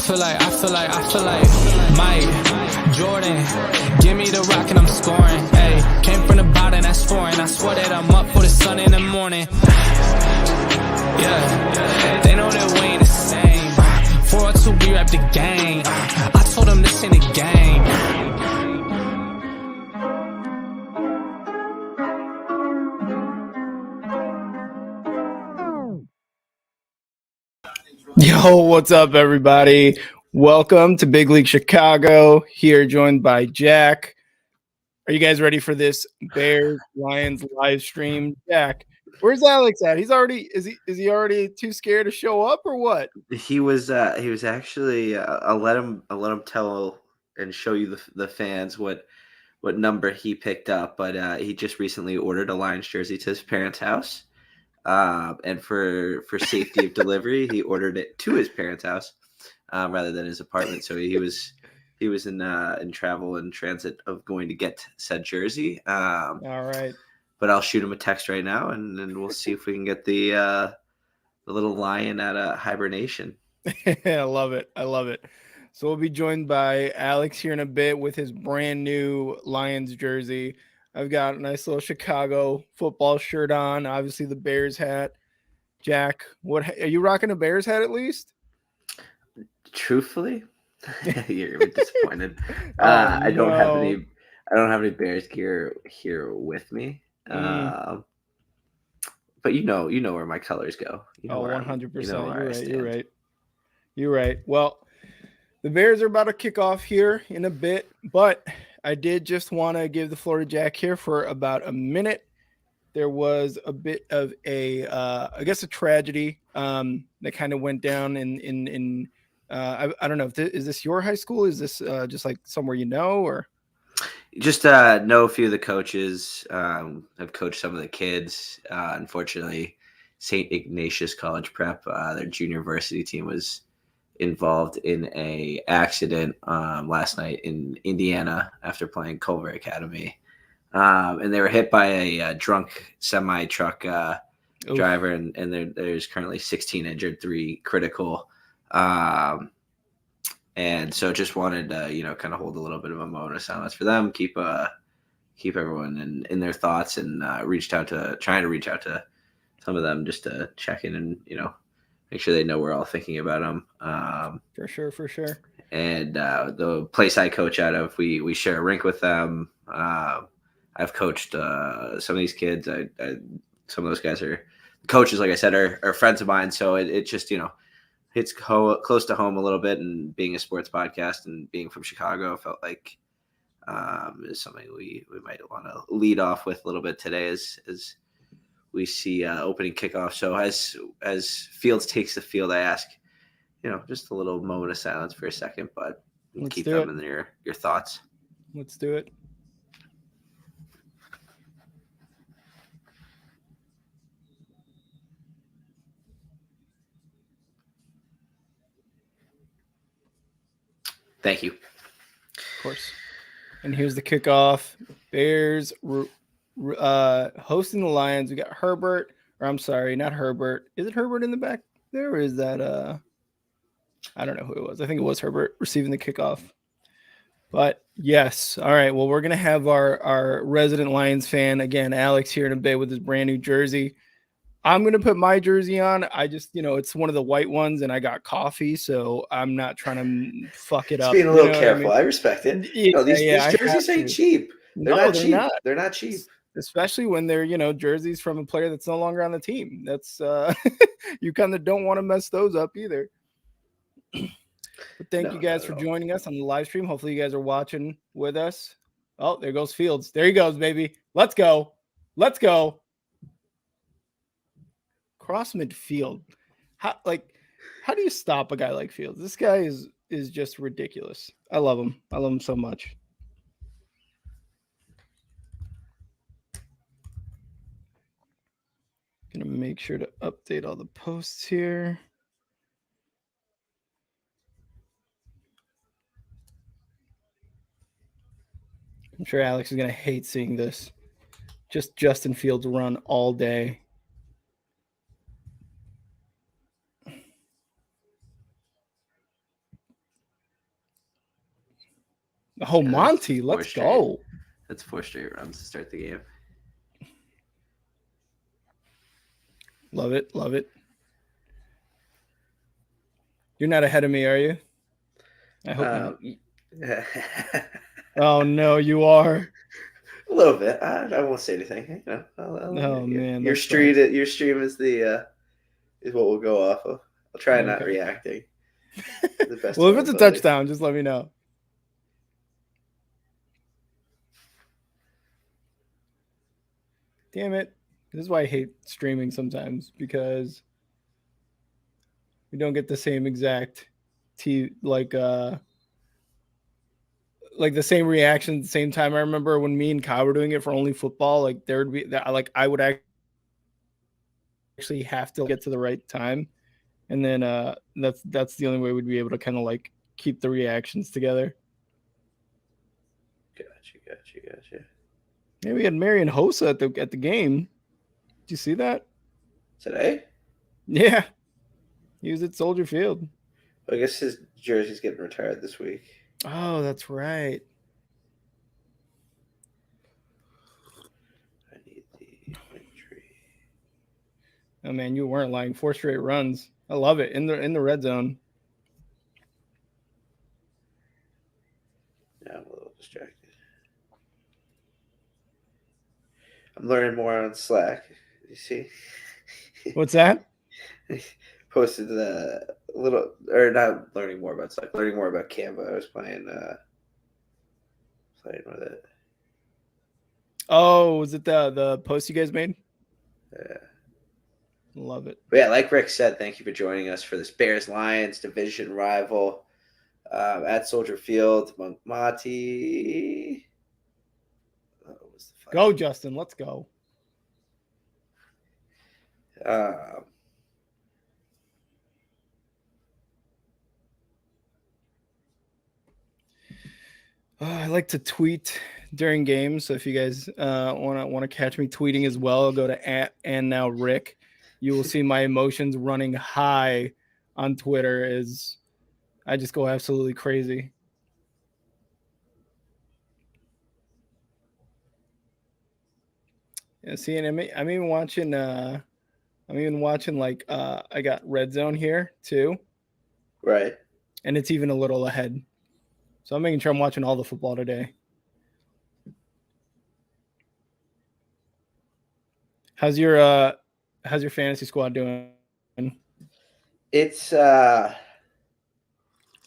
I feel like Mike Jordan. Give me the rock and I'm scoring. Hey, came from the bottom, that's foreign. I swear that I'm up for the sun in the morning. Yeah, they know that we ain't the same. 402, we rap the game. I told them this ain't a game. Yo, what's up, everybody? Welcome to Big League Chicago. Here, joined by Jack. Are you guys ready for this Bears Lions live stream? Jack, where's Alex at? Is he already too scared to show up or what? He was actually I'll let him tell and show you the fans what number he picked up, but he just recently ordered a Lions jersey to his parents' house. And for safety of delivery, he ordered it to his parents' house rather than his apartment. So he was in travel and transit of going to get said jersey. All right. But I'll shoot him a text right now, and we'll see if we can get the little lion out of hibernation. I love it. So we'll be joined by Alex here in a bit with his brand new Lions jersey. I've got a nice little Chicago football shirt on. Obviously, the Bears hat. Jack, what are you rocking? A Bears hat at least? Truthfully, you're disappointed. I don't have any Bears gear here with me. But you know where my colors go. 100%. You're right. Well, the Bears are about to kick off here in a bit, but I did just want to give the floor to Jack here for about a minute. There was a bit of a tragedy that kind of went down in I don't know. Is this your high school? Is this just like somewhere you know, or? Just know a few of the coaches. I've coached some of the kids. Unfortunately, St. Ignatius College Prep, their junior varsity team was involved in a accident last night in Indiana after playing Culver Academy, and they were hit by a drunk semi truck driver, and there's currently 16 injured, 3 critical, and so just wanted to kind of hold a little bit of a moment of silence for them, keep everyone in their thoughts, and trying to reach out to some of them just to check in and make sure they know we're all thinking about them. For sure. And the place I coach out of, we share a rink with them. I've coached some of these kids. Some of those guys are coaches, like I said, are friends of mine. So it just, hits close to home a little bit. And being a sports podcast and being from Chicago, I felt like is something we might want to lead off with a little bit today as we see opening kickoff. So as Fields takes the field, I ask, just a little moment of silence for a second, but keep them in your thoughts. Let's do it. Thank you. Of course. And here's the kickoff. Bears hosting the Lions. We got Herbert, or I'm sorry, not Herbert. Is it Herbert in the back there, or is that I don't know who it was. I think it was Herbert receiving the kickoff. But yes, all right. Well, we're gonna have our resident Lions fan again, Alex, here in a bit with his brand new jersey. I'm gonna put my jersey on. I just, it's one of the white ones, and I got coffee, so I'm not trying to fuck it up. Being a little careful. I respect it. These jerseys ain't cheap. They're not cheap. They're not cheap. Especially when they're, jerseys from a player that's no longer on the team. That's you kind of don't want to mess those up either. But thank you guys for joining us on the live stream. Hopefully you guys are watching with us. Oh, there goes Fields. There he goes, baby. Let's go. Cross midfield. How do you stop a guy like Fields? This guy is just ridiculous. I love him so much. Gonna make sure to update all the posts here. I'm sure Alex is gonna hate seeing this. Just Justin Fields run all day. Oh, Yeah, Monty, that's four let's straight. go. That's 4 straight runs to start the game. Love it. Love it. You're not ahead of me, are you? I hope not. A Oh, no, you are. little bit. I won't say anything. Oh, man. Your that stream, sucks. your stream is is what we'll go off of. I'll try not Okay. reacting. The best Well, of if my it's a ability. touchdown, just let me know. Damn it. This is why I hate streaming sometimes, because we don't get the same exact like the same reaction at the same time. I remember when me and Kyle were doing it for Only Football, like there would be that, like I would actually have to get to the right time, and then that's the only way we'd be able to kind of like keep the reactions together. Gotcha. Yeah, we had Marion Hosa at the game. Did you see that? Today? Yeah, he was at Soldier Field. I guess his jersey's getting retired this week. Oh, that's right. I need the link tree. Oh man, you weren't lying. 4 straight runs. I love it in the red zone. Yeah, I'm a little distracted. I'm learning more on Slack. You see? What's that? Posted a little, or not learning more about Slack, learning more about Canva. I was playing with it. Oh, was it the post you guys made? Yeah. Love it. But yeah, like Rick said, thank you for joining us for this Bears-Lions division rival at Soldier Field. Monty. Go, Justin. Let's go. I like to tweet during games, so if you guys want to catch me tweeting as well, go to @andnowrick. You will see my emotions running high on Twitter as I just go absolutely crazy. Yeah, see, and I'm even watching. Like I got Red Zone here too, Right. and it's even a little ahead. So I'm making sure I'm watching all the football today. How's your fantasy squad doing? It's been a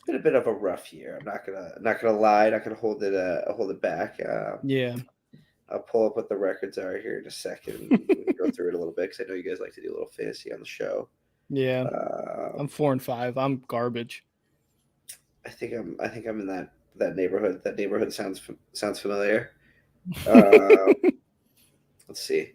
bit of a rough year. I'm not gonna lie. Not gonna hold it back. Yeah. I'll pull up what the records are here in a second. We can go through it a little bit because I know you guys like to do a little fantasy on the show. Yeah. I'm 4-5. I'm garbage. I think I'm in that neighborhood. That neighborhood sounds familiar. Let's see.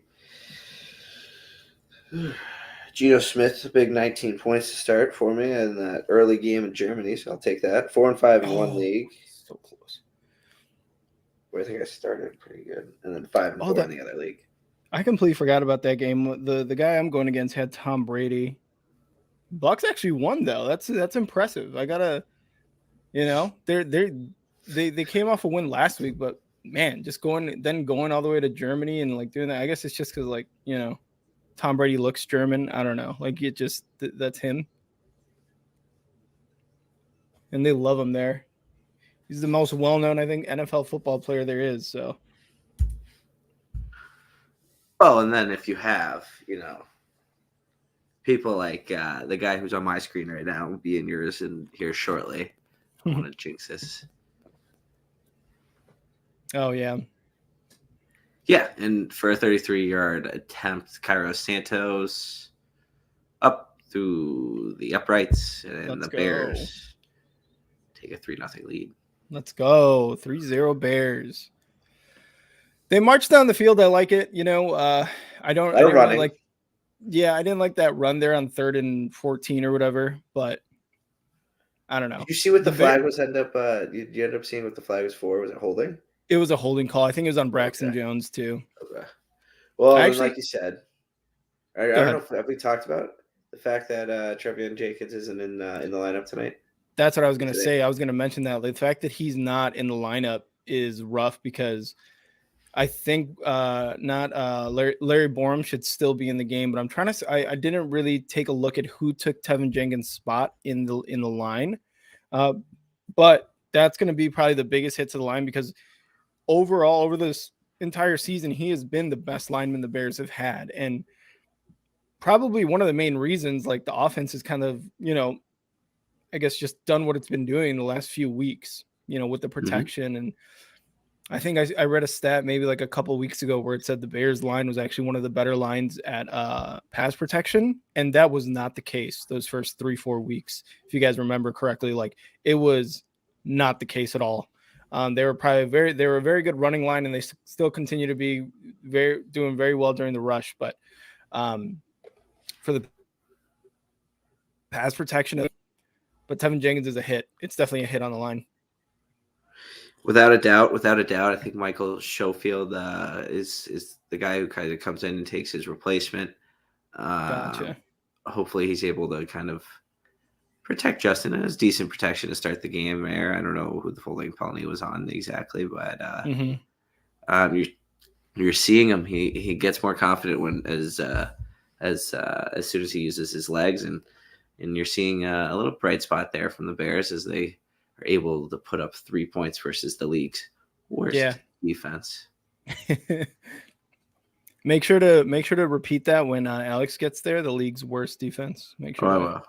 Geno Smith, a big 19 points to start for me in that early game in Germany, so I'll take that. 4-5 in one league. So close. Where I think I started pretty good, and then 5-4 in the other league. I completely forgot about that game. The guy I'm going against had Tom Brady. Bucks actually won though. That's impressive. I gotta, they came off a win last week, but man, just going all the way to Germany and like doing that. I guess it's just because like Tom Brady looks German. I don't know. Like it just that's him, and they love him there. He's the most well-known, I think, NFL football player there is. So. Oh, and then if you have, people like the guy who's on my screen right now will be in yours and here shortly. I want to jinx this. Oh, yeah. Yeah, and for a 33-yard attempt, Cairo Santos up through the uprights, and Bears take a 3-0 lead. Let's go. 3-0 Bears. They marched down the field. I like it. I didn't really like. Yeah, I didn't like that run there on 3rd and 14 or whatever. But I don't know. Did you see what the flag was? You end up seeing what the flag was for? Was it holding? It was a holding call. I think it was on Braxton Jones too. Okay. Well, like you said, I don't know if we talked about the fact that Trevion Jenkins isn't in the lineup tonight. That's what I was going to say. I was going to mention that the fact that he's not in the lineup is rough because I think Larry Borum should still be in the game, but I'm trying to. I didn't really take a look at who took Tevin Jenkins' spot in the line, but that's going to be probably the biggest hit to the line because overall over this entire season he has been the best lineman the Bears have had, and probably one of the main reasons like the offense is kind of I guess just done what it's been doing the last few weeks, with the protection. And I think I read a stat maybe like a couple of weeks ago where it said the Bears line was actually one of the better lines at pass protection. And that was not the case those first 3-4 weeks. If you guys remember correctly, like it was not the case at all. They were a very good running line, and they still continue to be doing very well during the rush. But for the pass protection, but Tevin Jenkins is a hit. It's definitely a hit on the line. Without a doubt. I think Michael Schofield is the guy who kind of comes in and takes his replacement. Gotcha. Hopefully he's able to kind of protect Justin. It was decent protection to start the game there. I don't know who the holding penalty was on exactly, but you're seeing him. He gets more confident when as soon as he uses his legs, and you're seeing a little bright spot there from the Bears as they are able to put up 3 points versus the league's worst defense. Make sure to repeat that when Alex gets there. The league's worst defense. Make sure. I will.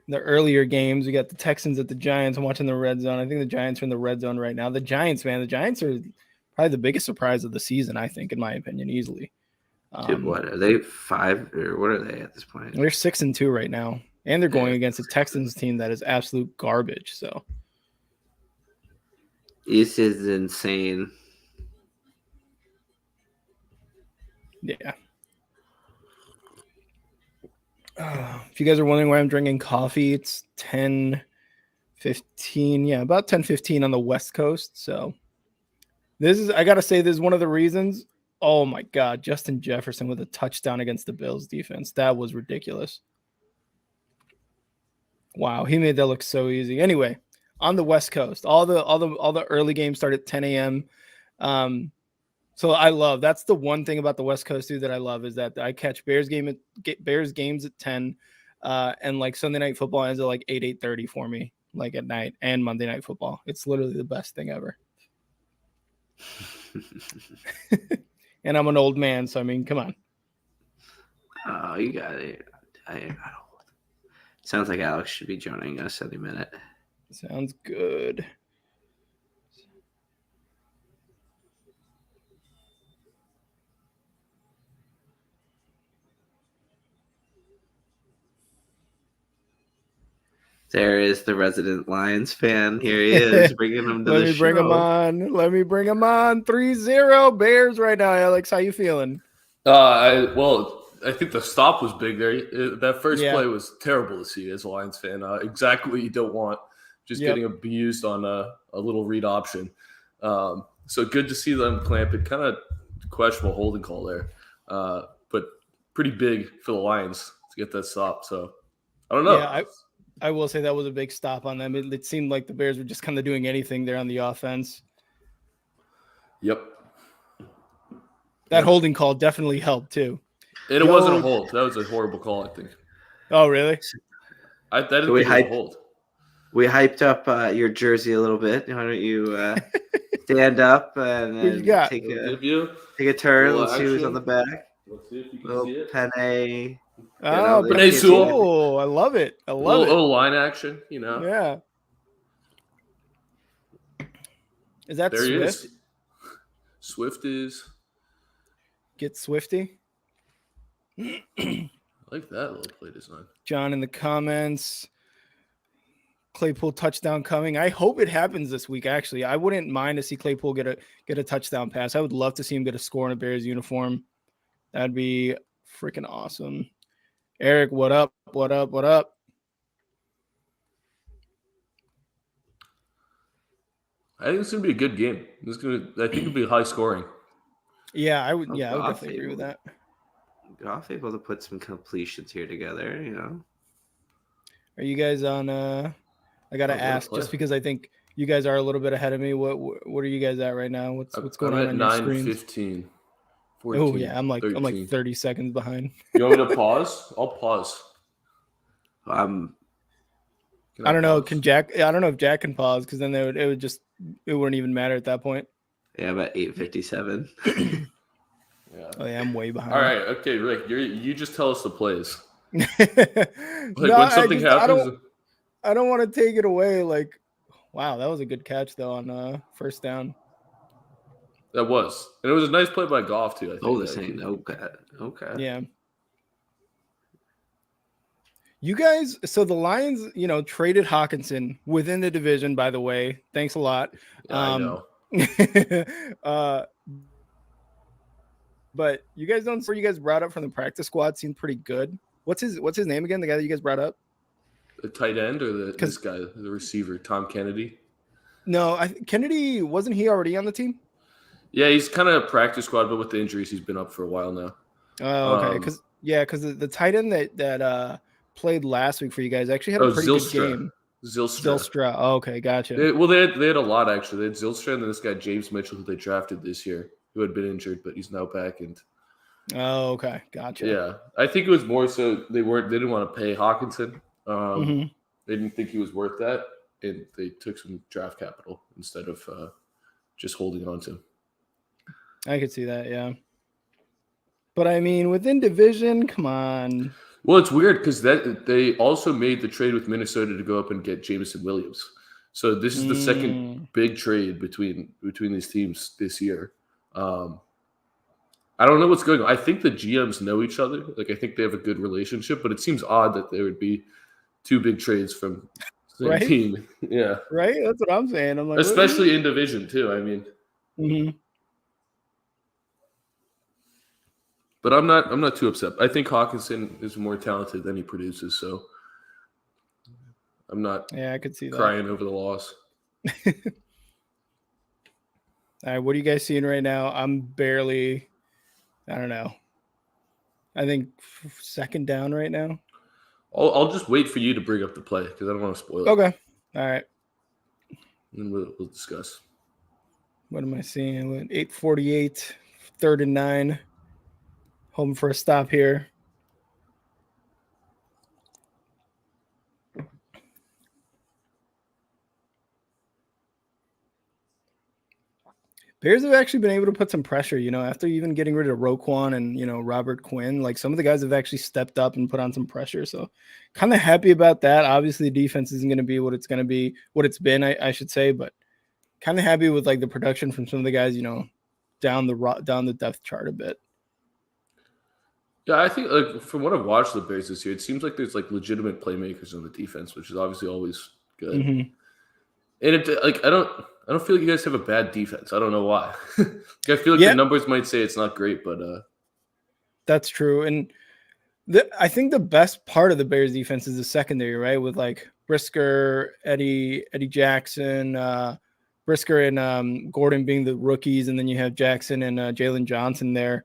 The earlier games, we got the Texans at the Giants. I'm watching the red zone. I think the Giants are in the red zone right now. The Giants are probably the biggest surprise of the season, I think, in my opinion, easily. Dude, what are they, 5 or what are they at this point? They're 6-2 right now, and they're going against a Texans team that is absolute garbage. So this is insane. Yeah. If you guys are wondering why I'm drinking coffee, it's 10:15. Yeah, about 10:15 on the West Coast. So I got to say, this is one of the reasons. Oh my God, Justin Jefferson with a touchdown against the Bills defense. That was ridiculous. Wow, he made that look so easy. Anyway, on the West Coast, all the early games start at 10 a.m. So that's the one thing about the West Coast too that I love is that I catch Bears games at 10, and like Sunday Night Football ends at like 8:30 for me, like at night, and Monday Night Football. It's literally the best thing ever. And I'm an old man, so I mean, come on. Oh, you got it. Sounds like Alex should be joining us any minute. Sounds good. There is the resident Lions fan. Here he is, bringing him to the show. Let me bring him on. 3-0 Bears right now, Alex. How you feeling? I think the stop was big there. That first play was terrible to see as a Lions fan. Exactly what you don't want. Just getting abused on a little read option. So good to see them clamp it. Kind of questionable holding call there. But pretty big for the Lions to get that stop. So I don't know. Yeah, I will say that was a big stop on them. It seemed like the Bears were just kind of doing anything there on the offense. Yep. That holding call definitely helped too. And it wasn't a hold. That was a horrible call, I think. Oh, really? I didn't think it was a hold. We hyped up your jersey a little bit. Why don't you stand up and then take a turn? Let's see who's on the back. Let's see if you can little see it. Penny. Oh, Penny Sewell. I love it. I love it. Little line action, you know. Yeah. Is that there Swift? He is. Swift is. Get Swifty. I like that little play design. John in the comments. Claypool touchdown coming. I hope it happens this week. Actually, I wouldn't mind to see Claypool get a touchdown pass. I would love to see him get a score in a Bears uniform. That'd be freaking awesome. Eric, what up? What up? What up? I think it's gonna be a good game. I think it'll be high scoring. Yeah, I would. Oh, Yeah, I would Goff definitely agree with that. Goff able to put some completions here together. Are you guys on? I gotta ask, just because I think you guys are a little bit ahead of me. What are you guys at right now? What's going on your screens? 9:15. Oh yeah, I'm like 30 seconds behind. You want me to pause? I'll pause. I don't know. Can Jack? I don't know if Jack can pause, because then it wouldn't even matter at that point. Yeah, about 8:57. Yeah. Oh yeah, I'm way behind. All right, okay, Rick, you just tell us the plays. When something happens, I don't want to take it away. Like, wow, that was a good catch though on first down. That was, and it was a nice play by Goff too. I think. The same. Okay. Yeah. You guys, so the Lions, traded Hawkinson within the division. By the way, thanks a lot. Yeah, I know. But you guys brought up from the practice squad seemed pretty good. What's his name again? The guy that you guys brought up? The tight end or this guy, the receiver, Tom Kennedy? No, Kennedy, wasn't he already on the team? Yeah, he's kind of practice squad, but with the injuries, he's been up for a while now. Oh, okay. Because the tight end that played last week for you guys actually had a pretty good game. Zylstra. Oh, okay, gotcha. They had a lot actually. They had Zylstra and then this guy James Mitchell, who they drafted this year, who had been injured, but he's now back. And oh, okay, gotcha. Yeah, I think it was more so they didn't want to pay Hawkinson. Mm-hmm. They didn't think he was worth that, and they took some draft capital instead of just holding on to him. I could see that, yeah. But I mean, within division, come on. Well, it's weird because they also made the trade with Minnesota to go up and get Jameson Williams. So this is the second big trade between these teams this year. I don't know what's going on. I think the GMs know each other. Like, I think they have a good relationship, but it seems odd that there would be two big trades from the same team. Yeah. Right? That's what I'm saying. I'm like, especially in division too. I mean. Mm-hmm. But I'm not too upset. I think Hawkinson is more talented than he produces, so I'm not I could see crying over the loss. All right, what are you guys seeing right now? I'm barely, I don't know. I think second down right now. I'll just wait for you to bring up the play because I don't want to spoil it. Okay. All right. And we'll discuss. What am I seeing? 8:48, 3rd and 9. Hoping for a stop here. Bears have actually been able to put some pressure, after even getting rid of Roquan and, Robert Quinn. Like, some of the guys have actually stepped up and put on some pressure. So kind of happy about that. Obviously, the defense isn't going to be what it's going to be, what it's been, I should say. But kind of happy with, like, the production from some of the guys, down the depth chart a bit. Yeah, I think like from what I've watched the Bears this year, it seems like there's like legitimate playmakers on the defense, which is obviously always good. Mm-hmm. And I don't feel like you guys have a bad defense. I don't know why. I feel like the numbers might say it's not great, but that's true. And I think the best part of the Bears defense is the secondary, right? With like Brisker, Eddie Jackson, Brisker and Gordon being the rookies, and then you have Jackson and Jalen Johnson there.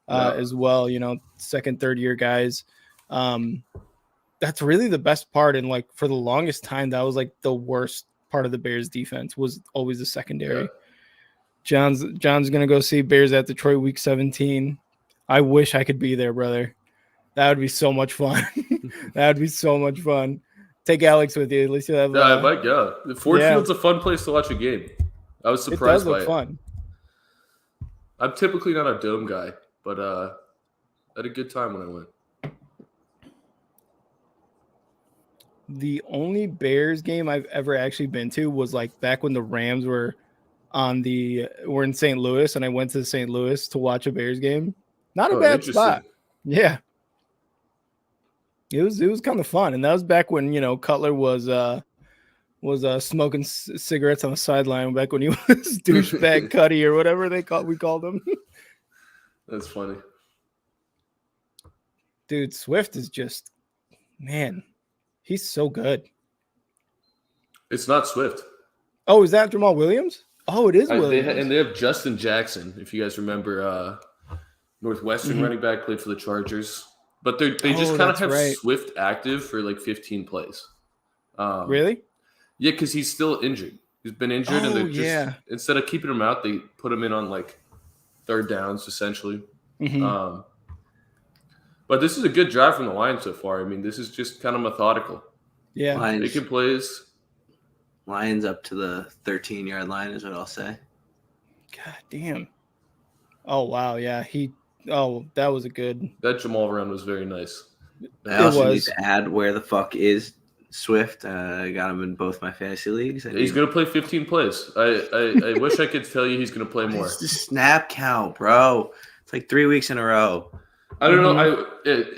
As well, second, third year guys. That's really the best part. And like for the longest time, that was like the worst part of the Bears defense was always the secondary. Yeah. John's gonna go see Bears at Detroit week 17. I wish I could be there, brother. That would be so much fun. That would be so much fun. Take Alex with you. At least you'll have. Yeah, I might go. Ford Field's a fun place to watch a game. I was surprised by it. It does look fun. I'm typically not a dome guy. But I had a good time when I went. The only Bears game I've ever actually been to was like back when the Rams were in St. Louis, and I went to St. Louis to watch a Bears game. Not a bad spot. Yeah. It was kind of fun. And that was back when, Cutler was smoking cigarettes on the sideline, back when he was douchebag Cuddy or whatever we called him. That's funny. Dude, Swift is just, man, he's so good. It's not Swift. Oh, is that Jamal Williams? Oh, it is Williams. And they have Justin Jackson, if you guys remember, Northwestern running back, played for the Chargers. But they just kind of have Swift active for like 15 plays. Really? Yeah, because he's still injured. He's been injured, and they're just instead of keeping him out, they put him in on like third downs essentially. But this is a good drive from the Lions so far. I mean, this is just kind of methodical. Yeah, making plays. Lions up to the 13-yard line is what I'll say. God damn. Oh wow, yeah. That was a good. That Jamal run was very nice. I also need to add where the fuck is Swift. I got him in both my fantasy leagues. He's going to play 15 plays. I wish I could tell you he's going to play more. It's the snap count, bro. It's like 3 weeks in a row. I don't know.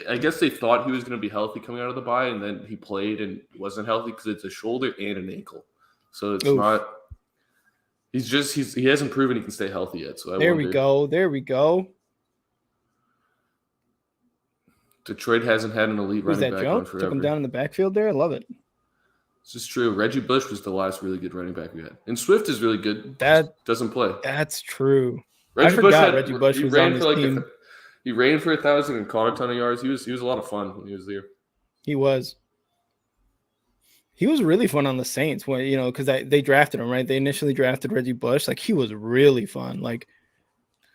I guess they thought he was going to be healthy coming out of the bye, and then he played and wasn't healthy because it's a shoulder and an ankle. So it's not. He hasn't proven he can stay healthy yet. So There we go. Detroit hasn't had an elite running back on forever. Took him down in the backfield there. I love it. This is true. Reggie Bush was the last really good running back we had, and Swift is really good. That doesn't play. That's true. Reggie Bush was on his team. He ran for 1,000 and caught a ton of yards. He was a lot of fun when he was there. He was. He was really fun on the Saints when because they drafted him, right? They initially drafted Reggie Bush. Like he was really fun. Like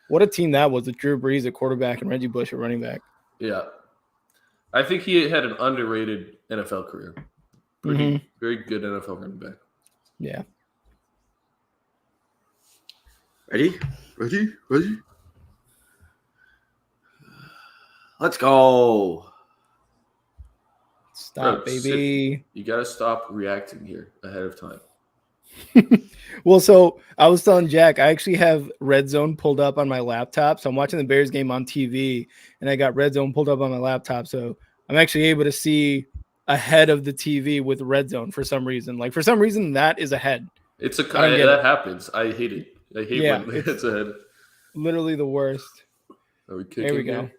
what a team that was with Drew Brees at quarterback and Reggie Bush at running back. Yeah. I think he had an underrated NFL career. Very good NFL running back. Yeah. Ready? Let's go. Stop, baby. You got to stop reacting here ahead of time. Well, so I was telling Jack, I actually have Red Zone pulled up on my laptop. So I'm watching the Bears game on TV, and I got Red Zone pulled up on my laptop. So I'm actually able to see ahead of the TV with Red Zone for some reason. Like, for some reason, that is ahead. That happens. I hate it. I hate when it's ahead. Literally the worst. Are we kicking there we here? go.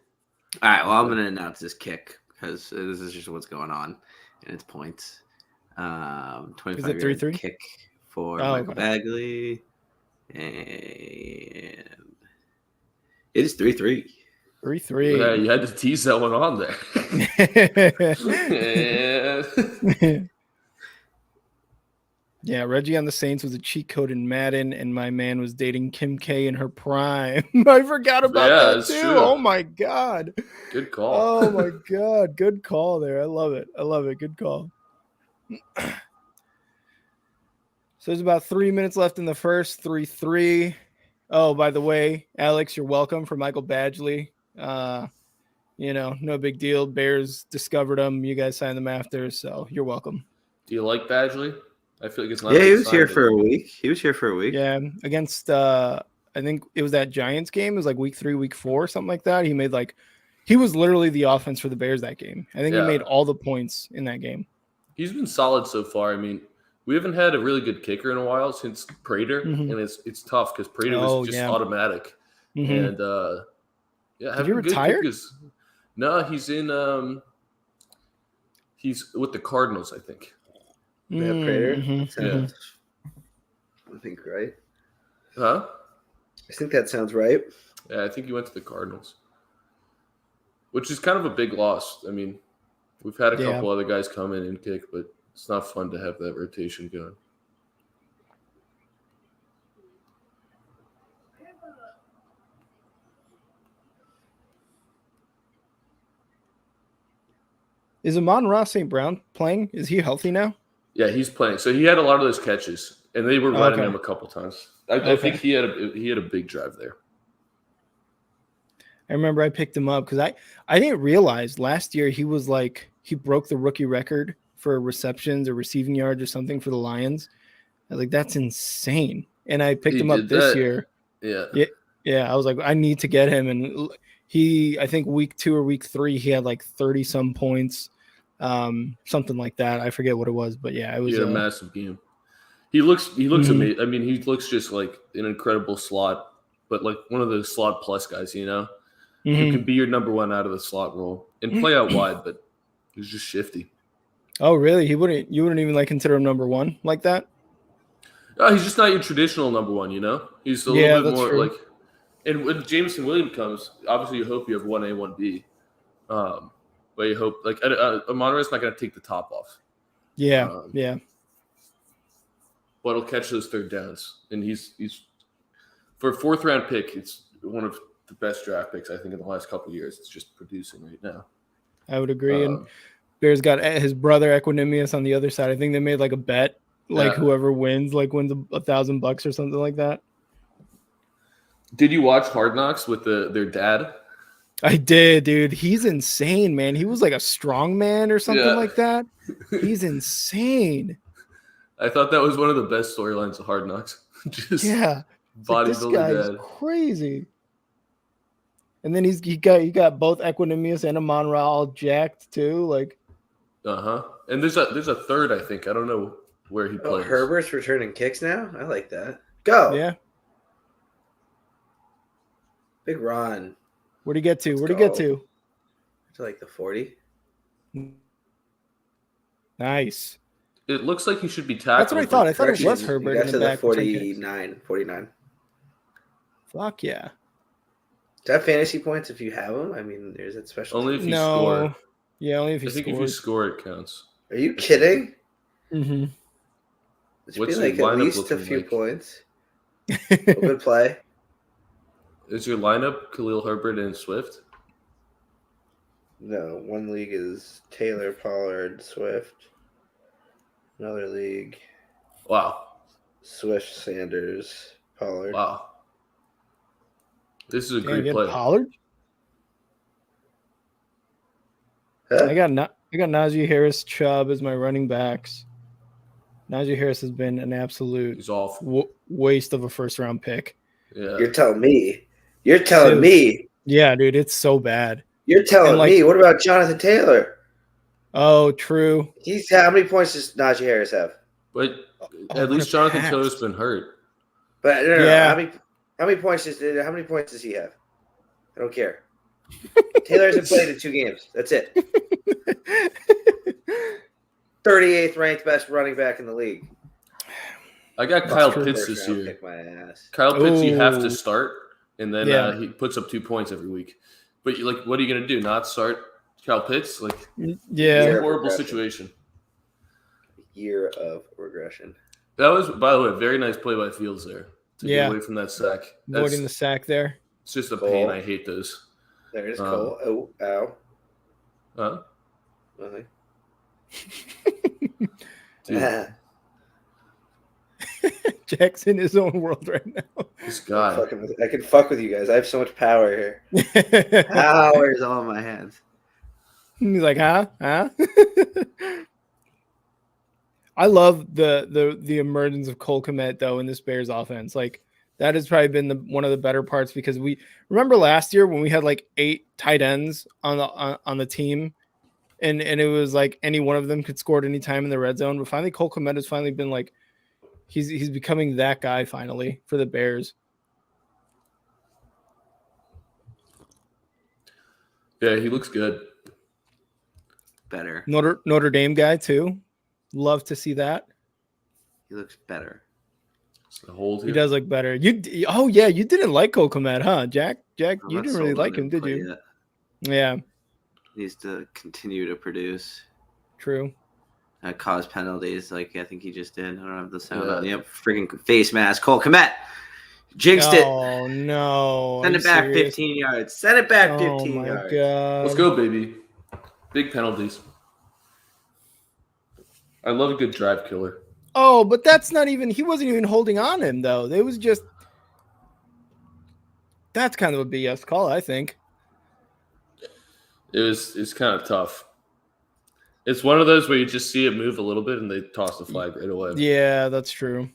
All right, well, I'm going to announce this kick because this is just what's going on, and it's points. 25 is it 3-3? Kick for Michael Bagley, and it is 3-3. 3-3. Yeah, you had to tease that one on there. Yeah, Reggie on the Saints was a cheat code in Madden, and my man was dating Kim K in her prime. I forgot about that too. True. Oh my god. Good call. Oh my god. Good call there. I love it. Good call. So there's about 3 minutes left in the first. 3-3. Oh, by the way, Alex, you're welcome for Michael Badgley. No big deal. Bears discovered him. You guys signed them after, so you're welcome. Do you like Badgley? I feel like it's not. Yeah, he was here for a week. Yeah, against I think it was that Giants game. It was like week 3, week 4, something like that. He was literally the offense for the Bears that game. I think he made all the points in that game. He's been solid so far. I mean, we haven't had a really good kicker in a while since Prater, and it's tough because Prater was just automatic. And did he retire? No, he's in. He's with the Cardinals, I think. Yeah, Prater. Sounds, I think right. Huh? I think that sounds right. Yeah, I think he went to the Cardinals, which is kind of a big loss. I mean, we've had a couple other guys come in and kick, but it's not fun to have that rotation going. Is Amon-Ra St. Brown playing? Is he healthy now? Yeah, he's playing. So he had a lot of those catches, and they were running him a couple times. I think he had a big drive there. I remember I picked him up because I didn't realize last year he broke the rookie record for receptions or receiving yards or something for the Lions. I was like, that's insane. And I picked him up this year. Yeah. I was like, I need to get him. And I think week 2 or week 3, he had like 30 some points. Something like that. I forget what it was, but yeah, it was a massive game. He looks amazing. I mean, he looks just like an incredible slot, but like one of those slot plus guys, who can be your number one out of the slot role and play out wide, but he's just shifty. Oh, really? You wouldn't even like consider him number one like that? Oh, he's just not your traditional number one, you know? He's a little bit more true. like – and when Jameson Williams comes, obviously you hope you have 1A, 1B. But you hope – like Amon-Ra's not going to take the top off. Yeah, But he'll catch those third downs. And he's for a fourth-round pick, it's one of the best draft picks, I think, in the last couple of years. It's just producing right now. I would agree. And Bears got his brother Equanimous on the other side. I think they made like a bet. Like whoever wins wins $1,000 or something like that. Did you watch Hard Knocks with their dad? I did, dude. He's insane, man. He was like a strong man or something like that. He's insane. I thought that was one of the best storylines of Hard Knocks. Just bodybuilding this guy is crazy. And then you got both Equanimous and Amon-Ra all jacked too. Like, And there's a third, I think. I don't know where he plays. Herbert's returning kicks now. I like that. Go. Yeah. Big Ron. Where'd he get to? To like the 40. Nice. It looks like he should be tackled. That's what I thought. I thought it was Herbert in the back. 49. Fuck yeah. Is that fantasy points if you have them? I mean, there's that special. Only if you score. Yeah, only if you score. I think if you score, it counts. Are you kidding? Mm-hmm. It should be like at least a few points. Good play. Is your lineup Khalil Herbert and Swift? No, one league is Taylor, Pollard, Swift. Another league. Wow. Swift, Sanders, Pollard. Wow. This is a great play. Pollard? Huh? I got Najee Harris, Chubb as my running backs. Najee Harris has been an absolute waste of a first-round pick. Yeah. You're telling me. Yeah, dude, it's so bad. You're telling me. What about Jonathan Taylor? Oh, true. How many points does Najee Harris have? But at least Jonathan Taylor's been hurt. But no. How many points does he have? I don't care. Taylor hasn't played in 2 games. That's it. 38th ranked best running back in the league. I got Kyle Pitts this year. Kick my ass. Kyle Pitts, you have to start, and then he puts up 2 points every week. But what are you going to do? Not start Kyle Pitts? It's a horrible situation. Year of regression. That was, by the way, a very nice play by Fields there to get away from that sack. Avoiding the sack there. It's just a pain. I hate those. There it is, Cole. Oh, ow. Huh? Nothing. Dude. Jack's in his own world right now. This guy. I can fuck with you guys. I have so much power here. Power is all in my hands. He's like, huh? I love the emergence of Cole Kmet though in this Bears offense. Like that has probably been one of the better parts because we remember last year when we had like 8 tight ends on the team, and it was like any one of them could score at any time in the red zone. But finally, Cole Kmet has finally been like he's becoming that guy finally for the Bears. Yeah, he looks good. Better. Notre Dame guy too. Love to see that. He looks better. He does look better. You didn't like Cole Kmet, huh, Jack? Jack, you didn't really like him, did you? Yet. Yeah. Needs to continue to produce. True. Cause penalties, like I think he just did. I don't have the sound on. Yep, freaking face mask. Cole Kmet jinxed it. Oh no! Send it back serious? 15 yards. Send it back 15 my yards. God. Let's go, baby. Big penalties. I love a good drive killer. Oh, but that's not even. He wasn't even holding on him though. It was just. That's kind of a BS call, I think. It's kind of tough. It's one of those where you just see it move a little bit and they toss the flag right away. Yeah, that's true.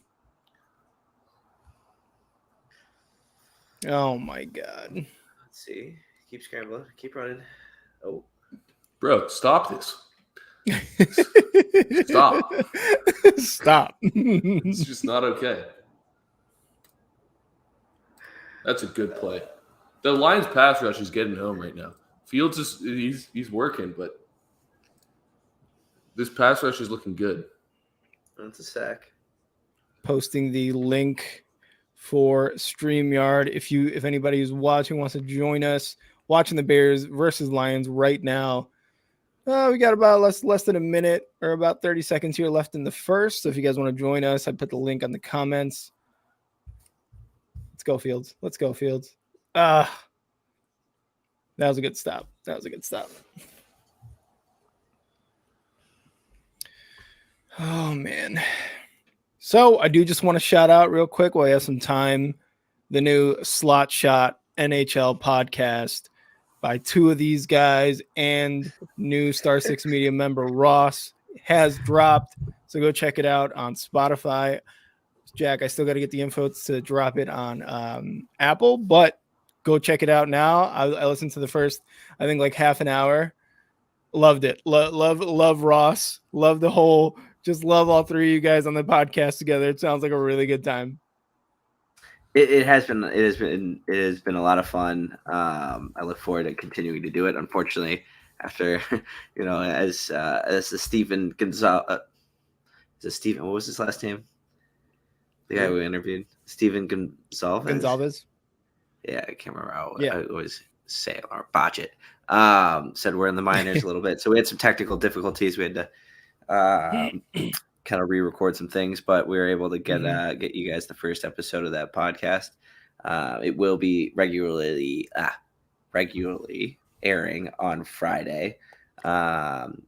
Oh my God. Let's see. Keep scrambling. Keep running. Oh. Bro, stop this. Stop. Stop. It's just not okay. That's a good play. The Lions pass rush is getting home right now. Fields he's working, but this pass rush is looking good. That's a sack. posting the link for StreamYard. If anybody who's watching wants to join us, watching the Bears versus Lions right now. We got about less than a minute or about 30 seconds here left in the first. So if you guys want to join us, I put the link on the comments. Let's go, Fields. Let's go, Fields. That was a good stop. Oh, man. So I do just want to shout out real quick while I have some time, the new Slot Shot NHL podcast by two of these guys and new Star 6 Media member Ross has dropped. So go check it out on Spotify. Jack, I still got to get the info to drop it on Apple, but go check it out now. I listened to the first, I think like half an hour. Loved it. Love Ross. Love the whole, just love all three of you guys on the podcast together. It sounds like a really good time. It has been a lot of fun. I look forward to continuing to do it. Unfortunately, after as the Stephen Gonzalez, what was his last name? The guy we interviewed, Stephen Gonzalez. Yeah, I can't remember how I always say it or botch it. Said we're in the minors a little bit, so we had some technical difficulties. We had to kind of re-record some things, but we were able to get you guys the first episode of that podcast. It will be regularly airing on Friday. And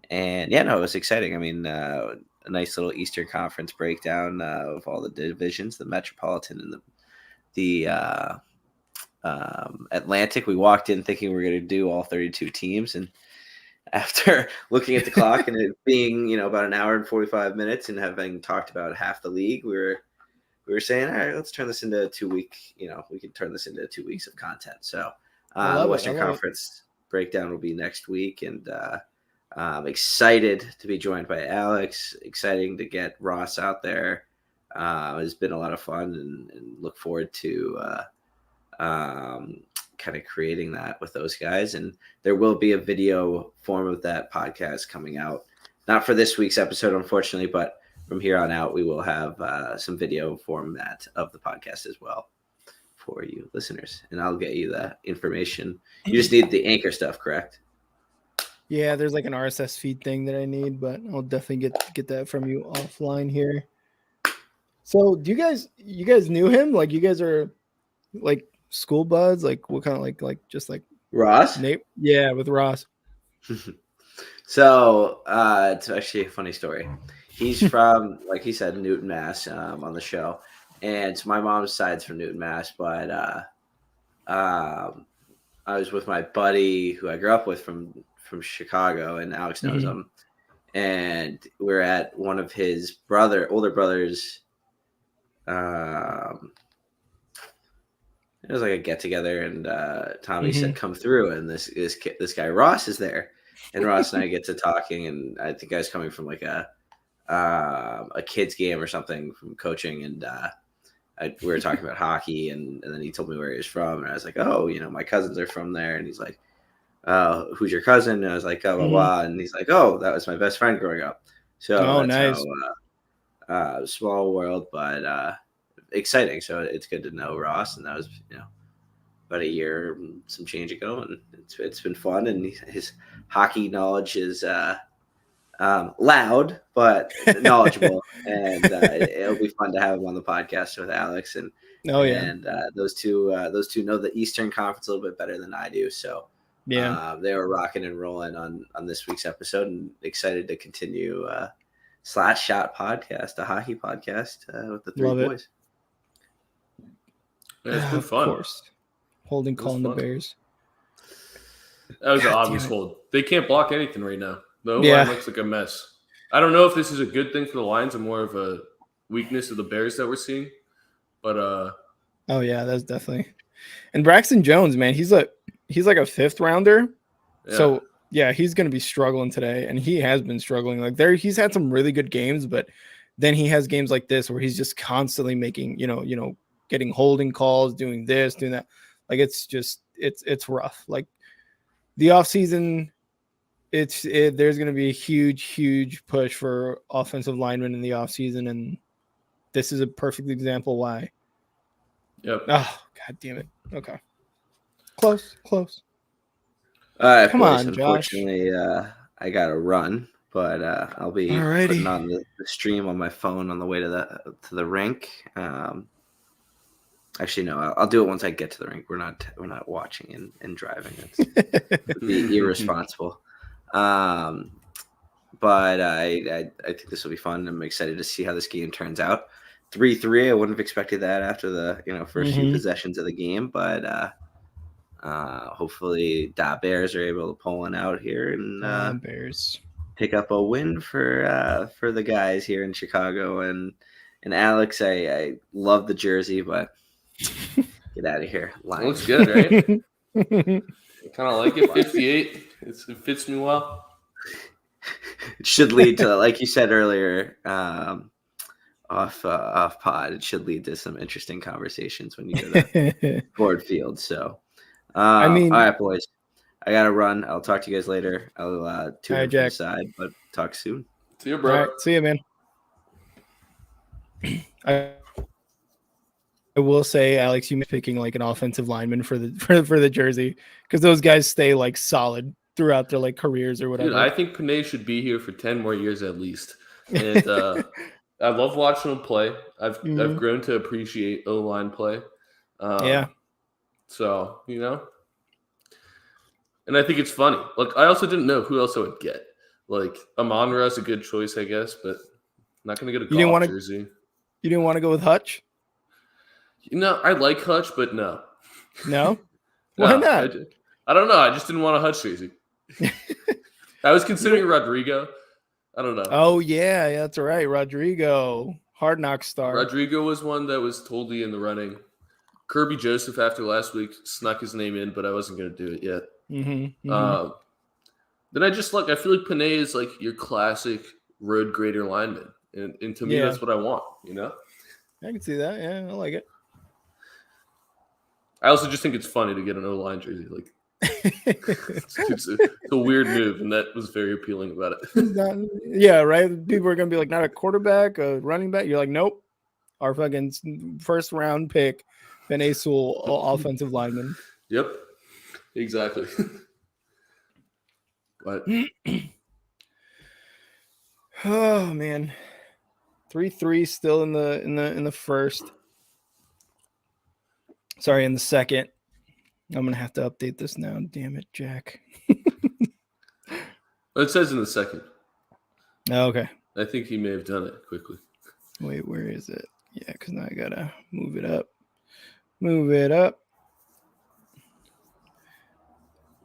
yeah, no, it was exciting. I mean, a nice little Eastern Conference breakdown of all the divisions, the Metropolitan and the Atlantic. We walked in thinking we were going to do all 32 teams, and after looking at the clock and it being, about an hour and 45 minutes and having talked about half the league, we were saying, all right, let's turn this into a 2 week, we can turn this into 2 weeks of content. So the Western Conference breakdown will be next week. And I'm excited to be joined by Alex, exciting to get Ross out there. It's been a lot of fun and look forward to kind of creating that with those guys. And there will be a video form of that podcast coming out, not for this week's episode, unfortunately, but from here on out, we will have some video format of the podcast as well for you listeners. And I'll get you the information. You just need the Anchor stuff, correct? Yeah, there's like an RSS feed thing that I need, but I'll definitely get that from you offline here. So do you guys knew him? Like, you guys are like school buds? Like, what kind of like just like Ross? Nate? Yeah, with Ross. So it's actually a funny story. He's from, like he said, Newton, Mass, on the show. And so my mom's side's from Newton, Mass, but I was with my buddy who I grew up with from Chicago, and Alex knows him. And we're at one of his older brothers. It was like a get together, and Tommy said, "Come through." And this guy Ross is there, and Ross and I get to talking, and I think I was coming from like a kids game or something from coaching, and we were talking about hockey, and then he told me where he was from, and I was like, "Oh, my cousins are from there," and he's like, "Who's your cousin?" And I was like, "Oh, blah, blah," and he's like, "Oh, that was my best friend growing up." So that's nice. Small world, but exciting. So it's good to know Ross, and that was about a year and some change ago, and it's been fun, and his hockey knowledge is loud but knowledgeable, and it'll be fun to have him on the podcast with Alex, and those two know the Eastern Conference a little bit better than I do, so they were rocking and rolling on this week's episode, and excited to continue Slot Shot podcast, a hockey podcast with the three boys. Yeah, it's been fun. Of course. Holding calling the Bears. That was an obvious hold. They can't block anything right now. The O-line looks like a mess. I don't know if this is a good thing for the Lions or more of a weakness of the Bears that we're seeing. But oh yeah, that's definitely. And Braxton Jones, man, he's like a fifth rounder. Yeah. So yeah, he's going to be struggling today, and he has been struggling. Like he's had some really good games, but then he has games like this where he's just constantly making, getting holding calls, doing this, doing that. Like it's rough. Like the offseason, there's going to be a huge push for offensive linemen in the offseason, and this is a perfect example why. Yep. Oh, God damn it. Okay. Close. All right, Come boys. on, Josh. Unfortunately, I got to run, but I'll be Alrighty. putting on the stream on my phone on the way to the rink. Actually, no, I'll do it once I get to the rink. We're not watching and driving. It'd be irresponsible. But I think this will be fun. I'm excited to see how this game turns out. 3-3. I wouldn't have expected that after the first few possessions of the game, but hopefully the Bears are able to pull one out here and Bears pick up a win for the guys here in Chicago. And Alex, I love the jersey, but get out of here. It looks good, right? I kind of like it. 58. It fits me well. It should lead to, like you said earlier, off pod. It should lead to some interesting conversations when you go to Ford Field. So, all right, boys, I gotta run. I'll talk to you guys later. I'll tune in from the side, but talk soon. See you, bro. All right, see you, man. I will say, Alex, you picking like an offensive lineman for the jersey because those guys stay like solid throughout their like careers or whatever. Dude, I think Panay should be here for 10 more years at least. And I love watching him play. I've grown to appreciate O-line play. Yeah. So, and I think it's funny. Like, I also didn't know who else I would get. Like, Amon-Ra is a good choice, I guess, but I'm not going to get a golf jersey. You didn't want to go with Hutch? I like Hutch, but no. No? Why not? I don't know. I just didn't want a Hutch jersey. I was considering Rodrigo. I don't know. Oh, yeah, that's right. Rodrigo, Hard Knock star. Rodrigo was one that was totally in the running. Kirby Joseph, after last week, snuck his name in, but I wasn't going to do it yet. Then I feel like Panay is like your classic road grader lineman. And to me, that's what I want, I can see that. Yeah, I like it. I also just think it's funny to get an O-line jersey. Like, it's a weird move, and that was very appealing about it. Yeah, right? People are going to be like, not a quarterback, a running back. You're like, nope. Our fucking first round pick, Penei Sewell, offensive lineman. Yep, exactly. But oh man, 3-3 still in the first. Sorry, in the second. I'm gonna have to update this now. Damn it, Jack. It says in the second. Oh, okay. I think he may have done it quickly. Wait, where is it? Yeah, because now I gotta move it up. Move it up.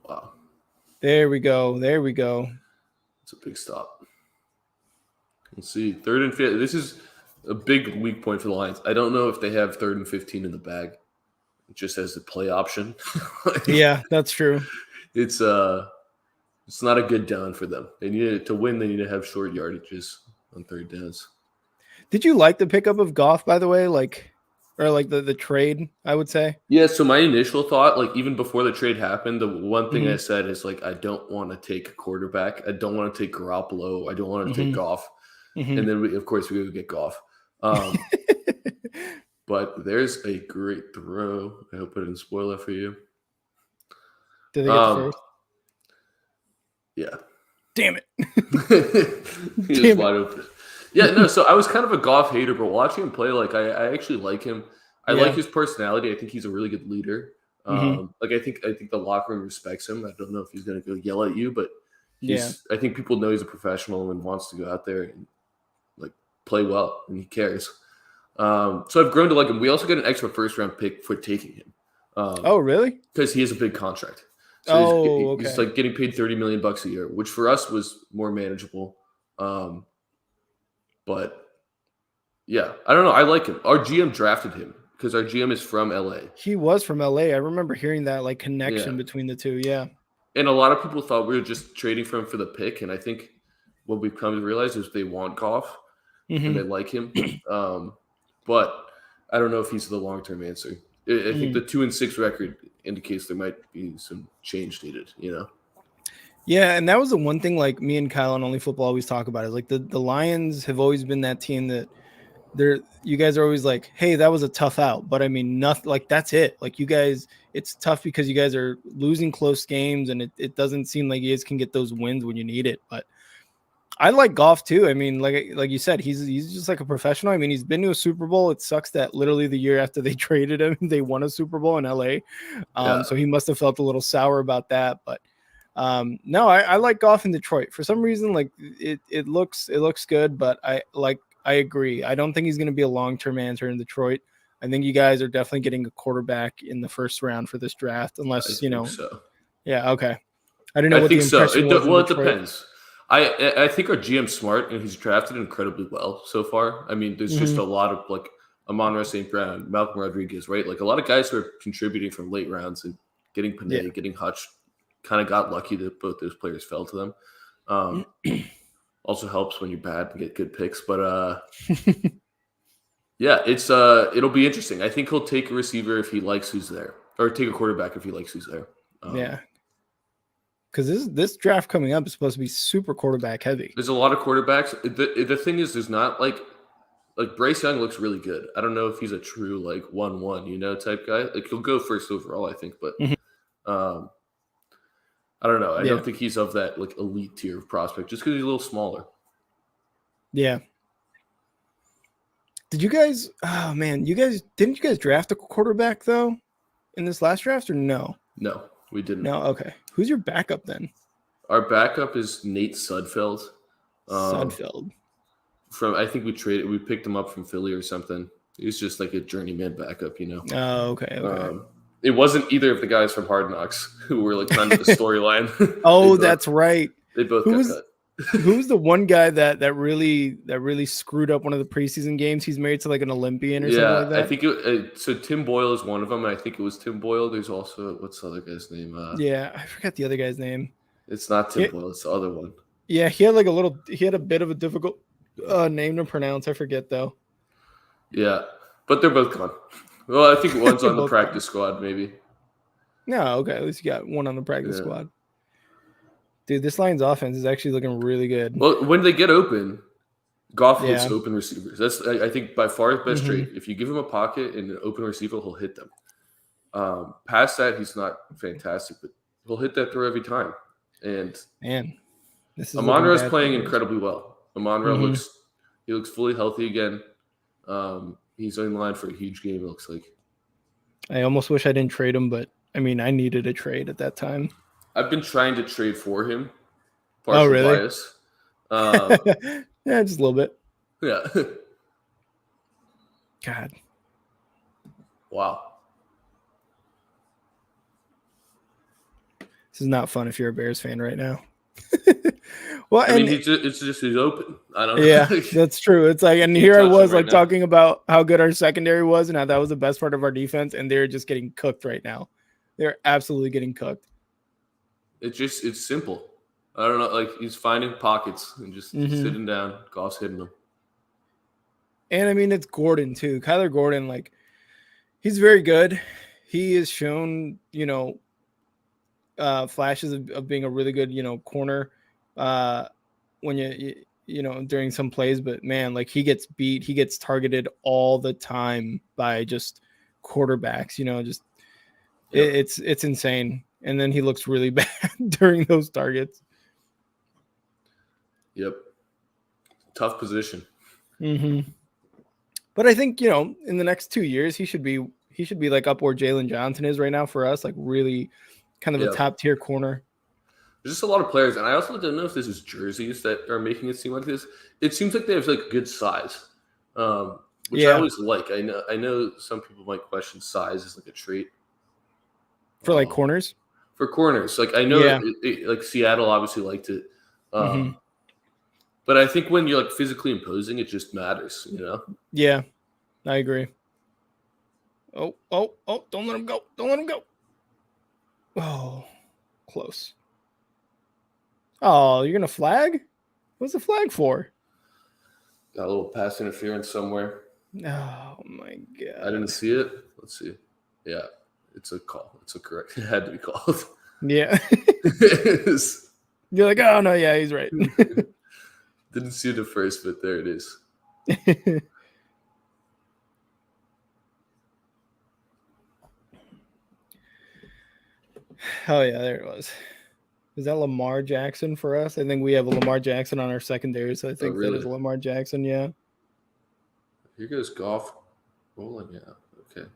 Wow. There we go. There we go. It's a big stop. Let's see. 3rd and 5. This is a big weak point for the Lions. I don't know if they have 3rd and 15 in the bag. Just as a play option. Yeah, that's true. It's not a good down for them. They need to win. They need to have short yardages on 3rd downs. Did you like the pickup of Goff, by the way? Or the trade, I would say? Yeah, so my initial thought, like even before the trade happened, the one thing I said is like, I don't want to take a quarterback. I don't want to take Garoppolo. I don't want to take Goff. And then we would get Goff. But there's a great throw. I hope I didn't spoil it for you. Did they get the first? Yeah. Damn it. He was wide open. Yeah, no, so I was kind of a Goff hater, but watching him play, like I actually like him. I like his personality. I think he's a really good leader. Like I think the locker room respects him. I don't know if he's gonna go yell at you, but I think people know he's a professional and wants to go out there and like play well, and he cares. So I've grown to like him. We also got an extra 1st-round pick for taking him. Oh, really? Because he has a big contract. So he's okay. like getting paid $30 million a year, which for us was more manageable. But yeah, I don't know. I like him. Our GM drafted him because our GM is from LA. He was from LA. I remember hearing that like connection between the two. Yeah. And a lot of people thought we were just trading for him for the pick. And I think what we've come to realize is they want Goff and they like him. But I don't know if he's the long-term answer. I think the 2-6 record indicates there might be some change needed, Yeah, and that was the one thing like me and Kyle on Only Football always talk about is like the Lions have always been that team that you guys are always like, hey, that was a tough out. But I mean, nothing like that's it. Like you guys, it's tough because you guys are losing close games and it doesn't seem like you guys can get those wins when you need it. But I like Goff too. I mean, like you said, he's just like a professional. I mean, he's been to a Super Bowl. It sucks that literally the year after they traded him, they won a Super Bowl in LA. So he must have felt a little sour about that. But no, I like Goff in Detroit for some reason. Like it looks good, but I agree. I don't think he's going to be a long-term answer in Detroit. I think you guys are definitely getting a quarterback in the first round for this draft, unless So. Yeah. Okay. I don't know. I think so. It depends. I think our GM's smart and he's drafted incredibly well so far. I mean, there's just a lot of like Amon-Ra St. Brown, Malcolm Rodriguez, right? Like a lot of guys who are contributing from late rounds and getting Panay, getting Hutch. Kind of got lucky that both those players fell to them. Also helps when you're bad and get good picks, but yeah, it'll be interesting. I think he'll take a receiver if he likes who's there, or take a quarterback if he likes who's there. Yeah, because this draft coming up is supposed to be super quarterback heavy. There's a lot of quarterbacks. The thing is, there's not like Bryce Young looks really good. I don't know if he's a true like 1-1 type guy. Like he'll go first overall, I think, but I don't know. I don't think he's of that like elite tier of prospect just because he's a little smaller. Yeah. Did you guys? Oh man, didn't you guys draft a quarterback though in this last draft or no? No, we didn't. No. Okay. Who's your backup then? Our backup is Nate Sudfeld. Sudfeld. I think we picked him up from Philly or something. He's just like a journeyman backup, Oh, okay. It wasn't either of the guys from Hard Knocks who were like kind of the storyline. Oh, that's right. They both got cut. Who's the one guy that really screwed up one of the preseason games? He's married to like an Olympian or something like that. I think so. Tim Boyle is one of them, and I think it was Tim Boyle. There's also what's the other guy's name? I forgot the other guy's name. It's not Tim Boyle. It's the other one. Yeah, he had a bit of a difficult name to pronounce. I forget though. Yeah, but they're both gone. Well, I think one's on the practice squad, maybe. No, okay. At least you got one on the practice squad. Dude, this Lions offense is actually looking really good. Well, when they get open, Goff hits open receivers. That's, I think, by far the best trait. If you give him a pocket and an open receiver, he'll hit them. Past that, he's not fantastic, but he'll hit that throw every time. And Amon-Ra is playing incredibly well. Amon-Ra looks fully healthy again. He's in line for a huge game, it looks like. I almost wish I didn't trade him, but I mean, I needed a trade at that time. I've been trying to trade for him. Oh, really? Bias. Yeah, just a little bit. Yeah. God. Wow. This is not fun if you're a Bears fan right now. Well, I mean, it's just he's open. I don't know. Yeah, that's true. It's like, and here I was like talking about how good our secondary was and how that was the best part of our defense, and they're just getting cooked right now. They're absolutely getting cooked. It's simple. I don't know. Like he's finding pockets and just sitting down. Goff's hitting them. And I mean, it's Gordon too. Kyler Gordon, like he's very good. He has shown, flashes of being a really good, corner when you during some plays, but man, like he gets beat, he gets targeted all the time by just quarterbacks, it's insane. And then he looks really bad during those targets. Yep. Tough position. But I think, in the next 2 years, he should be like up where Jalen Johnson is right now for us, like really kind of a top tier corner. There's just a lot of players, and I also don't know if this is jerseys that are making it seem like this. It seems like they have like good size, which I always like. I know some people might question size as like a trait for like corners. For corners, like I know, like Seattle obviously liked it, but I think when you're like physically imposing, it just matters, Yeah, I agree. Oh! Don't let him go! Don't let him go! Oh, close. Oh, you're gonna flag? What's the flag for? Got a little pass interference somewhere. Oh my god! I didn't see it. Let's see. Yeah, it's a call. It's a correct. It had to be called. Yeah. You're like, oh no, yeah, he's right. Didn't see it at first, but there it is. Oh yeah, there it was. Is that Lamar Jackson for us? I think we have a Lamar Jackson on our secondary, so I think really? that is Lamar Jackson. Yeah. Here goes Goff rolling. Yeah. Okay.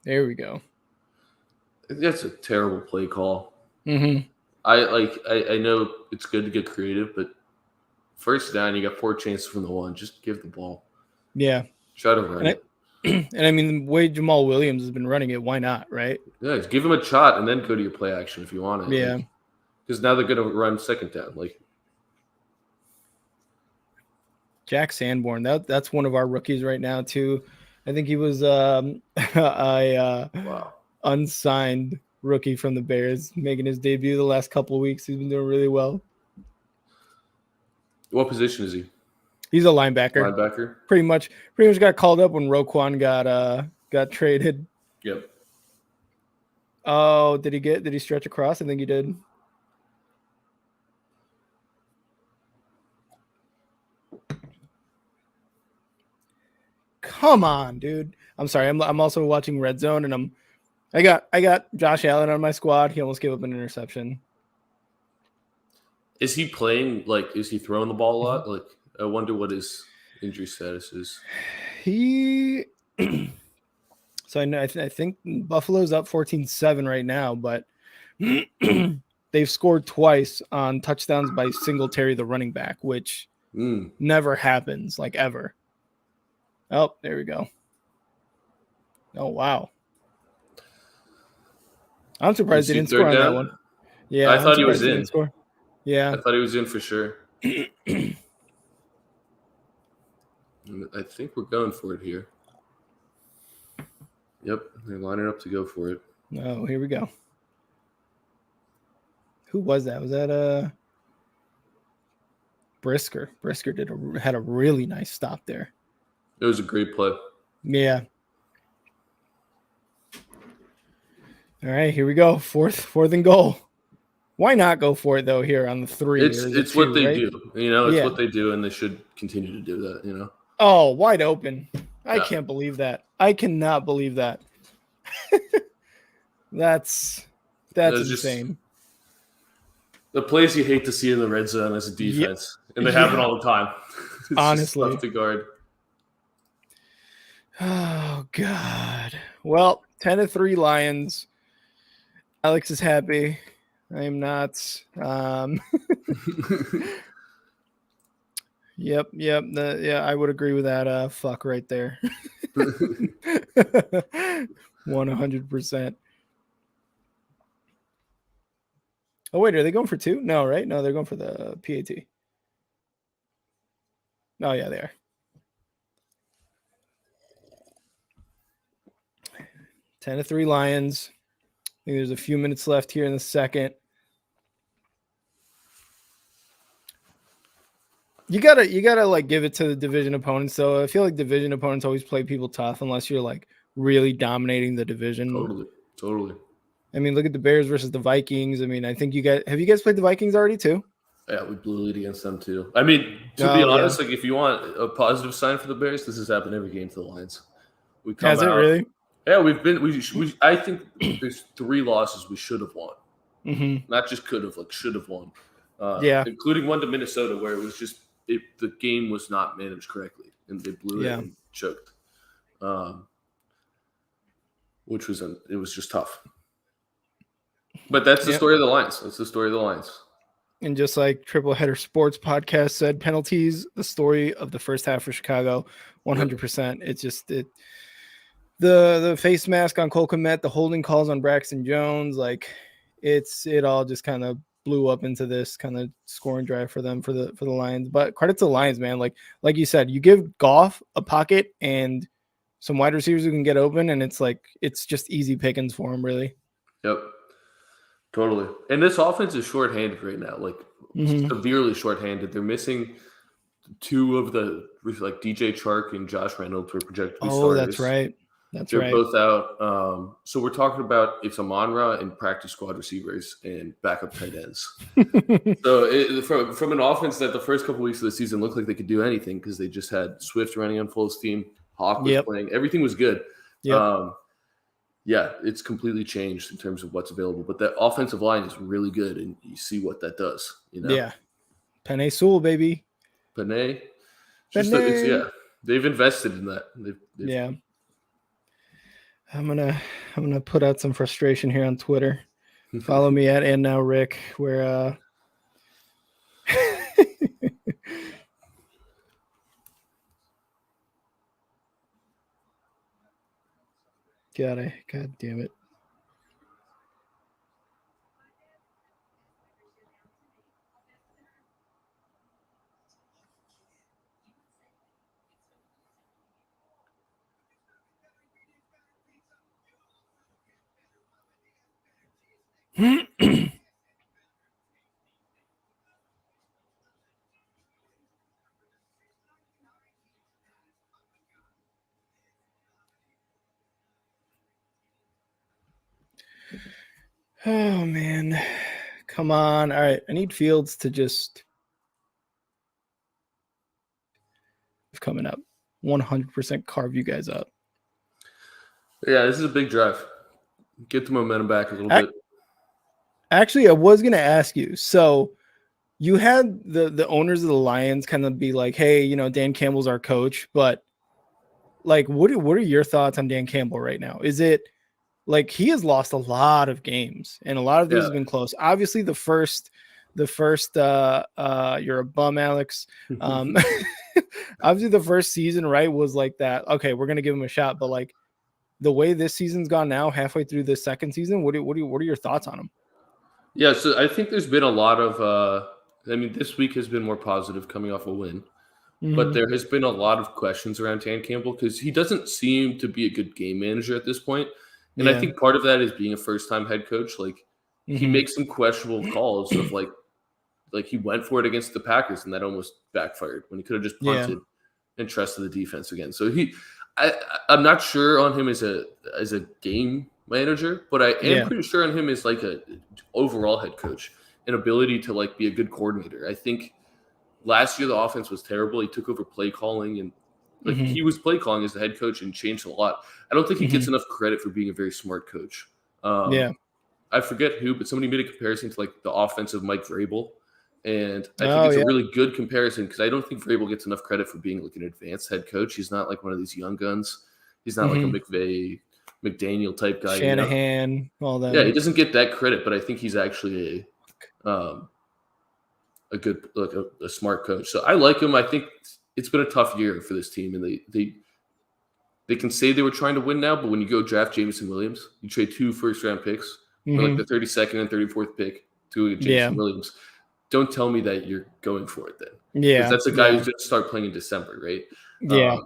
There we go. That's a terrible play call. Mm-hmm. I know it's good to get creative, but first down, you got 4 chances from the 1. Just give the ball. Yeah. Try to run it. And I mean, the way Jamal Williams has been running it, why not, right? Yeah, just give him a shot and then go to your play action if you want it. Yeah. Because now they're going to run second down. Like Jack Sanborn, that's one of our rookies right now too. I think he was wow. unsigned rookie from the Bears, making his debut the last couple of weeks. He's been doing really well. What position is he? He's a linebacker. Linebacker. Pretty much got called up when Roquan got traded. Yep. Oh, did he stretch across? I think he did. Come on, dude. I'm sorry. I'm also watching Red Zone, and I got Josh Allen on my squad. He almost gave up an interception. Is he playing, like, is he throwing the ball a lot? Like, I wonder what his injury status is. So I think Buffalo's up 14-7 right now, but they've scored twice on touchdowns by Singletary, the running back, which never happens, like, ever. Oh, there we go. Oh, wow. I'm surprised he didn't score on that one. Yeah, I thought he was in. Yeah. I thought he was in for sure. I think we're going for it here. Yep, they're lining up to go for it. Oh, here we go. Who was that? Was that Brisker? Brisker had a really nice stop there. It was a great play. Yeah. All right, here we go. Fourth and goal. Why not go for it though here on the 3? It's what they do. You know, it's what they do, and they should continue to do that, you know. Oh, wide open. I can't believe that. I cannot believe that. That's insane. The plays you hate to see in the red zone as a defense, and they happen all the time. It's honestly, tough to guard. Oh God. Well, 10-3 Lions. Alex is happy. I am not. Yep. I would agree with that. Fuck right there. 100%. Oh wait, are they going for 2? No, right? No, they're going for the PAT. Oh yeah, they are. 10-3 Lions. I think there's a few minutes left here in the second. You gotta like give it to the division opponents. So I feel like division opponents always play people tough unless you're like really dominating the division. Totally. I mean, look at the Bears versus the Vikings. I mean, I think have you guys played the Vikings already too? Yeah, we blew lead against them too. I mean, to be honest, like if you want a positive sign for the Bears, this has happened every game to the Lions. Has it really? Yeah, I think there's 3 losses we should have won. Mm-hmm. Not just could have, like should have won. Including one to Minnesota where it was just the game was not managed correctly and they blew it and choked. Which was it was just tough. But that's the story of the Lions. That's the story of the Lions. And just like Triple Header Sports Podcast said, penalties, the story of the first half for Chicago, 100%. It's just the face mask on Cole Kmet, the holding calls on Braxton Jones, like it all just kind of blew up into this kind of scoring drive for them for the Lions. But credit to the Lions, man. Like you said, you give Goff a pocket and some wide receivers who can get open, and it's just easy pickings for him, really. Yep. Totally. And this offense is shorthanded right now, like severely shorthanded. They're missing 2 of the, like DJ Chark and Josh Reynolds were projected to be starters. Oh, that's right. They're right. Both out. So we're talking about it's Amon-Ra and practice squad receivers and backup tight ends. So from an offense that the first couple weeks of the season looked like they could do anything because they just had Swift running on full steam, Hawk was playing, everything was good. Yep. Yeah, it's completely changed in terms of what's available. But that offensive line is really good, and you see what that does. Yeah. Penei Sewell, baby. Penei. They've invested in that. Yeah. I'm gonna put out some frustration here on Twitter. Follow me at And Now Rick, where God damn it. Oh man, come on. All right, I need Fields to just coming up 100% carve you guys up. Yeah, this is a big drive. Get the momentum back a little bit. Actually, I was gonna ask you. So you had the owners of the Lions kind of be like, hey, Dan Campbell's our coach, but like what are your thoughts on Dan Campbell right now? Is it like he has lost a lot of games and a lot of these have been close? Obviously the first you're a bum, Alex. Obviously the first season, right, was like that. Okay, we're gonna give him a shot, but like the way this season's gone now, halfway through the second season, what are your thoughts on him? Yeah, so I think there's been a lot of this week has been more positive coming off a win. But there has been a lot of questions around Dan Campbell because he doesn't seem to be a good game manager at this point. And I think part of that is being a first-time head coach. Like he makes some questionable calls of like he went for it against the Packers and that almost backfired when he could have just punted and trusted the defense again. So I'm not sure on him as a game manager, but I am pretty sure on him as like a overall head coach and ability to like be a good coordinator. I think last year the offense was terrible. He took over play calling and he was play calling as the head coach and changed a lot. I don't think he gets enough credit for being a very smart coach. I forget who, but somebody made a comparison to like the offensive Mike Vrabel. And I think it's a really good comparison because I don't think Vrabel gets enough credit for being like an advanced head coach. He's not like one of these young guns. He's not like a McVay, McDaniel type guy. Shanahan, all that. Yeah, he doesn't get that credit, but I think he's actually a good, like a smart coach. So I like him. I think it's been a tough year for this team, and they can say they were trying to win now, but when you go draft Jameson Williams, you trade 2 first-round picks, for like the 32nd and 34th pick to Jameson Williams. Don't tell me that you're going for it then. Yeah. That's a guy who's going to start playing in December, right? Yeah.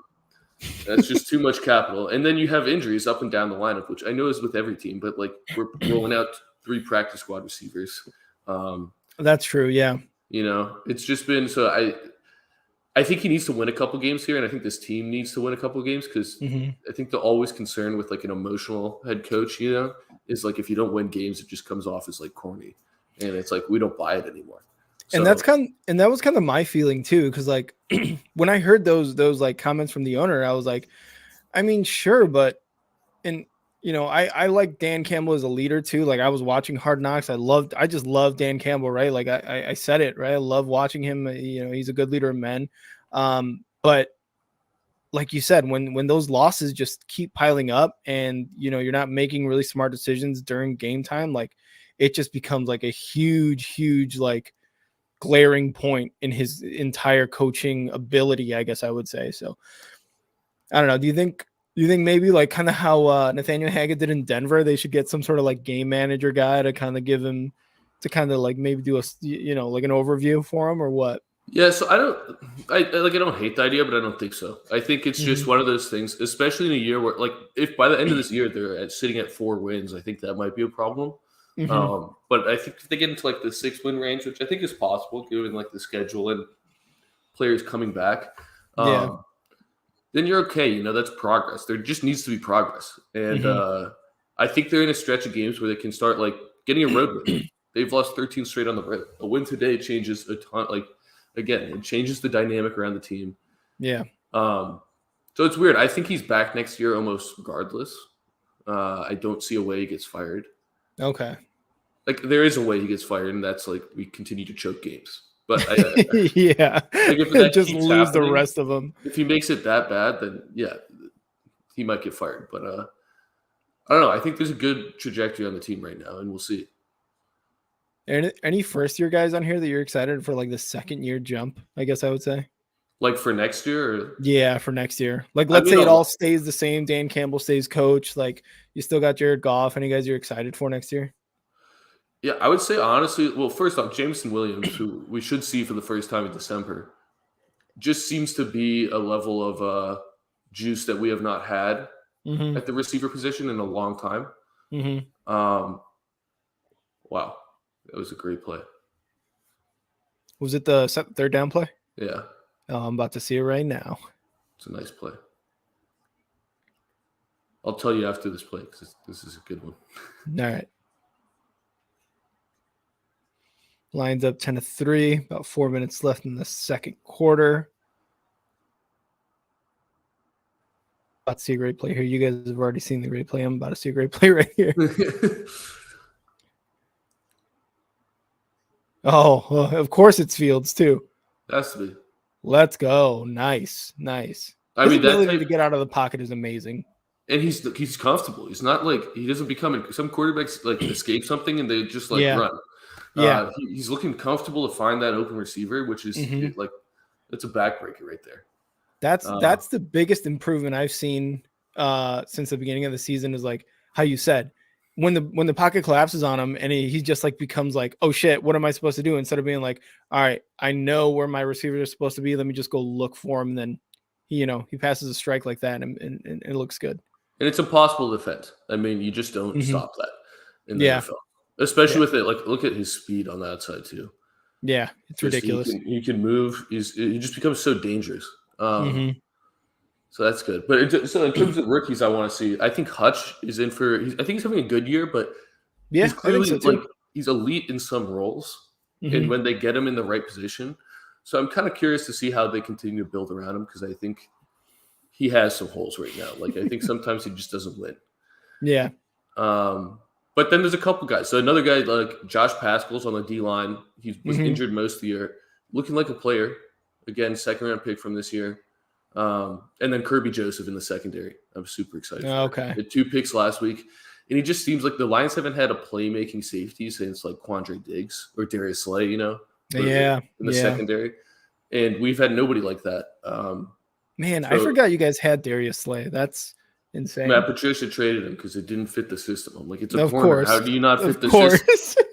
That's just too much capital. And then you have injuries up and down the lineup, which I know is with every team, but like we're rolling out 3 practice squad receivers. That's true. Yeah. It's just been so I think he needs to win a couple games here, and I think this team needs to win a couple games because I think the always concern with like an emotional head coach, is like if you don't win games, it just comes off as like corny, and it's like we don't buy it anymore. So, and that was kind of my feeling too, because like when I heard those like comments from the owner, I was like, I mean, sure, but I like Dan Campbell as a leader too. Like I was watching Hard Knocks. I just love Dan Campbell, right? Like I said it, right? I love watching him. He's a good leader of men. But like you said, when those losses just keep piling up and, you're not making really smart decisions during game time, like it just becomes like a huge, like glaring point in his entire coaching ability, I guess I would say. So I don't know. Do you think maybe like kind of how Nathaniel Hackett did in Denver, they should get some sort of like game manager guy to kind of give him to kind of like maybe do a, like an overview for him or what? Yeah. So I don't hate the idea, but I don't think so. I think it's just one of those things, especially in a year where like, if by the end of this year, they're sitting at 4 wins, I think that might be a problem. But I think if they get into like the 6-win range, which I think is possible given like the schedule and players coming back, then you're okay. You know, that's progress. There just needs to be progress. And I think they're in a stretch of games where they can start like getting a road win. They've lost 13 straight on the road. A win today changes a ton. Like, again, it changes the dynamic around the team. Yeah. So it's weird. I think he's back next year almost regardless. I don't see a way he gets fired. Okay. Like, there is a way he gets fired, and that's like we continue to choke games. But yeah, like if that just lose the rest of them. If he makes it that bad, then yeah, he might get fired. But I don't know. I think there's a good trajectory on the team right now, and we'll see. Any first year guys on here that you're excited for, like the second year jump? I guess I would say. Like for next year? Or? Yeah, for next year. Like, let's say it all stays the same. Dan Campbell stays coach. Like, you still got Jared Goff. Any guys you're excited for next year? Yeah, I would say honestly, well, first off, Jameson Williams, who we should see for the first time in December, just seems to be a level of juice that we have not had at the receiver position in a long time. Wow, that was a great play. Was it the third down play? Yeah. Oh, I'm about to see it right now. It's a nice play. I'll tell you after this play because this is a good one. All right. Lions up 10-3. About 4 minutes left in the second quarter. About to see a great play here. You guys have already seen the great play. I'm about to see a great play right here. Oh, well, of course it's Fields too. Has to be. Let's go. Nice. His ability to get out of the pocket is amazing. And he's comfortable. He's not like he doesn't become some quarterbacks like escape something and they just like run. Yeah, he's looking comfortable to find that open receiver, which is like it's a backbreaker right there. That's the biggest improvement I've seen since the beginning of the season. Is like how you said when the pocket collapses on him and he just like becomes like, oh shit, what am I supposed to do? Instead of being like, all right, I know where my receivers are supposed to be. Let me just go look for him. And then he passes a strike like that and it looks good. And it's impossible to defend. I mean, you just don't stop that in the NFL. Especially with it, like look at his speed on that side too. Yeah, it's ridiculous. He can move. He just becomes so dangerous. So that's good. But so in terms of rookies, I want to see. I think Hutch is in for. I think he's having a good year, but he's clearly like he's elite in some roles, and when they get him in the right position. So I'm kind of curious to see how they continue to build around him because I think he has some holes right now. Like I think sometimes he just doesn't win. Yeah. But then there's a couple guys. So another guy like Josh Pascal's on the D line. He was injured most of the year, looking like a player. Again, second round pick from this year. And then Kirby Joseph in the secondary. I'm super excited. Okay. He had 2 picks last week. And he just seems like the Lions haven't had a playmaking safety since like Quandre Diggs or Darius Slay, in the secondary. And we've had nobody like that. Man, I forgot you guys had Darius Slay. That's insane. Matt Patricia traded him because it didn't fit the system. I'm like, it's a corner. Course. How do you not fit the system?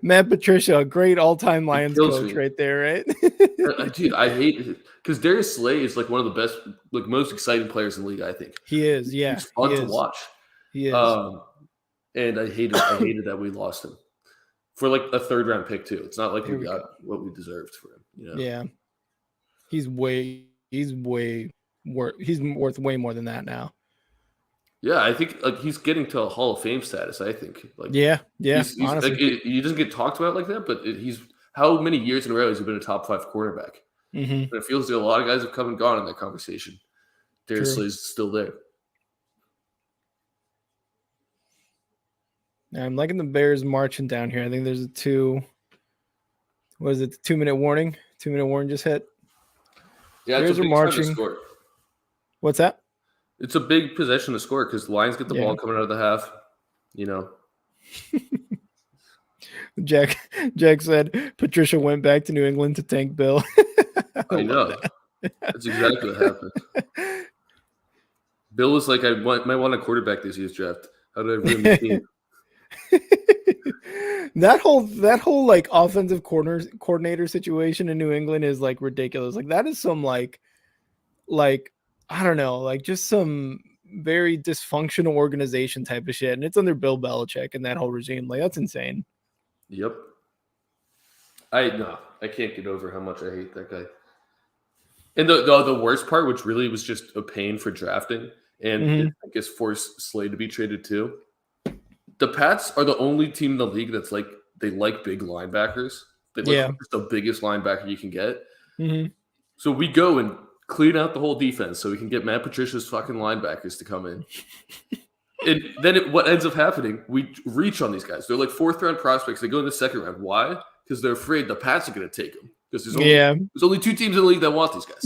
Matt Patricia, a great all-time Lions coach right there, right? Dude, I hate it because Darius Slay is like one of the best, like most exciting players in the league, I think. He is, yeah. He's fun to watch. He is. And I hated that we lost him for like a third-round pick too. It's not like we got what we deserved for him. Yeah. He's worth way more than that now. Yeah, I think like he's getting to a Hall of Fame status. I think. Like, yeah. He's, honestly, like, he doesn't get talked about like that, but he's how many years in a row has he been a top 5 quarterback? And it feels like a lot of guys have come and gone in that conversation. Darius Slay is still there. I'm liking the Bears marching down here. I think there's a 2-minute warning? 2-minute warning just hit. Yeah, Bears are marching. What's that? It's a big possession to score because the Lions get the ball coming out of the half. Jack said Patricia went back to New England to tank Bill. I know. That's exactly what happened. Bill was like, I might want a quarterback this year's draft. How did I ruin the team? That whole like offensive coordinator situation in New England is like ridiculous. Like that is some like I don't know, like just some very dysfunctional organization type of shit. And it's under Bill Belichick and that whole regime. Like that's insane. Yep. I can't get over how much I hate that guy. And the worst part, which really was just a pain for drafting, and I guess forced Slade to be traded too. The Pats are the only team in the league that's like they like big linebackers. They like just the biggest linebacker you can get. So we go and clean out the whole defense so we can get Matt Patricia's fucking linebackers to come in. And then what ends up happening, we reach on these guys. They're like 4th-round prospects. They go in the 2nd round. Why? Because they're afraid the Pats are going to take them. Because there's only 2 teams in the league that want these guys.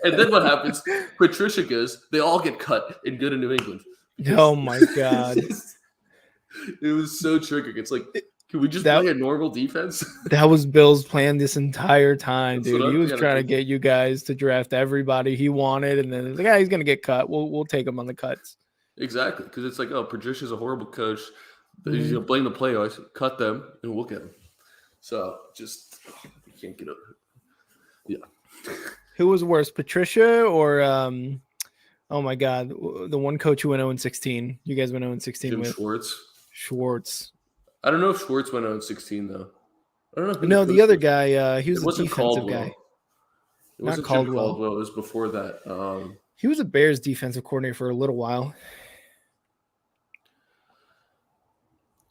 And then what happens? Patricia goes, they all get cut and go to New England. Oh my God. It was so triggering. It's like, can we just play a normal defense? That was Bill's plan this entire time, dude. He was trying to get you guys to draft everybody he wanted, and then the guy he's going to get cut. We'll take him on the cuts. Exactly, because it's like, oh, Patricia's a horrible coach. He's going to blame the players, cut them, and we'll get them. So just you can't get over it. Yeah. Who was worse, Patricia or oh my God, the one coach who went 0-16? You guys went 0-16 Jim with Schwartz. I don't know if Schwartz went 0-16 though. I don't know. No, the other guy, he was a defensive Caldwell. guy. It wasn't Caldwell. It was before that. He was a Bears defensive coordinator for a little while.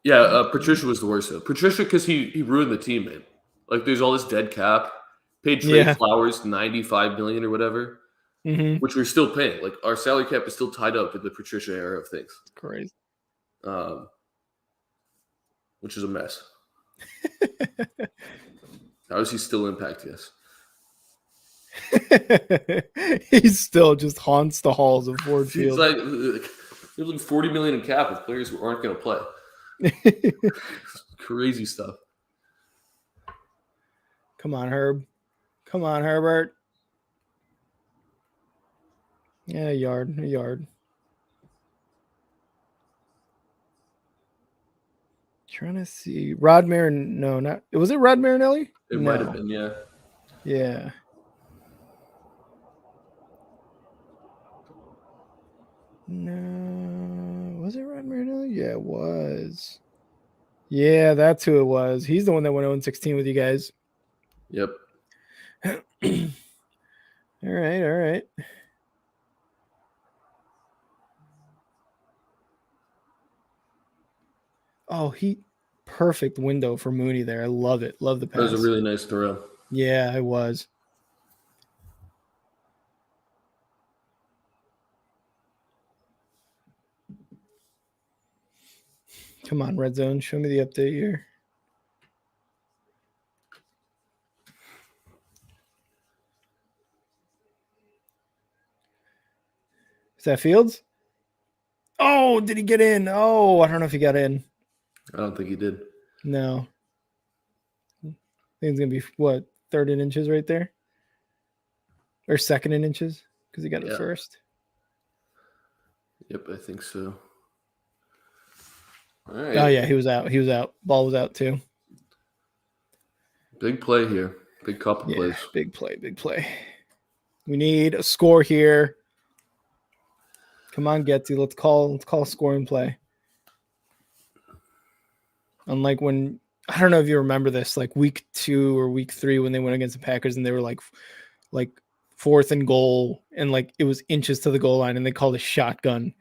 Yeah, Patricia was the worst though. Patricia, because he ruined the team, man. Like there's all this dead cap. Paid Trey Flowers $95 million or whatever, which we're still paying. Like our salary cap is still tied up in the Patricia era of things. Crazy. Which is a mess. How is he still impacting us? He still just haunts the halls of Ford Field. It's like there's like $40 million in cap with players who aren't going to play. Crazy stuff. Come on, Herb. Come on, Herbert. Yeah, a yard. Trying to see Rod Marin. No, not. Was it Rod Marinelli? It might have been, yeah. Yeah. No, was it Rod Marinelli? Yeah, it was. Yeah, that's who it was. He's the one that went 0-16 with you guys. Yep. All right. Oh, perfect window for Mooney there. I love it. Love the pass. That was a really nice throw. Yeah, it was. Come on, Red Zone. Show me the update here. Is that Fields? Oh, did he get in? Oh, I don't know if he got in. I don't think he did. No. I think it's going to be, what, 3rd in inches right there? Or 2nd in inches? Because he got it first. Yep, I think so. All right. Oh, yeah, he was out. Ball was out, too. Big play here. Big couple plays. Big play. We need a score here. Come on, Getty. Let's call a scoring play. Unlike when, I don't know if you remember this, like week 2 or week 3 when they went against the Packers and they were like 4th and goal and like it was inches to the goal line and they called a shotgun.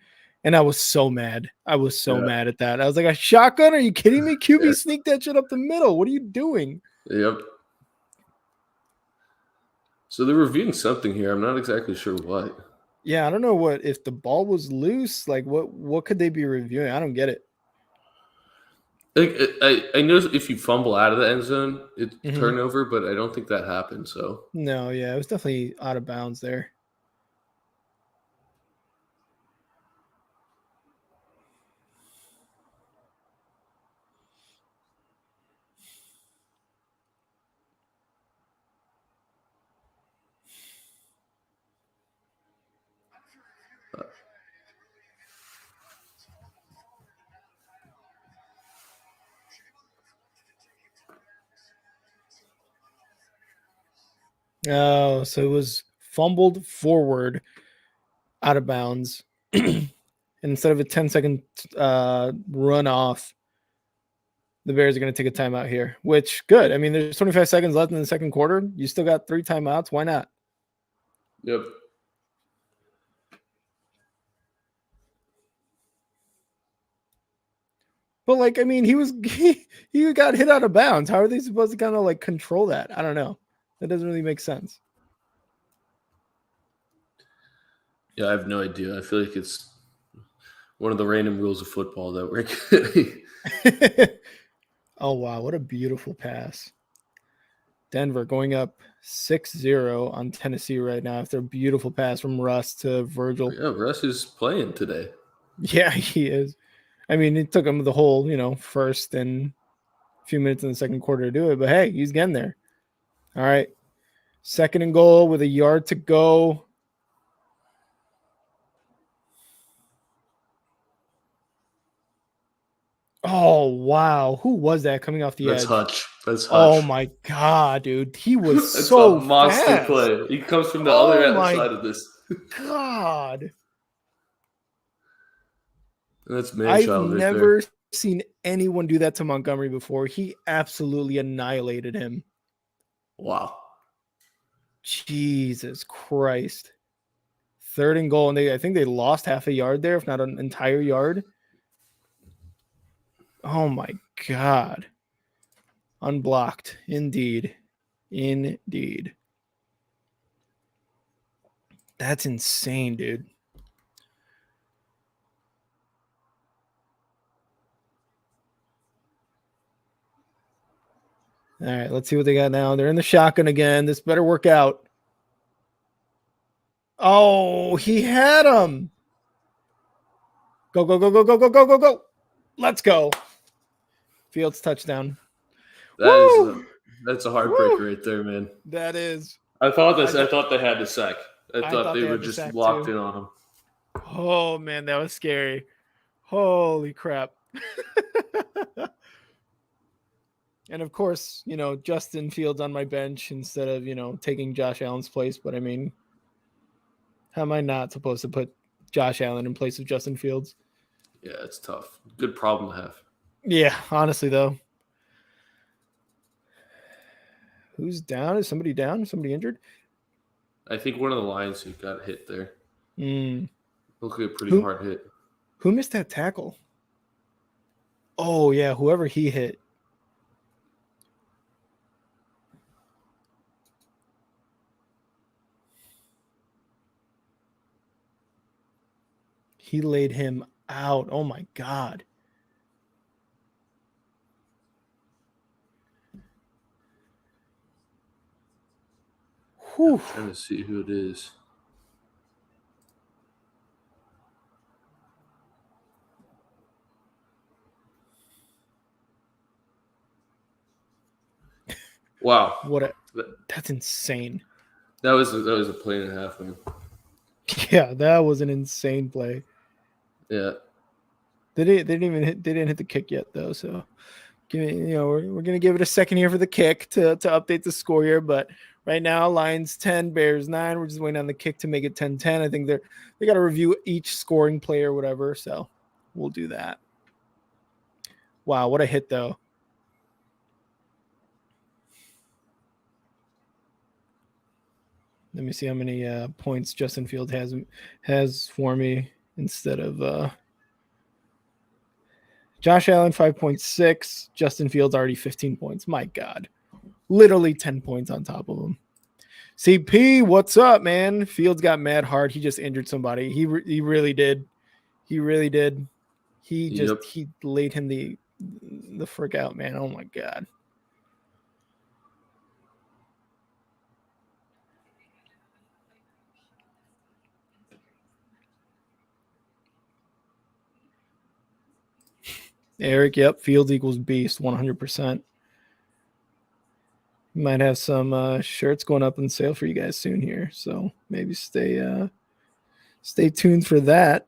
And I was so mad. Mad at that. I was like, a shotgun? Are you kidding me? QB sneak that shit up the middle. What are you doing? Yep. So they're reviewing something here. I'm not exactly sure what. Yeah, I don't know if the ball was loose, like what could they be reviewing? I don't get it. I know if you fumble out of the end zone, it's turnover, but I don't think that happened. So no, yeah, it was definitely out of bounds there. Oh, so it was fumbled forward out of bounds. Instead of a 10-second run off, the Bears are going to take a timeout here, which good. I mean, there's 25 seconds left in the second quarter. You still got 3 timeouts. Why not? Yep. But like, I mean, he got hit out of bounds. How are they supposed to kind of like control that? I don't know. That doesn't really make sense. Yeah, I have no idea. I feel like it's one of the random rules of football that we're getting. Oh, wow. What a beautiful pass. Denver going up 6-0 on Tennessee right now after a beautiful pass from Russ to Virgil. Yeah, Russ is playing today. Yeah, he is. I mean, it took him the whole, first and a few minutes in the second quarter to do it. But, hey, he's getting there. All right. 2nd and goal with a yard to go. Oh, wow. Who was that coming off the edge? Hutch. That's Hutch. Oh, my God, dude. He was That's so a monster fast. play. He comes from the other side of this. God. And that's Manchild I've never seen anyone do that to Montgomery before. He absolutely annihilated him. Wow. Jesus Christ. 3rd and goal, and I think they lost half a yard there, if not an entire yard. Oh my God. Unblocked. Indeed. That's insane, dude. All right, let's see what they got now. They're in the shotgun again. This better work out. Oh, he had him. Go, go, go, go, go, go, go, go, go. Let's go. Fields touchdown. That's a heartbreaker right there, man. That is. I thought they had the sack. I thought they were just locked in on him. Oh man, that was scary. Holy crap. And of course, Justin Fields on my bench instead of, taking Josh Allen's place. But I mean, how am I not supposed to put Josh Allen in place of Justin Fields? Yeah, it's tough. Good problem to have. Yeah, honestly, though. Who's down? Is somebody down? Is somebody injured? I think one of the Lions who got hit there. Looked like a pretty hard hit. Who missed that tackle? Oh, yeah, whoever he hit. He laid him out. Oh, my God. Whew. I'm trying to see who it is. Wow. That's insane. That was a play and a half, man. Yeah, that was an insane play. Yeah. They didn't hit the kick yet though, so we're gonna give it a second here for the kick to update the score here, but right now Lions 10, Bears 9. We're just waiting on the kick to make it 10-10. I think they got to review each scoring play or whatever, so we'll do that. Wow, what a hit though. Let me see how many points Justin Fields has for me instead of Josh Allen 5.6. Justin Fields already 15 points. My God, literally 10 points on top of him. CP, what's up, man? Fields got mad hard. He just injured somebody. He really did. He really did. He laid him the frick out, man. Oh my God. Eric, yep. Fields equals beast, 100%. Might have some shirts going up on sale for you guys soon here, so maybe stay tuned for that.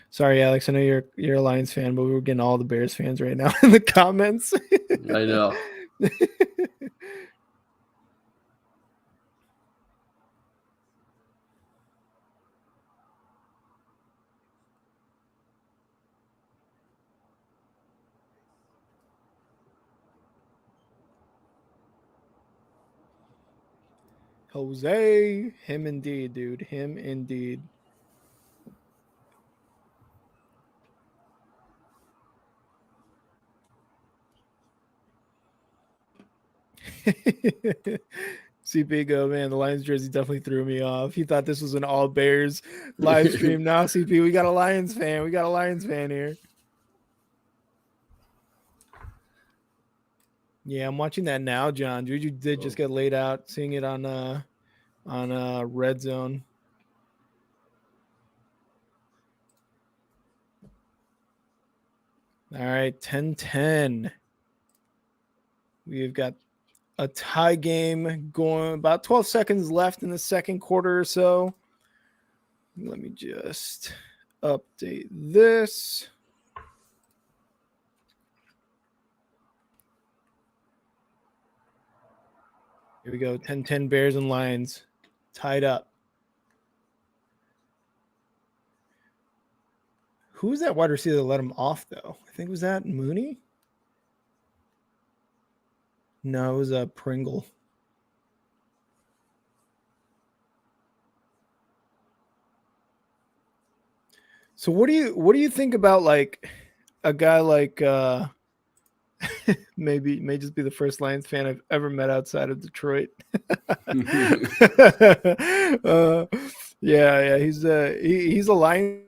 Sorry, Alex. I know you're a Lions fan, but we're getting all the Bears fans right now in the comments. I know. Jose, him indeed, dude. Him indeed. CP go, man, the Lions jersey definitely threw me off. He thought this was an all Bears live stream. Nah, CP, we got a Lions fan. We got a Lions fan here. Yeah, I'm watching that now, John. Juju did just get laid out, seeing it on Red Zone. All right, 10-10. We've got a tie game going, about 12 seconds left in the second quarter or so. Let me just update this. Here we go. 10-10 Bears and Lions tied up. Who's that wide receiver that let him off, though? I think, was that Mooney? No, it was a Pringle. So what do you think about like a guy like maybe may just be the first Lions fan I've ever met outside of Detroit. Yeah, he's a Lions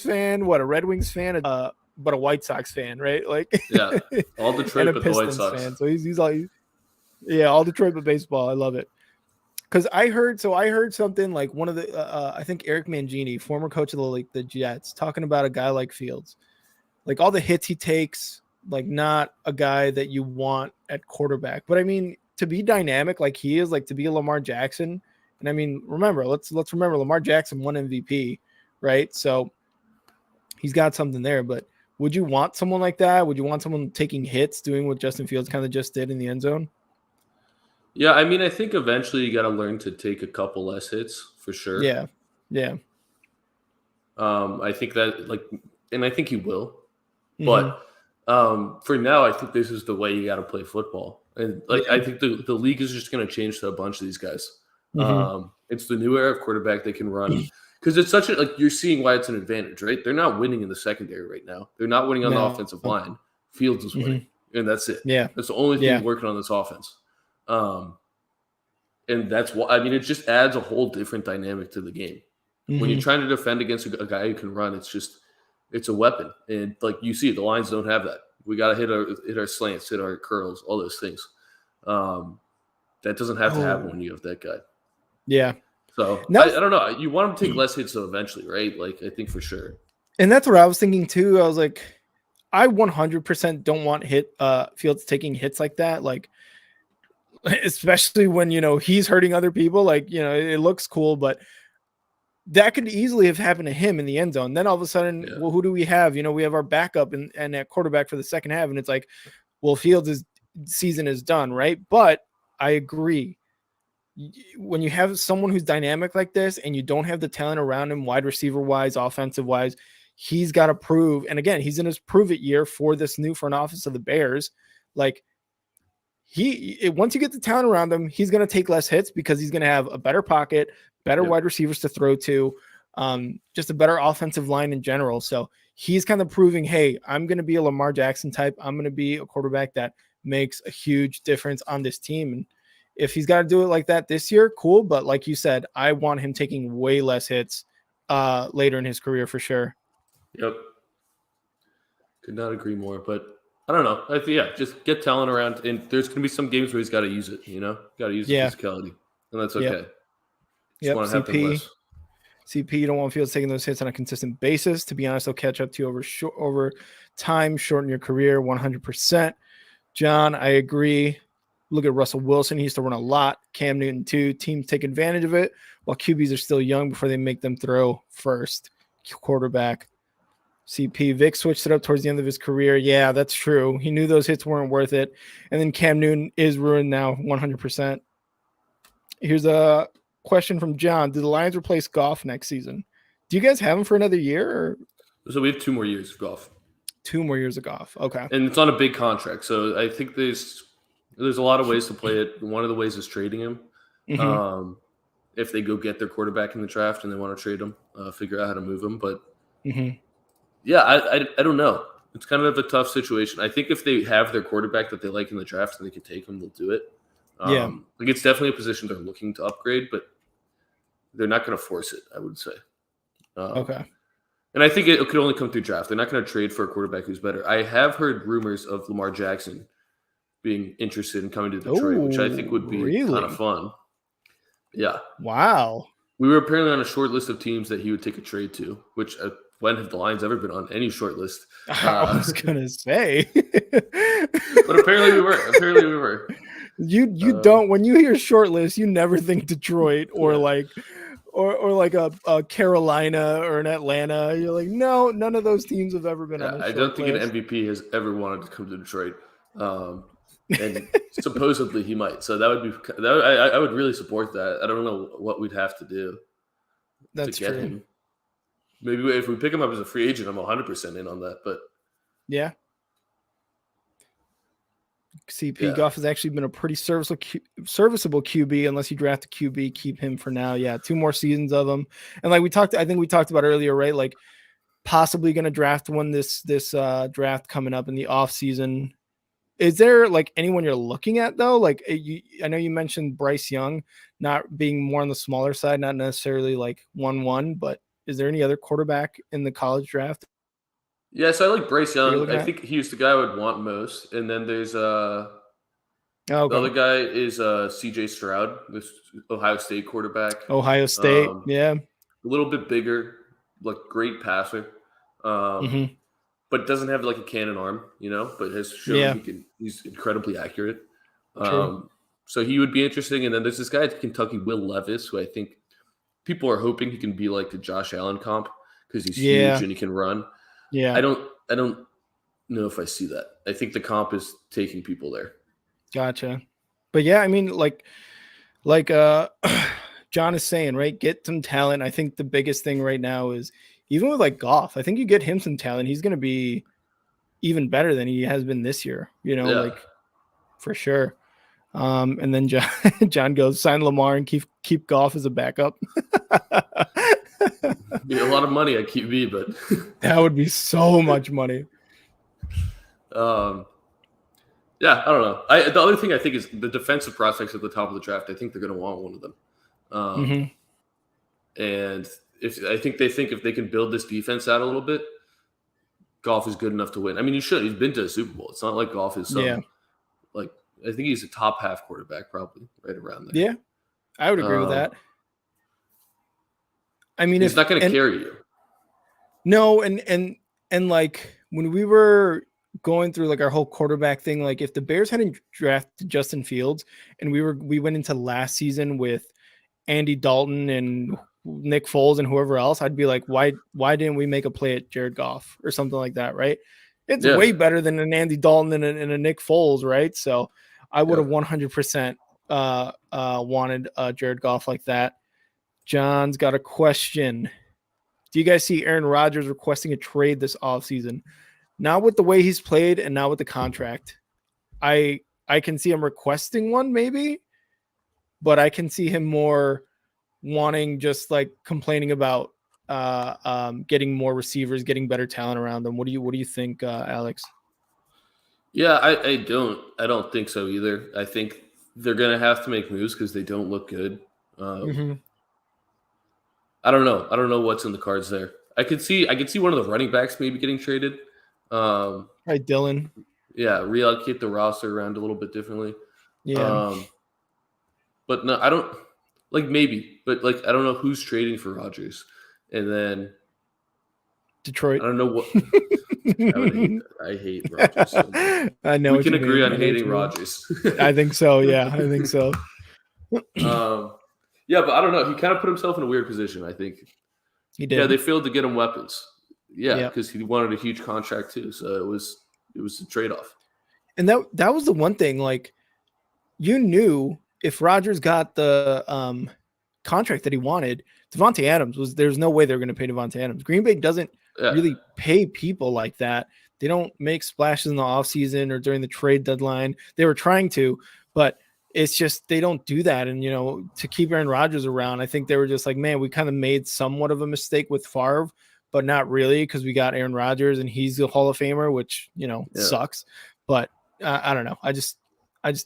fan, what, a Red Wings fan, but a White Sox fan, right? Like, yeah, all Detroit but the White Sox fan. So he's all, yeah, all Detroit but baseball. I love it. Because I heard something like one of the I think Eric Mangini, former coach of the Jets, talking about a guy like Fields, like all the hits he takes, like not a guy that you want at quarterback. But I mean, to be dynamic like he is, like to be a Lamar Jackson, and I mean, remember, let's remember Lamar Jackson won MVP, right? So he's got something there. But would you want someone like that? Would you want someone taking hits, doing what Justin Fields kind of just did in the end zone? Yeah, I mean, I think eventually you got to learn to take a couple less hits for sure. Yeah. I think that and I think he will, but for now, I think this is the way you got to play football. And I think the league is just going to change to a bunch of these guys. It's the new era of quarterback they can run. Because it's such you're seeing why it's an advantage, right? They're not winning in the secondary right now. They're not winning on the offensive line. Fields is winning, and that's it. Yeah, that's the only thing working on this offense. And that's why, I mean, it just adds a whole different dynamic to the game. When you're trying to defend against a guy who can run, it's a weapon. And like you see, the Lions don't have that. We got to hit our slants, hit our curls, all those things. That doesn't have to happen when you have that guy. Yeah. So I don't know. You want him to take less hits though eventually, right? Like I think for sure. And that's what I was thinking too. I was like, I 100% don't want Fields taking hits like that. Like, especially when, he's hurting other people, like, it looks cool, but that could easily have happened to him in the end zone. Then all of a sudden, well, who do we have? We have our backup and at quarterback for the second half. And it's like, well, Fields' season is done. Right. But I agree. When you have someone who's dynamic like this and you don't have the talent around him, wide receiver wise, offensive wise, he's got to prove. And again, he's in his prove it year for this new front office of the Bears. Like, once you get the talent around him, he's going to take less hits because he's going to have a better pocket, better wide receivers to throw to, just a better offensive line in general. So he's kind of proving, hey, I'm going to be a Lamar Jackson type. I'm going to be a quarterback that makes a huge difference on this team. And if he's got to do it like that this year, cool. But like you said, I want him taking way less hits later in his career for sure. Yep. Could not agree more, but I don't know. Just get talent around, and there's going to be some games where he's got to use it. Got to use the physicality, and that's okay. Yep. CP, you don't want Fields taking those hits on a consistent basis. To be honest, they'll catch up to you over time, shorten your career 100%. John, I agree. Look at Russell Wilson. He used to run a lot. Cam Newton too. Teams take advantage of it while QBs are still young before they make them throw first. Quarterback. CP, Vic switched it up towards the end of his career. Yeah, that's true. He knew those hits weren't worth it. And then Cam Newton is ruined now 100%. Here's a question from John. Do the Lions replace Goff next season? Do you guys have him for another year? Or? So we have 2 more years of Goff. 2 more years of Goff. Okay. And it's on a big contract. So I think there's There's a lot of ways to play it. One of the ways is trading him. Mm-hmm. If they go get their quarterback in the draft and they want to trade him, figure out how to move him. But yeah, I don't know. It's kind of a tough situation. I think if they have their quarterback that they like in the draft and they can take him, they'll do it. Like it's definitely a position they're looking to upgrade, but they're not going to force it, I would say. Okay. And I think it could only come through draft. They're not going to trade for a quarterback who's better. I have heard rumors of Lamar Jackson being interested in coming to Detroit, which I think would be kind of fun. Yeah. Wow. We were apparently on a short list of teams that he would take a trade to, which when have the Lions ever been on any short list? I was going to say. But apparently we were. You don't, when you hear short list, you never think Detroit or like a Carolina or an Atlanta. You're like, no, none of those teams have ever been on a short I don't think list. an MVP has ever wanted to come to Detroit. And supposedly he might. So that would be I would really support that. I don't know what we'd have to do to get true. Him. Maybe if we pick him up as a free agent, I'm 100% in on that. But yeah. CP Goff has actually been a pretty serviceable QB. Unless you draft a QB, keep him for now. Yeah, 2 more seasons of him. And like I think we talked about earlier, right? Like possibly going to draft one this draft coming up in the off season. Is there like anyone you're looking at though? Like I know you mentioned Bryce Young not being more on the smaller side, not necessarily like 1-1, but is there any other quarterback in the college draft? Yes, I like Bryce Young. I think he's the guy I would want most. And then there's the other guy is CJ Stroud, this Ohio State quarterback. Ohio State, yeah. A little bit bigger, like great passer. But doesn't have like a cannon arm, but has shown he's incredibly accurate. So he would be interesting. And then there's this guy at Kentucky, Will Levis, who I think people are hoping he can be like the Josh Allen comp because he's huge and he can run. Yeah. I don't know if I see that. I think the comp is taking people there. Gotcha. But yeah, I mean, like John is saying, right? Get some talent. I think the biggest thing right now is even with like Goff, I think you get him some talent. He's going to be even better than he has been this year, like for sure. And then John goes, sign Lamar and keep Goff as a backup. Be a lot of money at QB, but that would be so much money. Yeah, I don't know. The other thing I think is the defensive prospects at the top of the draft. I think they're going to want one of them. And if they can build this defense out a little bit, Goff is good enough to win. I mean, he should. He's been to a Super Bowl. It's not like Goff is like I think he's a top half quarterback, probably right around there. Yeah, I would agree with that. I mean, he's not going to carry you. No, and like when we were going through like our whole quarterback thing, like if the Bears hadn't drafted Justin Fields and we went into last season with Andy Dalton and Nick Foles and whoever else, I'd be like, why didn't we make a play at Jared Goff or something like that, right? It's way better than an Andy Dalton and a Nick Foles, right? So I would have 100% wanted Jared Goff like that. John's got a question. Do you guys see Aaron Rodgers requesting a trade this offseason? Not with the way he's played and not with the contract. I can see him requesting one maybe, but I can see him more wanting, just like complaining about getting more receivers, getting better talent around them. What do you think, Alex? Yeah, I don't think so either. I think they're going to have to make moves because they don't look good. I don't know. I don't know what's in the cards there. I could see one of the running backs maybe getting traded. Right, Dylan. Yeah, reallocate the roster around a little bit differently. Yeah. But no, I don't like maybe, but like I don't know who's trading for Rodgers. And then Detroit. I don't know what I hate Rodgers. So I know. We can agree on hating Rodgers. I think so. Yeah, I think so. Yeah, but I don't know. He kind of put himself in a weird position, I think. He did. Yeah, they failed to get him weapons. Yeah, because he wanted a huge contract too. So it was a trade-off. And that was the one thing, like, you knew if Rodgers got the contract that he wanted, Devontae Adams there's no way they're going to pay Devontae Adams. Green Bay doesn't really pay people like that. They don't make splashes in the offseason or during the trade deadline. They were trying to, but it's just they don't do that. And, to keep Aaron Rodgers around, I think they were just like, man, we kind of made somewhat of a mistake with Favre, but not really because we got Aaron Rodgers and he's a Hall of Famer, which, sucks. But I don't know. I just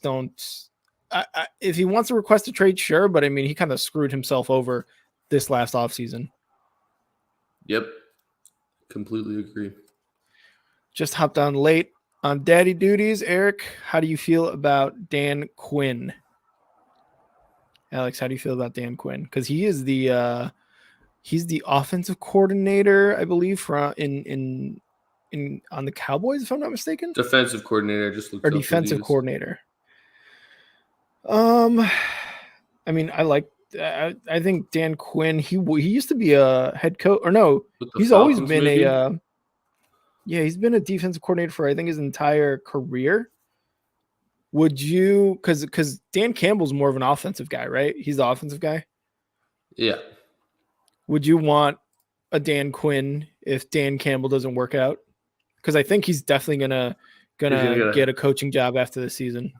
don't. If he wants to request a trade, sure. But I mean, he kind of screwed himself over this last offseason. Yep. Completely agree. Just hopped on late on daddy duties. Eric, how do you feel about Dan Quinn? Alex, how do you feel about Dan Quinn? Because he is he's the offensive coordinator, I believe, on the Cowboys, if I'm not mistaken. Defensive coordinator, just looked or defensive coordinator. I mean, I think Dan Quinn. He used to be a head coach, or no? He's always been maybe? He's been a defensive coordinator for I think his entire career. Would you, because Dan Campbell's more of an offensive guy, right? He's the offensive guy. Yeah. Would you want a Dan Quinn if Dan Campbell doesn't work out? Because I think he's definitely gonna get a coaching job after the season.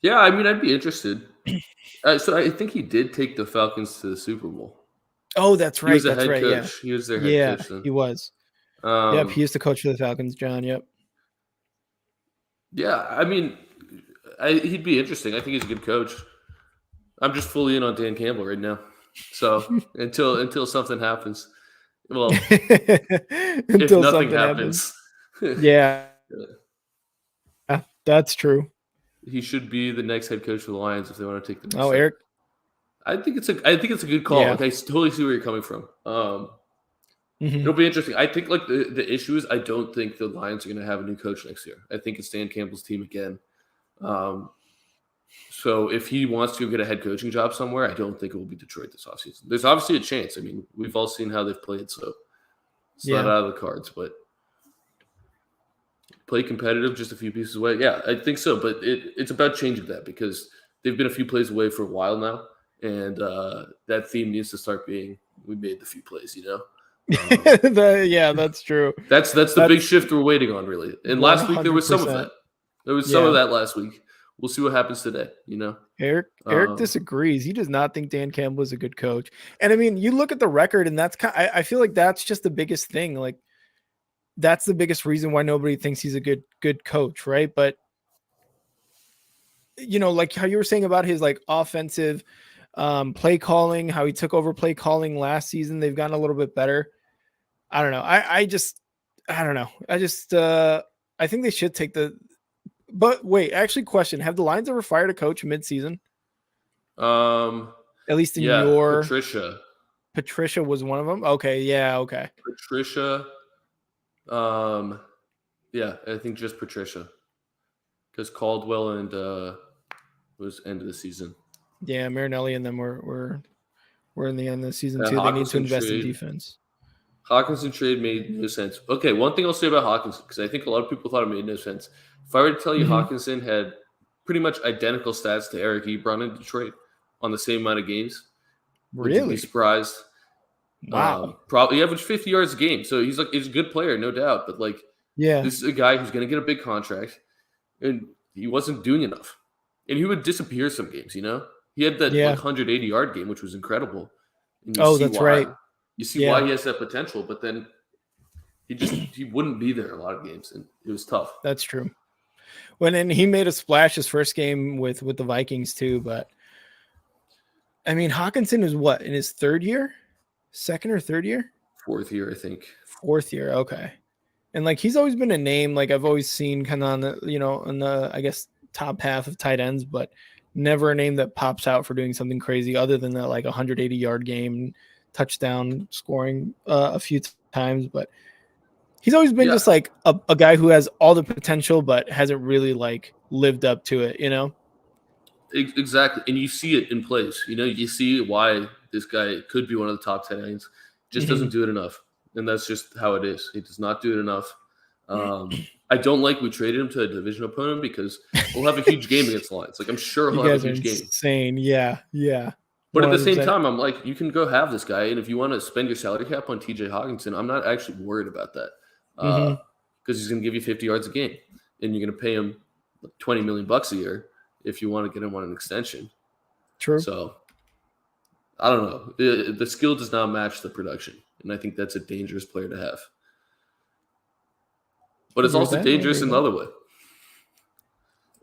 Yeah, I mean, I'd be interested. So I think he did take the Falcons to the Super Bowl. Oh, that's right. He was the head coach. Yeah, he was their head coach. Then. He was. Yep, he used to coach for the Falcons, John. Yep. Yeah, I mean, he'd be interesting. I think he's a good coach. I'm just fully in on Dan Campbell right now. So until something happens, well, if nothing happens, yeah, that's true. He should be the next head coach for the Lions if they want to take the. Eric, I think it's a good call. Yeah. Like, I totally see where you're coming from. It'll be interesting. I think like the issue is I don't think the Lions are going to have a new coach next year. I think it's Dan Campbell's team again. So if he wants to get a head coaching job somewhere, I don't think it will be Detroit this offseason. There's obviously a chance. I mean, we've all seen how they've played, so it's not out of the cards. But play competitive, just a few pieces away. Yeah, I think so. But it's about changing that because they've been a few plays away for a while now, and that theme needs to start being we made the few plays, that's true. That's the big shift we're waiting on, really. And last week there was some of that. There was some of that last week. We'll see what happens today. Eric disagrees. He does not think Dan Campbell is a good coach. And I mean, you look at the record, and that's I feel like that's just the biggest thing. Like that's the biggest reason why nobody thinks he's a good coach, right? But like how you were saying about his like offensive play calling, how he took over play calling last season. They've gotten a little bit better. I don't know. I don't know. I think they should take but wait, actually question, have the Lions ever fired a coach mid-season? At least in your Patricia was one of them. Okay. Yeah. Okay. Patricia. Yeah, I think just Patricia because Caldwell and was end of the season. Yeah, Marinelli and them were in the end of the season too. They need to invest in defense. Hawkinson trade made no sense. Okay, one thing I'll say about Hawkinson, because I think a lot of people thought it made no sense. If I were to tell you Hawkinson had pretty much identical stats to Eric Ebron in Detroit on the same amount of games, really? Would you be surprised? Wow. Probably averaged 50 yards a game. So he's a good player, no doubt. But this is a guy who's going to get a big contract, and he wasn't doing enough. And he would disappear some games, He had that 180-yard game, which was incredible. That's right. You see why he has that potential, but then he wouldn't be there a lot of games, and it was tough. That's true. And he made a splash his first game with the Vikings too, but I mean Hawkinson is what, in his second or third year? Fourth year, I think. Fourth year, okay. And he's always been a name I've always seen kind of on the on the I guess top half of tight ends, but never a name that pops out for doing something crazy other than that 180-yard game, touchdown scoring a few times. But he's always been just a guy who has all the potential but hasn't really lived up to it, Exactly. And you see it in plays. You see why this guy could be one of the top 10 ends. Just doesn't do it enough. And that's just how it is. He does not do it enough. I don't like we traded him to a division opponent because we'll have a huge game against the Lions. I'm sure he'll have a huge game. Insane. Yeah. But at the same time, I'm you can go have this guy. And if you want to spend your salary cap on TJ Hawkinson, I'm not actually worried about that. because he's going to give you 50 yards a game, and you're going to pay him $20 million a year if you want to get him on an extension. True. So I don't know. The skill does not match the production, and I think that's a dangerous player to have. But it's also dangerous in the other way.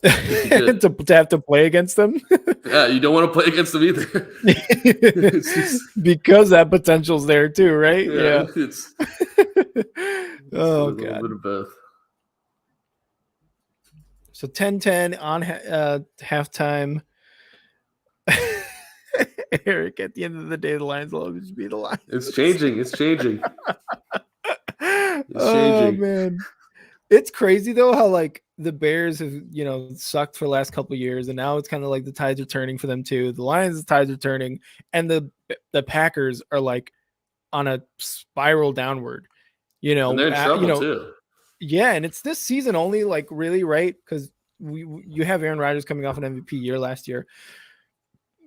to have to play against them. Yeah, you don't want to play against them either. Because that potential's there too, right? Yeah. It's oh, a God. little bit of both. So 10-10 on halftime. Eric, at the end of the day, the Lions will always be the Lions. It's changing. It's changing. Oh, man. It's crazy, though, how, like, the Bears have, sucked for the last couple of years, and now it's kind of like the tides are turning for them, too. The Lions' tides are turning, and the Packers are, like, on a spiral downward, And they're in trouble, too. Yeah, and it's this season only, like, really, right? Because you have Aaron Rodgers coming off an MVP year last year.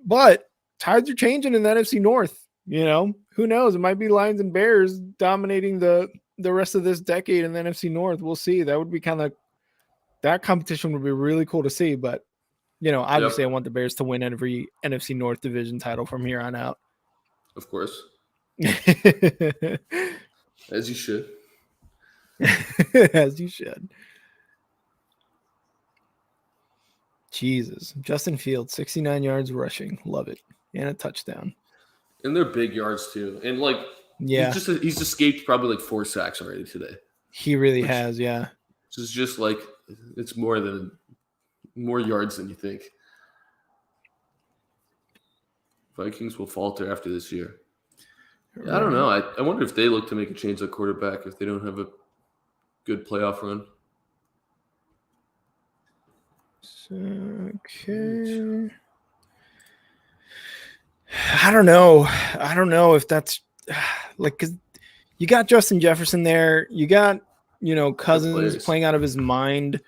But tides are changing in the NFC North. Who knows? It might be Lions and Bears dominating the rest of this decade in the NFC North. We'll see. That would be that competition would be really cool to see. But, obviously I want the Bears to win every NFC North division title from here on out. Of course. As you should. As you should. Jesus. Justin Fields, 69 yards rushing. Love it. And a touchdown. And they're big yards, too. And, like, yeah, he's escaped probably, like, 4 sacks already today. He really has, yeah. It's just, like, it's more yards than you think. Vikings will falter after this year. Yeah, I don't know. I wonder if they look to make a change at quarterback if they don't have a good playoff run. Okay. I don't know if that's like, because you got Justin Jefferson there. You got, Cousins playing out of his mind.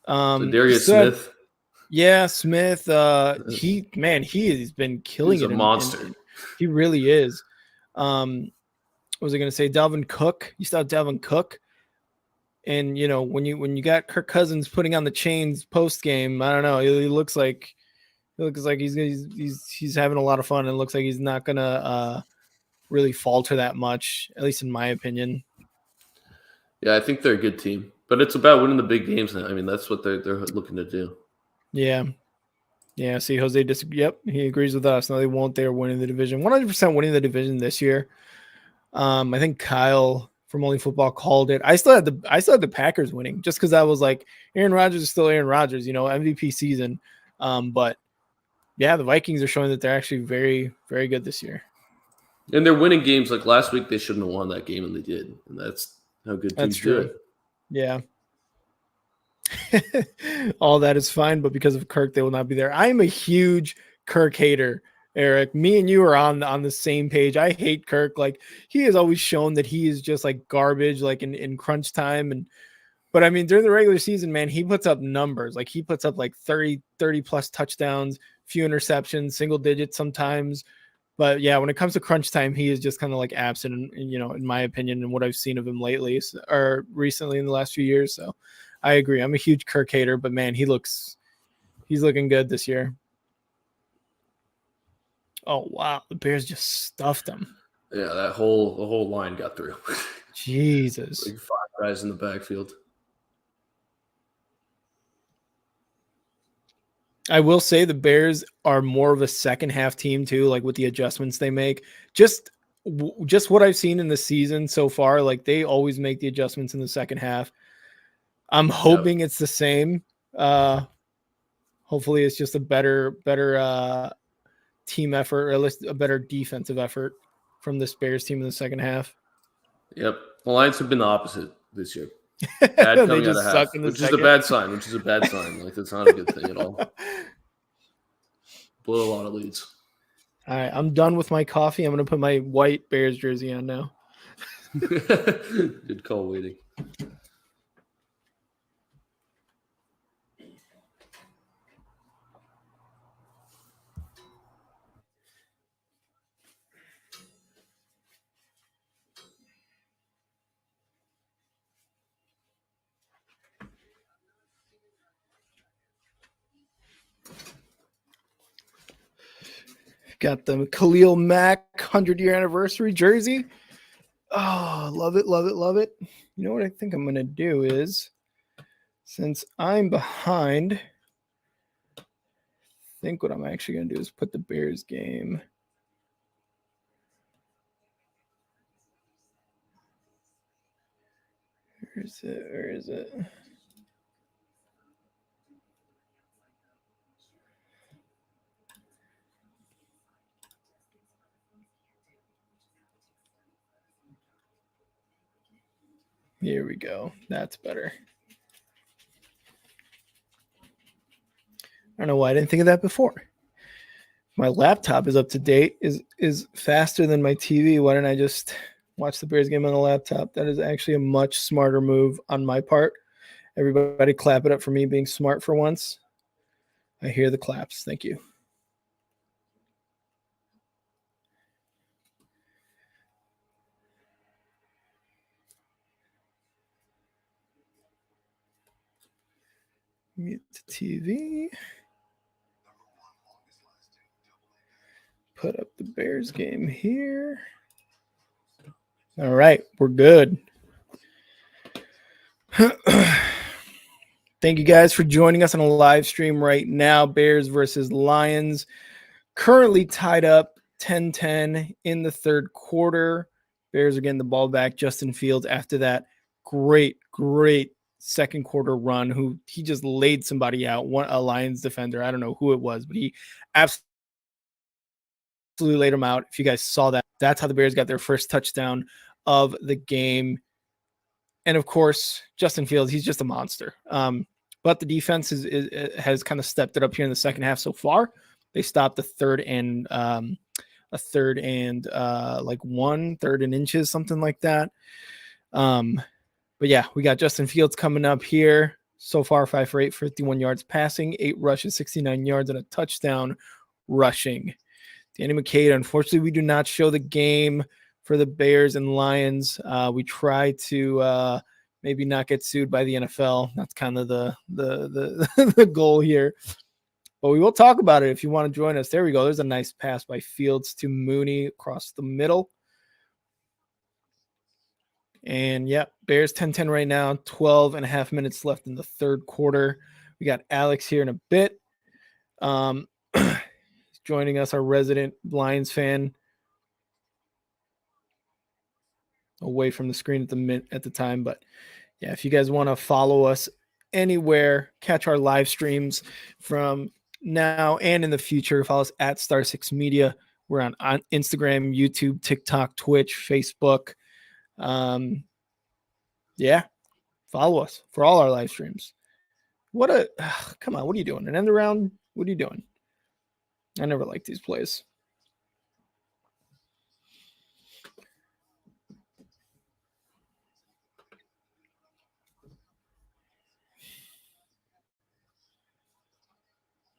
Darius Smith. Yeah, Smith. He has been killing it. He's a monster. He really is. What was I going to say? Dalvin Cook. You still have Dalvin Cook. And, when you got Kirk Cousins putting on the chains post game, I don't know. He looks like he's having a lot of fun, and looks like he's not gonna really falter that much, at least in my opinion. Yeah, I think they're a good team, but it's about winning the big games now. I mean, that's what they're looking to do. Yeah. See, Jose yep, he agrees with us. No, they won't. They're winning the division, 100% winning the division this year. I think Kyle from Only Football called it. I still had the Packers winning, just because I was like, Aaron Rodgers is still Aaron Rodgers, MVP season. But yeah, the Vikings are showing that they're actually very, very good this year. And they're winning games. Like last week, they shouldn't have won that game, and they did. And that's how good teams do it. Yeah. All that is fine, but because of Kirk, they will not be there. I'm a huge Kirk hater, Eric. Me and you are on the same page. I hate Kirk. Like, he has always shown that he is just like garbage, like in crunch time. But I mean, during the regular season, man, he puts up numbers. Like, he puts up like 30 plus touchdowns, few interceptions, single digits sometimes. But yeah, when it comes to crunch time, he is just kind of like absent, in my opinion, and what I've seen of him lately or recently in the last few years. So I agree. I'm a huge Kirk hater, but man, he's looking good this year. Oh wow, the Bears just stuffed him. Yeah, the whole line got through. Jesus, like 5 guys in the backfield. I will say the Bears are more of a second half team too, like with the adjustments they make. Just what I've seen in the season so far, like they always make the adjustments in the second half. I'm hoping it's the same. Hopefully it's just a better team effort, or at least a better defensive effort from this Bears team in the second half. Yep. The Lions have been the opposite this year. Bad coming out of half, which is a bad sign. Like, that's not a good thing at all. Blow a lot of leads. All right, I'm done with my coffee. I'm going to put my white Bears jersey on now. Good call waiting. Got the Khalil Mack 100-year anniversary jersey. Oh, love it, love it, love it. You know what I think I'm going to do is, since I'm behind, I think what I'm actually going to do is put the Bears game. Where is it? Where is it? Here we go. That's better. I don't know why I didn't think of that before. My laptop is up to date, is faster than my TV. Why didn't I just watch the Bears game on the laptop? That is actually a much smarter move on my part. Everybody clap it up for me being smart for once. I hear the claps. Thank you. Mute the TV. Put up the Bears game here. All right, we're good. Thank you guys for joining us on a live stream right now. Bears versus Lions. Currently tied up 10-10 in the third quarter. Bears are getting the ball back. Justin Fields, after that great second quarter run, he just laid somebody out, a Lions defender. I don't know who it was, but he absolutely laid him out. If you guys saw that, that's how the Bears got their first touchdown of the game. And of course, Justin Fields, he's just a monster. But the defense has kind of stepped it up here in the second half so far. They stopped a third and inches, something like that. But yeah, we got Justin Fields coming up here. So far, 5 for 8, 51 yards passing, 8 rushes, 69 yards, and a touchdown rushing. Danny McCade, unfortunately, we do not show the game for the Bears and Lions. We try to maybe not get sued by the NFL. That's kind of the the goal here. But we will talk about it if you want to join us. There we go. There's a nice pass by Fields to Mooney across the middle. And yeah, Bears 10-10 right now, 12 and a half minutes left in the third quarter. We got Alex here in a bit. Joining us, our resident Lions fan. Away from the screen at the time. But yeah, if you guys want to follow us anywhere, catch our live streams from now and in the future, follow us at Star 6 Media. We're on Instagram, YouTube, TikTok, Twitch, Facebook. Yeah, follow us for all our live streams. Come on, what are you doing? An end around? What are you doing? I never liked these plays.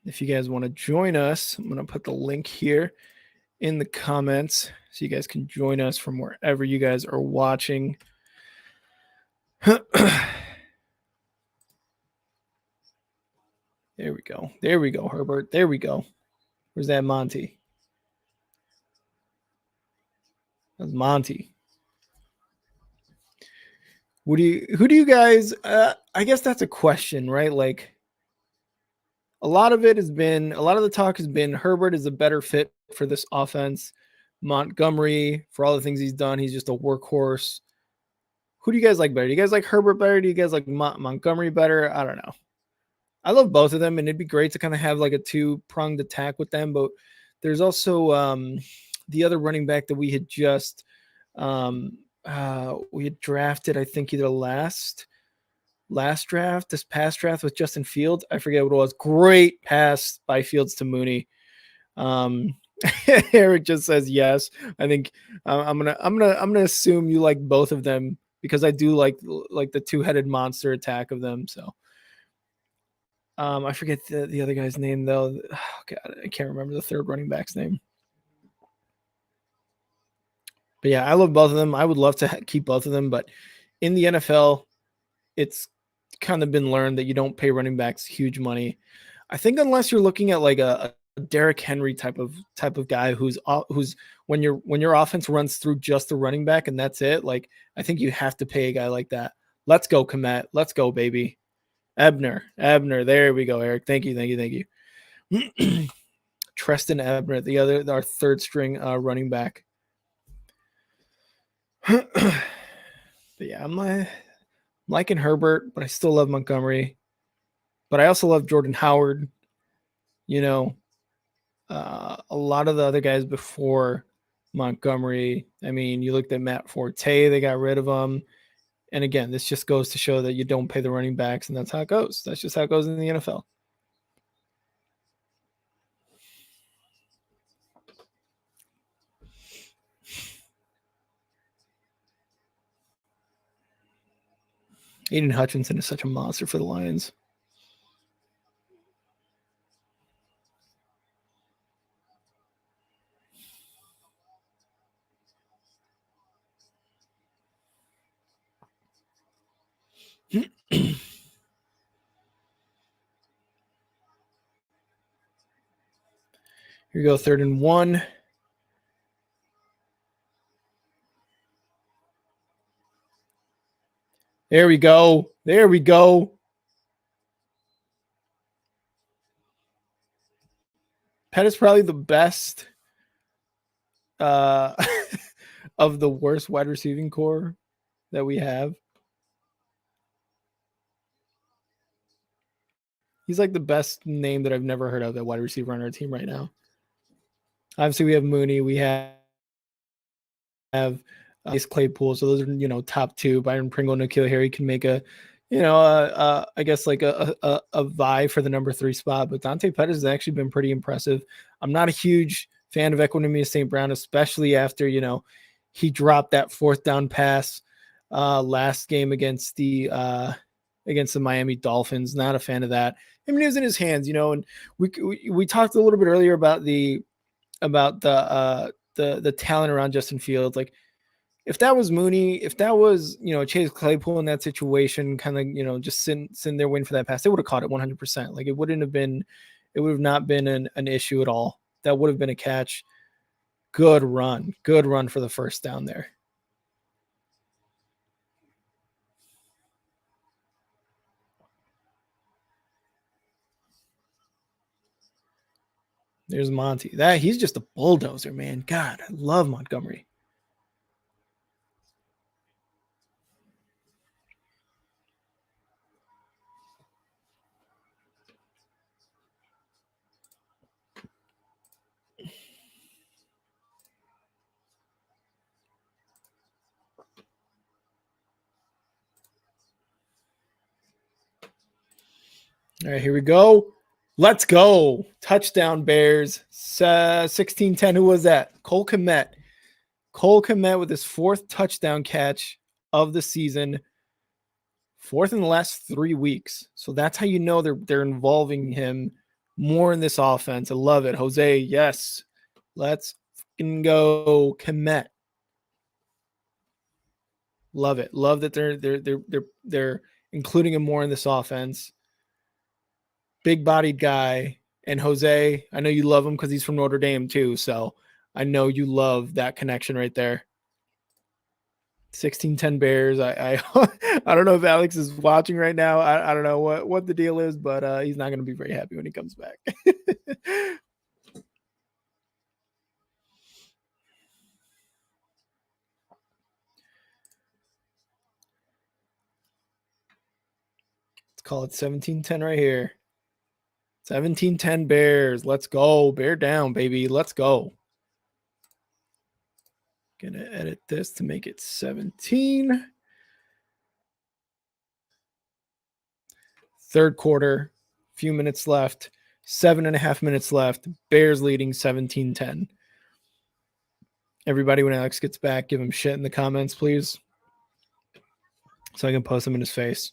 If you guys want to join us, I'm going to put the link here in the comments so you guys can join us from wherever you guys are watching. There we go. There we go, Herbert. There we go. Where's that Monty? That's Monty. Who do you guys, I guess that's a question, right? Like, a lot of the talk has been Herbert is a better fit for this offense. Montgomery, for all the things he's done, he's just a workhorse. Who do you guys like better? Do you guys like Herbert better? Do you guys like Montgomery better? I don't know. I love both of them, and it'd be great to kind of have like a two-pronged attack with them. But there's also the other running back that we had just we had drafted, I think, either last draft, this past draft with Justin Fields. I forget what it was. Great pass by Fields to Mooney. Eric just says yes. I think I'm gonna assume you like both of them because I do like the two-headed monster attack of them. So I forget the other guy's name though. Oh, God, I can't remember the third running back's name. But yeah, I love both of them. I would love to keep both of them, but in the NFL, it's kind of been learned that you don't pay running backs huge money. I think unless you're looking at like a Derrick Henry type of guy who's when your offense runs through just the running back and that's it. Like, I think you have to pay a guy like that. Let's go, Kmet. Let's go, baby. Ebner. There we go, Eric. Thank you. Treston Ebner, our third string running back. But yeah, I'm liking Herbert, but I still love Montgomery. But I also love Jordan Howard. You know, a lot of the other guys before Montgomery. I mean, you looked at Matt Forte, they got rid of him. And again, this just goes to show that you don't pay the running backs, and that's how it goes. That's just how it goes in the NFL. Aiden Hutchinson is such a monster for the Lions. Here we go, 3rd and 1. There we go. Pet is probably the best of the worst wide receiving core that we have. He's like the best name that I've never heard of at wide receiver on our team right now. Obviously, we have Mooney. We have Ace Claypool. So those are, top 2. Byron Pringle, N'Keal Harry can make a vie for the number 3 spot. But Dante Pettis has actually been pretty impressive. I'm not a huge fan of Equanimeous St. Brown, especially after, he dropped that 4th down pass last game against the Miami Dolphins. Not a fan of that. I mean, it was in his hands, and we talked a little bit earlier about the talent around Justin Fields. Like, if that was Mooney, if that was, Chase Claypool in that situation, kind of, just sitting there waiting for that pass, they would have caught it 100%. Like, it would have not been an issue at all. That would have been a catch. Good run for the first down there. There's Monty. He's just a bulldozer, man. God, I love Montgomery. All right, here we go. Let's go. Touchdown, Bears. 16-10. Who was that? Cole Kmet. Cole Kmet with his 4th touchdown catch of the season. 4th in the last 3 weeks. So that's how you know they're involving him more in this offense. I love it. Jose, yes. Let's fucking go. Kmet. Love it. Love that they're including him more in this offense. Big-bodied guy. And Jose, I know you love him because he's from Notre Dame too. So I know you love that connection right there. 16-10 Bears. I don't know if Alex is watching right now. I don't know what the deal is, but he's not going to be very happy when he comes back. Let's call it 17-10 right here. 17-10 Bears. Let's go. Bear down, baby. Let's go. Gonna edit this to make it 17. 3rd quarter. Few minutes left. 7.5 minutes left. Bears leading 17-10. Everybody, when Alex gets back, give him shit in the comments, please, so I can post them in his face.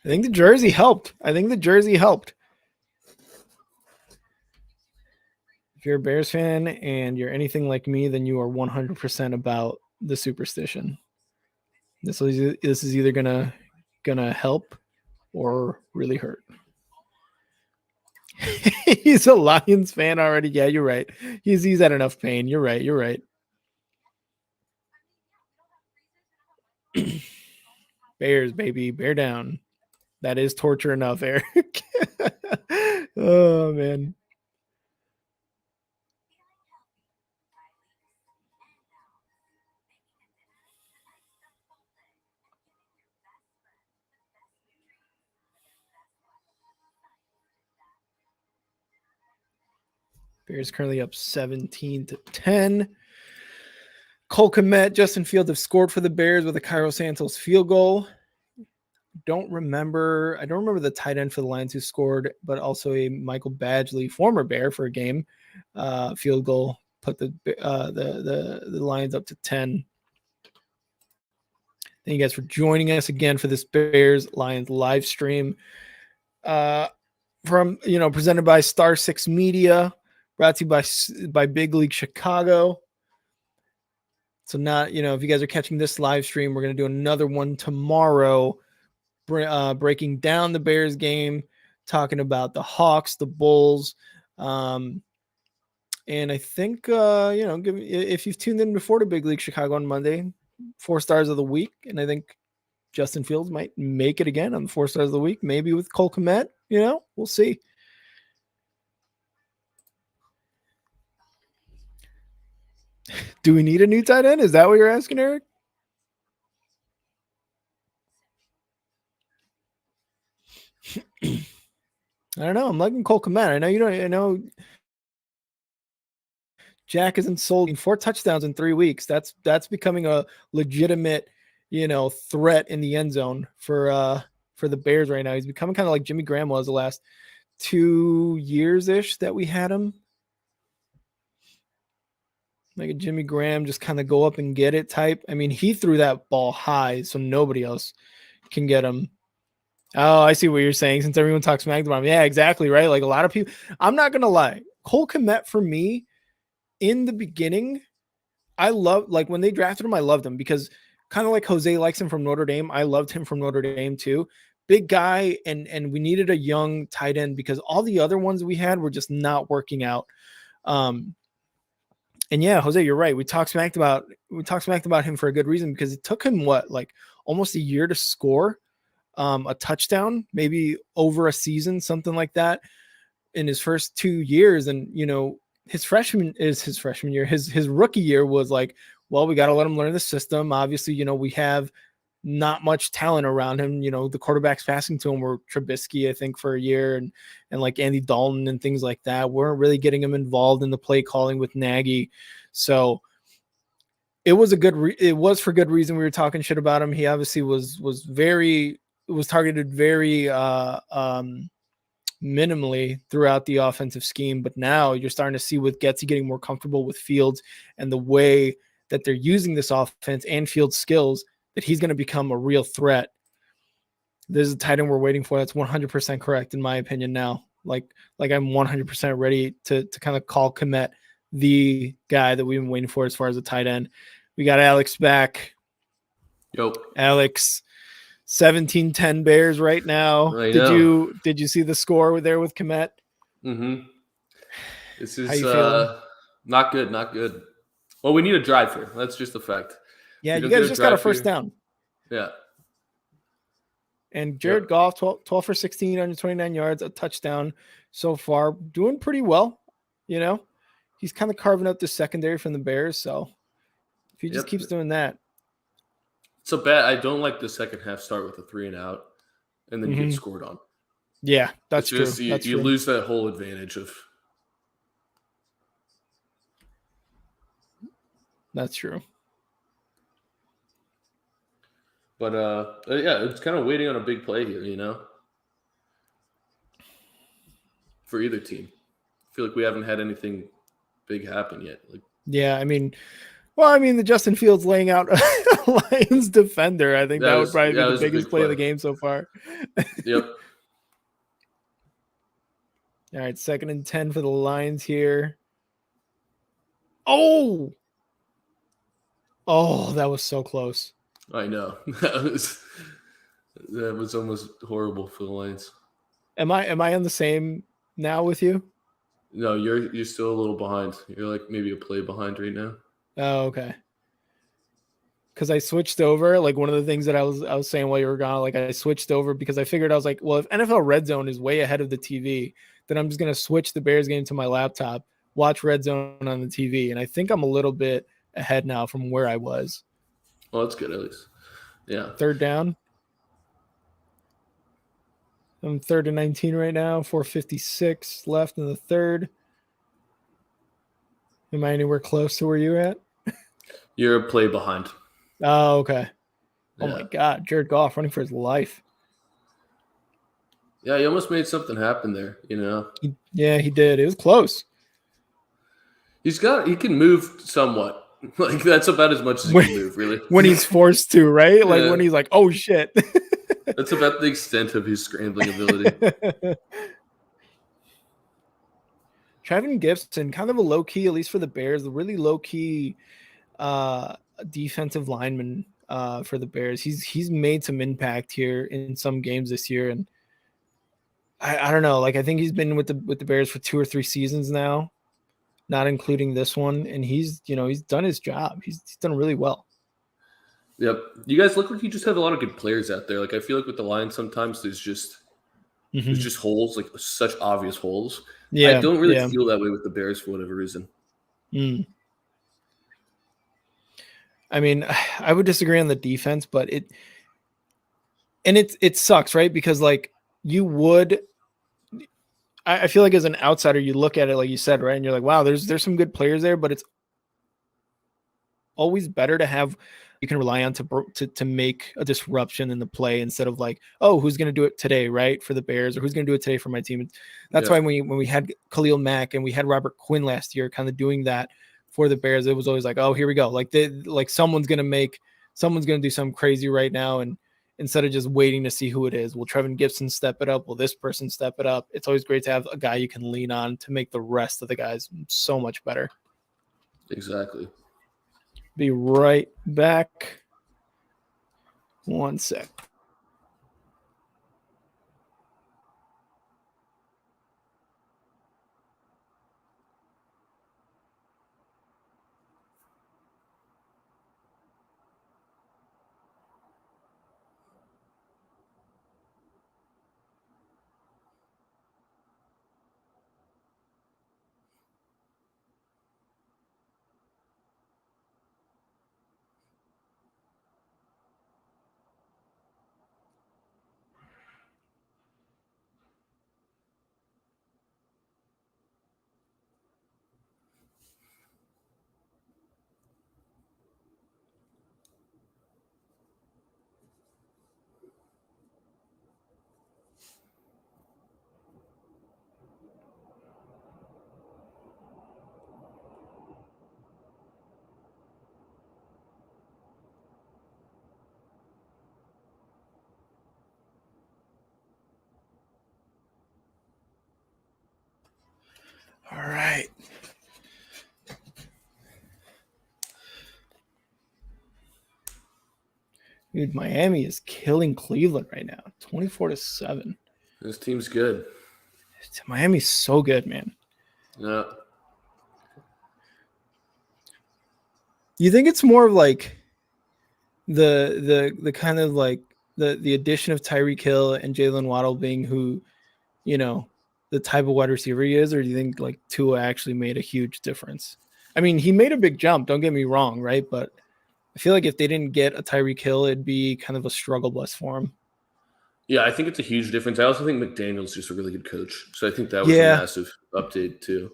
I think the jersey helped. If you're a Bears fan and you're anything like me, then you are 100% about the superstition. This is either going to gonna help or really hurt. He's a Lions fan already. Yeah, you're right. He's had enough pain. You're right. You're right. Bears, baby. Bear down. That is torture enough, Eric. Oh, man. Bears currently up 17-10. Cole Kmet, Justin Fields have scored for the Bears with a Cairo Santos field goal. I don't remember the tight end for the Lions who scored, but also a Michael Badgley, former Bear, for a game field goal, put the Lions up to 10. Thank you guys for joining us again for this Bears Lions live stream. Presented by Star 6 Media, brought to you by Big League Chicago. So if you guys are catching this live stream, we're going to do another one tomorrow, breaking down the Bears game, talking about the Hawks, the Bulls. And I think, if you've tuned in before to Big League Chicago on Monday, 4 stars of the week. And I think Justin Fields might make it again on the 4 stars of the week, maybe with Cole Kmet, we'll see. Do we need a new tight end? Is that what you're asking, Eric? I don't know. I'm liking Cole Kmet. I know Jack isn't sold in 4 touchdowns in 3 weeks. That's becoming a legitimate, threat in the end zone for the Bears right now. He's becoming kind of like Jimmy Graham was the last 2 years-ish that we had him. Like a Jimmy Graham, just kind of go up and get it type. I mean, he threw that ball high, so nobody else can get him. Oh, I see what you're saying. Since everyone talks smack about him. Yeah, exactly, right? Like a lot of people. I'm not going to lie. Cole Kmet, for me, in the beginning, I loved, like when they drafted him, I loved him because kind of like Jose likes him from Notre Dame. I loved him from Notre Dame too. Big guy, and we needed a young tight end because all the other ones we had were just not working out. And yeah, Jose, you're right. We talked smack about him for a good reason because it took him almost a year to score a touchdown, maybe over a season, something like that, in his first 2 years. And his freshman year. His rookie year was like, well, we got to let him learn the system. Obviously, we have not much talent around him. The quarterbacks passing to him were Trubisky, I think, for a year, and like Andy Dalton and things like that. Weren't really getting him involved in the play calling with Nagy. So it was for good reason. We were talking shit about him. He obviously was targeted very minimally throughout the offensive scheme. But now you're starting to see with Getsy getting more comfortable with Fields and the way that they're using this offense and Fields' skills, that he's going to become a real threat. There's a tight end we're waiting for. That's 100% correct in my opinion now. Like I'm 100% ready to kind of call Kmet the guy that we've been waiting for as far as a tight end. We got Alex back. Yo, Alex, 17-10 Bears right now. Did you see the score there with Kmet? Mm-hmm. This is not good. Not good. Well, we need a drive here. That's just a fact. Yeah, you guys just got a first down. Yeah. And Jared Goff, 12 for 16, 129 yards, a touchdown so far. Doing pretty well, He's kind of carving up the secondary from the Bears, so if he just keeps doing that. So bad. I don't like the second half start with a 3-and-out, and then you get scored on. Yeah, that's true. You lose that whole advantage of. That's true. But it's kind of waiting on a big play here, for either team. I feel like we haven't had anything big happen yet. Yeah, the Justin Fields laying out a Lions defender. I think that would probably be the biggest play of the game so far. Yep. All right, 2nd and 10 for the Lions here. Oh, that was so close. I know. That was almost horrible for the Lions. Am I on the same now with you? No, you're still a little behind. You're like maybe a play behind right now. Oh, okay. Because I switched over. Like one of the things that I was saying while you were gone, like I switched over because I figured I was like, well, if NFL Red Zone is way ahead of the TV, then I'm just gonna switch the Bears game to my laptop, watch Red Zone on the TV, and I think I'm a little bit ahead now from where I was. Well, that's good at least. Yeah. Third down. I'm 3rd and 19 right now. 4:56 left in the third. Am I anywhere close to where you're at? You're a play behind. Oh, okay. Oh Yeah. my God, Jared Goff running for his life. Yeah, he almost made something happen there, He did. It was close. He can move somewhat. Like that's about as much as he can move, really. When he's forced to, right? Like Yeah. when he's like, oh shit. That's about the extent of his scrambling ability. Trevin Gibson, kind of a low key, at least for the Bears, a really low key defensive lineman for the Bears. He's made some impact here in some games this year, and I don't know. Like I think he's been with the Bears for 2 or 3 seasons now, not including this one, and he's done his job. He's done really well. Yep. You guys look like you just have a lot of good players out there. Like I feel like with the Lions sometimes there's just holes, like such obvious holes. Yeah. I don't really feel that way with the Bears for whatever reason. I mean, I would disagree on the defense, but it sucks, right? Because like I feel like as an outsider, you look at it like you said, right? And you're like, wow, there's some good players there, but it's always better to have you can rely on to make a disruption in the play instead of like, oh, who's going to do it today, right? For the Bears, or who's going to do it today for my team. That's why when we had Khalil Mack and we had Robert Quinn last year, kind of doing that for the Bears, it was always like, oh, here we go. Like someone's going to do something crazy right now. And instead of just waiting to see who it is, will Trevin Gibson step it up? Will this person step it up? It's always great to have a guy you can lean on to make the rest of the guys so much better. Exactly. Be right back. 1 sec. All right. Dude, Miami is killing Cleveland right now. 24-7. This team's good. Miami's so good, man. Yeah. You think it's more of like the kind of like the addition of Tyreek Hill and Jalen Waddle being who, the type of wide receiver he is, or do you think like Tua actually made a huge difference? I mean, he made a big jump, don't get me wrong, right? But I feel like if they didn't get a Tyreek Hill, it'd be kind of a struggle bus for him. Yeah, I think it's a huge difference. I also think McDaniel's just a really good coach. So I think that was a massive update too.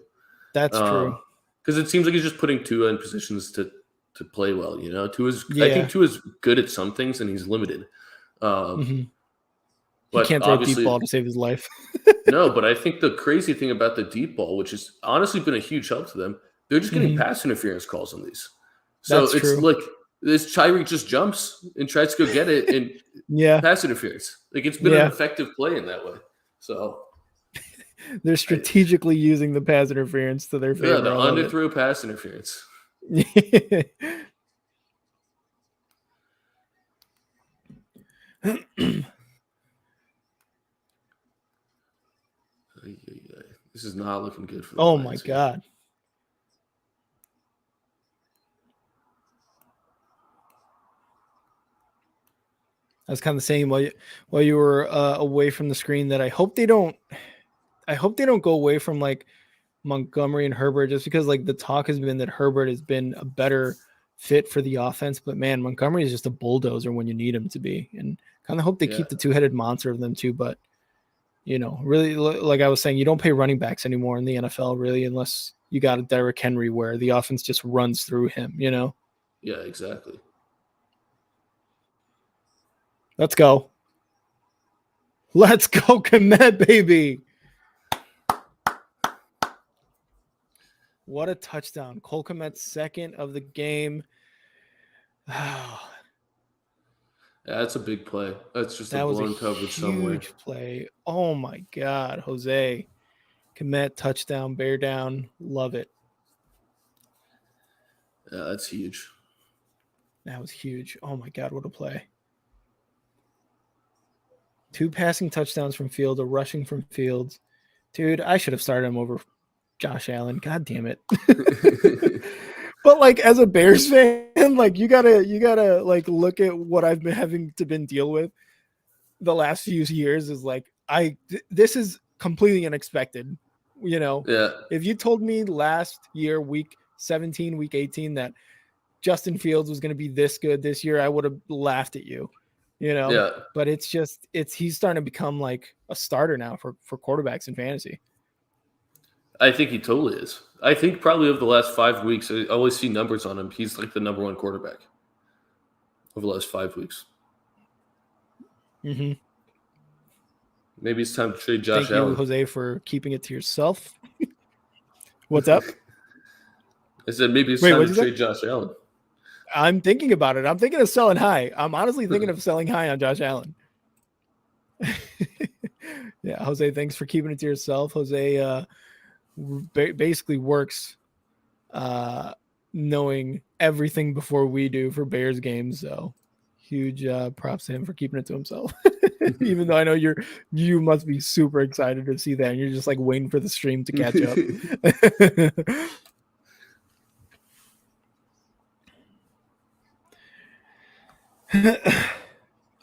That's true. Because it seems like he's just putting Tua in positions to play well, I think Tua's good at some things and he's limited. He can't throw a deep ball to save his life. No, but I think the crazy thing about the deep ball, which has honestly been a huge help to them, they're just getting pass interference calls on these. So it's true. Like this Tyreek just jumps and tries to go get it and pass interference. Like it's been an effective play in that way. So they're strategically using the pass interference to their favor. Yeah, the underthrow pass interference. This is not looking good for the Oh Lions my here. God. I was kind of saying while you were away from the screen that I hope they don't go away from like Montgomery and Herbert, just because like the talk has been that Herbert has been a better fit for the offense, but man, Montgomery is just a bulldozer when you need him to be, and kind of hope they keep the two-headed monster of them too. But really, like I was saying, you don't pay running backs anymore in the NFL really, unless you got a Derrick Henry where the offense just runs through him. Yeah, exactly. Let's go, Kmet, baby. What a touchdown. Cole Kmet's second of the game. Yeah, that's a big play. That's just That a was blown a coverage somewhere. Huge play. Oh my God, Jose. Kmet touchdown, bear down. Love it. Yeah, that's huge. That was huge. Oh my God, what a play. 2 passing touchdowns from Field, a rushing from Fields. Dude, I should have started him over Josh Allen. God damn it. But like as a Bears fan, like you gotta like look at what I've been having to deal with the last few years is like this is completely unexpected. Yeah. If you told me last year, week 17, week 18, that Justin Fields was going to be this good this year, I would have laughed at you. Yeah. But he's starting to become like a starter now for quarterbacks in fantasy. I think he totally is. I think probably over the last 5 weeks, I always see numbers on him. He's like the number 1 quarterback over the last 5 weeks. Mm-hmm. Maybe it's time to trade Josh Allen. Thank you, Jose, for keeping it to yourself. What's up? I said maybe it's time to trade Josh Allen. I'm thinking about it. I'm thinking of selling high. I'm honestly thinking of selling high on Josh Allen. Yeah, Jose, thanks for keeping it to yourself. Jose basically works knowing everything before we do for Bears games. So huge props to him for keeping it to himself. Even though I know you must be super excited to see that, and you're just like waiting for the stream to catch up.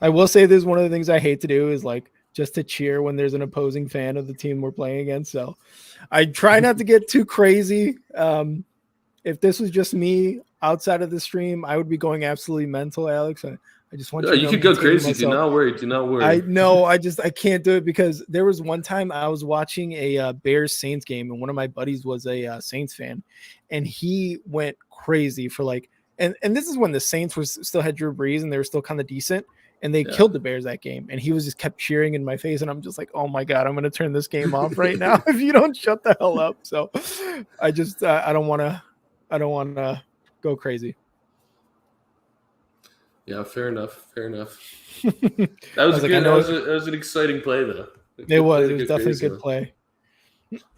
I will say this, one of the things I hate to do is like just to cheer when there's an opposing fan of the team we're playing against. So I try not to get too crazy. If this was just me outside of the stream, I would be going absolutely mental, Alex. I just want you could go crazy. Do not worry. I know. I can't do it because there was one time I was watching a Bears Saints game, and one of my buddies was a Saints fan, and he went crazy for like, and this is when the Saints still had Drew Brees and they were still kind of decent, and they killed the Bears that game, and he was just kept cheering in my face, and I'm just like, oh my God, I'm gonna turn this game off right now if you don't shut the hell up. So I just I don't want to go crazy. Yeah, fair enough. That was an exciting play, though. It was definitely a good play.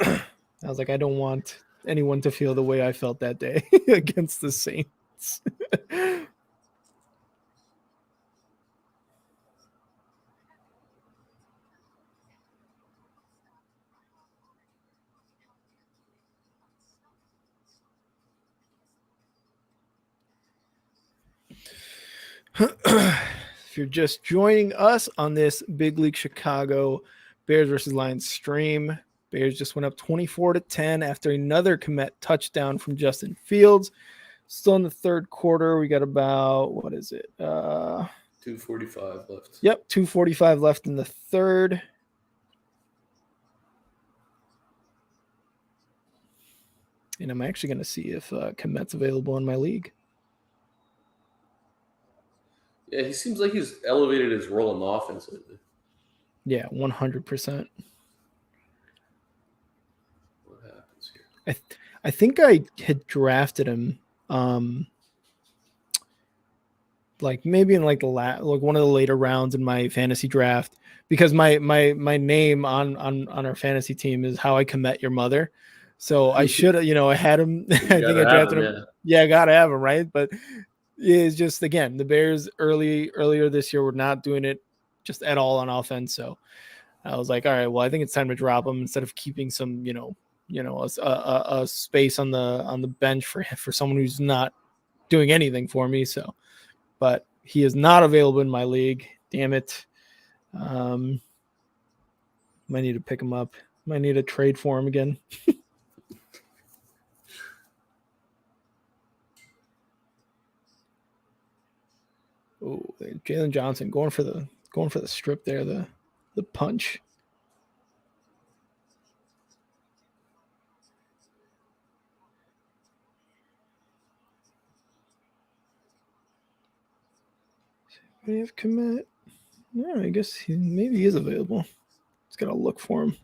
I was like, I don't want anyone to feel the way I felt that day against the Saints. If you're just joining us on this Big League Chicago Bears versus Lions stream, Bears just went up 24-10 after another Kmet touchdown from Justin Fields. Still in the third quarter. We got about, 2:45 left. Yep, 2:45 left in the third. And I'm actually going to see if Kmet's available in my league. Yeah, he seems like he's elevated his role in the offense lately. Yeah, 100%. What happens here? I think I had drafted him, like maybe in like one of the later rounds in my fantasy draft, because my name on our fantasy team is How I Kmet Your Mother. So I should have, I had him. I think I drafted him. Yeah, I gotta have him, right? But it's just, again, the Bears earlier this year were not doing it just at all on offense. So I was like, all right, well, I think it's time to drop him instead of keeping some, a space on the bench for someone who's not doing anything for me. So, but he is not available in my league. Damn it. Might need to pick him up. Might need to trade for him again. Oh, Jalen Johnson going for the strip there, the punch. We have commit. No, I guess maybe he is available. Just gotta look for him.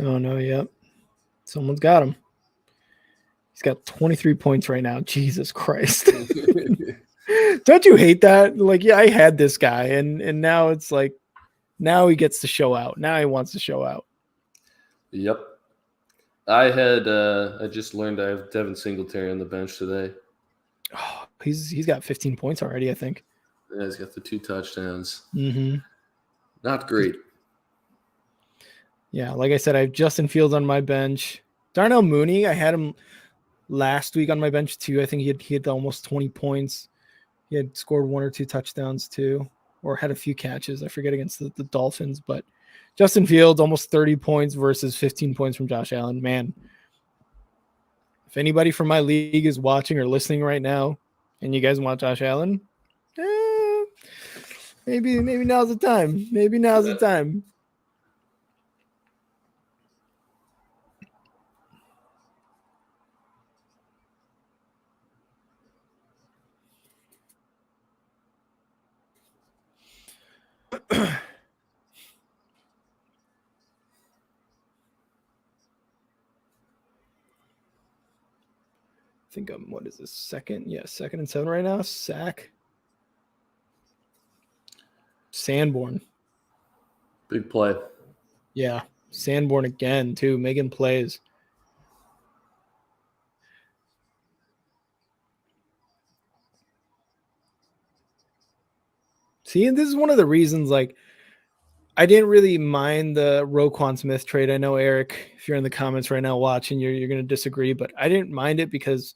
Oh no, yep. Someone's got him. He's got 23 points right now. Jesus Christ. Don't you hate that? Like, yeah, I had this guy, and now it's like, now he gets to show out. Now he wants to show out. Yep. I just learned I have Devin Singletary on the bench today. Oh, he's got 15 points already, I think. Yeah, he's got the 2 touchdowns. Mm-hmm. Not great. Yeah, like I said, I have Justin Fields on my bench. Darnell Mooney, I had him last week on my bench too. I think he had almost 20 points. He had scored 1 or 2 touchdowns too, or had a few catches. I forget, against the Dolphins. But Justin Fields, almost 30 points versus 15 points from Josh Allen. Man, if anybody from my league is watching or listening right now and you guys want Josh Allen, maybe now's the time. Maybe now's the time. I think I'm, what is this, second? Yeah, 2nd and 7 right now. Sack. Sanborn. Big play. Yeah, Sanborn again too, making plays. See, and this is one of the reasons, like, I didn't really mind the Roquan Smith trade. I know, Eric, if you're in the comments right now watching, you're going to disagree, but I didn't mind it because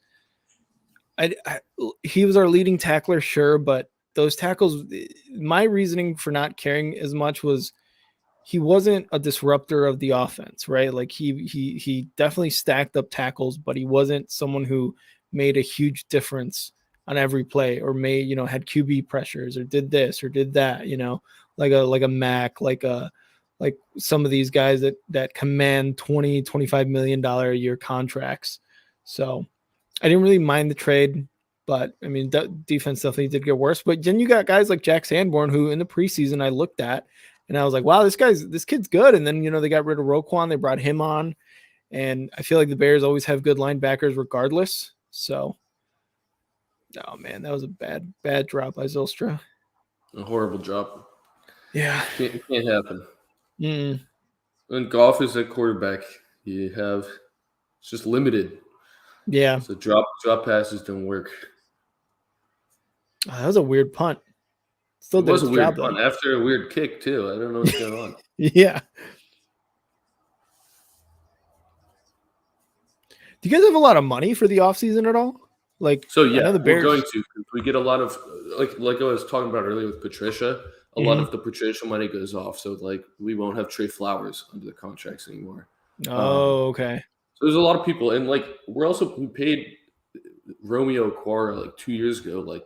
he was our leading tackler, sure, but those tackles, my reasoning for not caring as much was he wasn't a disruptor of the offense, right? Like he definitely stacked up tackles, but he wasn't someone who made a huge difference on every play, or had QB pressures, or did this or did that, like a Mac, like some of these guys that command $20-25 million a year contracts. So I didn't really mind the trade, but I mean, defense definitely did get worse. But then you got guys like Jack Sanborn, who in the preseason I looked at and I was like, wow, this kid's good. And then, they got rid of Roquan, they brought him on, and I feel like the Bears always have good linebackers regardless. So, oh man, that was a bad drop by Zylstra. A horrible drop. Yeah. It can't happen. Mm. When Goff is at quarterback, it's just limited. Yeah. So drop passes don't work. Oh, that was a weird punt. Still it did was a weird job, punt after a weird kick too. I don't know what's going on. Yeah. Do you guys have a lot of money for the offseason at all? Like, so yeah, the Bears... we're going to. We get a lot of like I was talking about earlier with Patricia. A lot of the Patricia money goes off, so like we won't have Trey Flowers under the contracts anymore. Oh, okay. So there's a lot of people, and like we paid Romeo Okwara like 2 years ago, like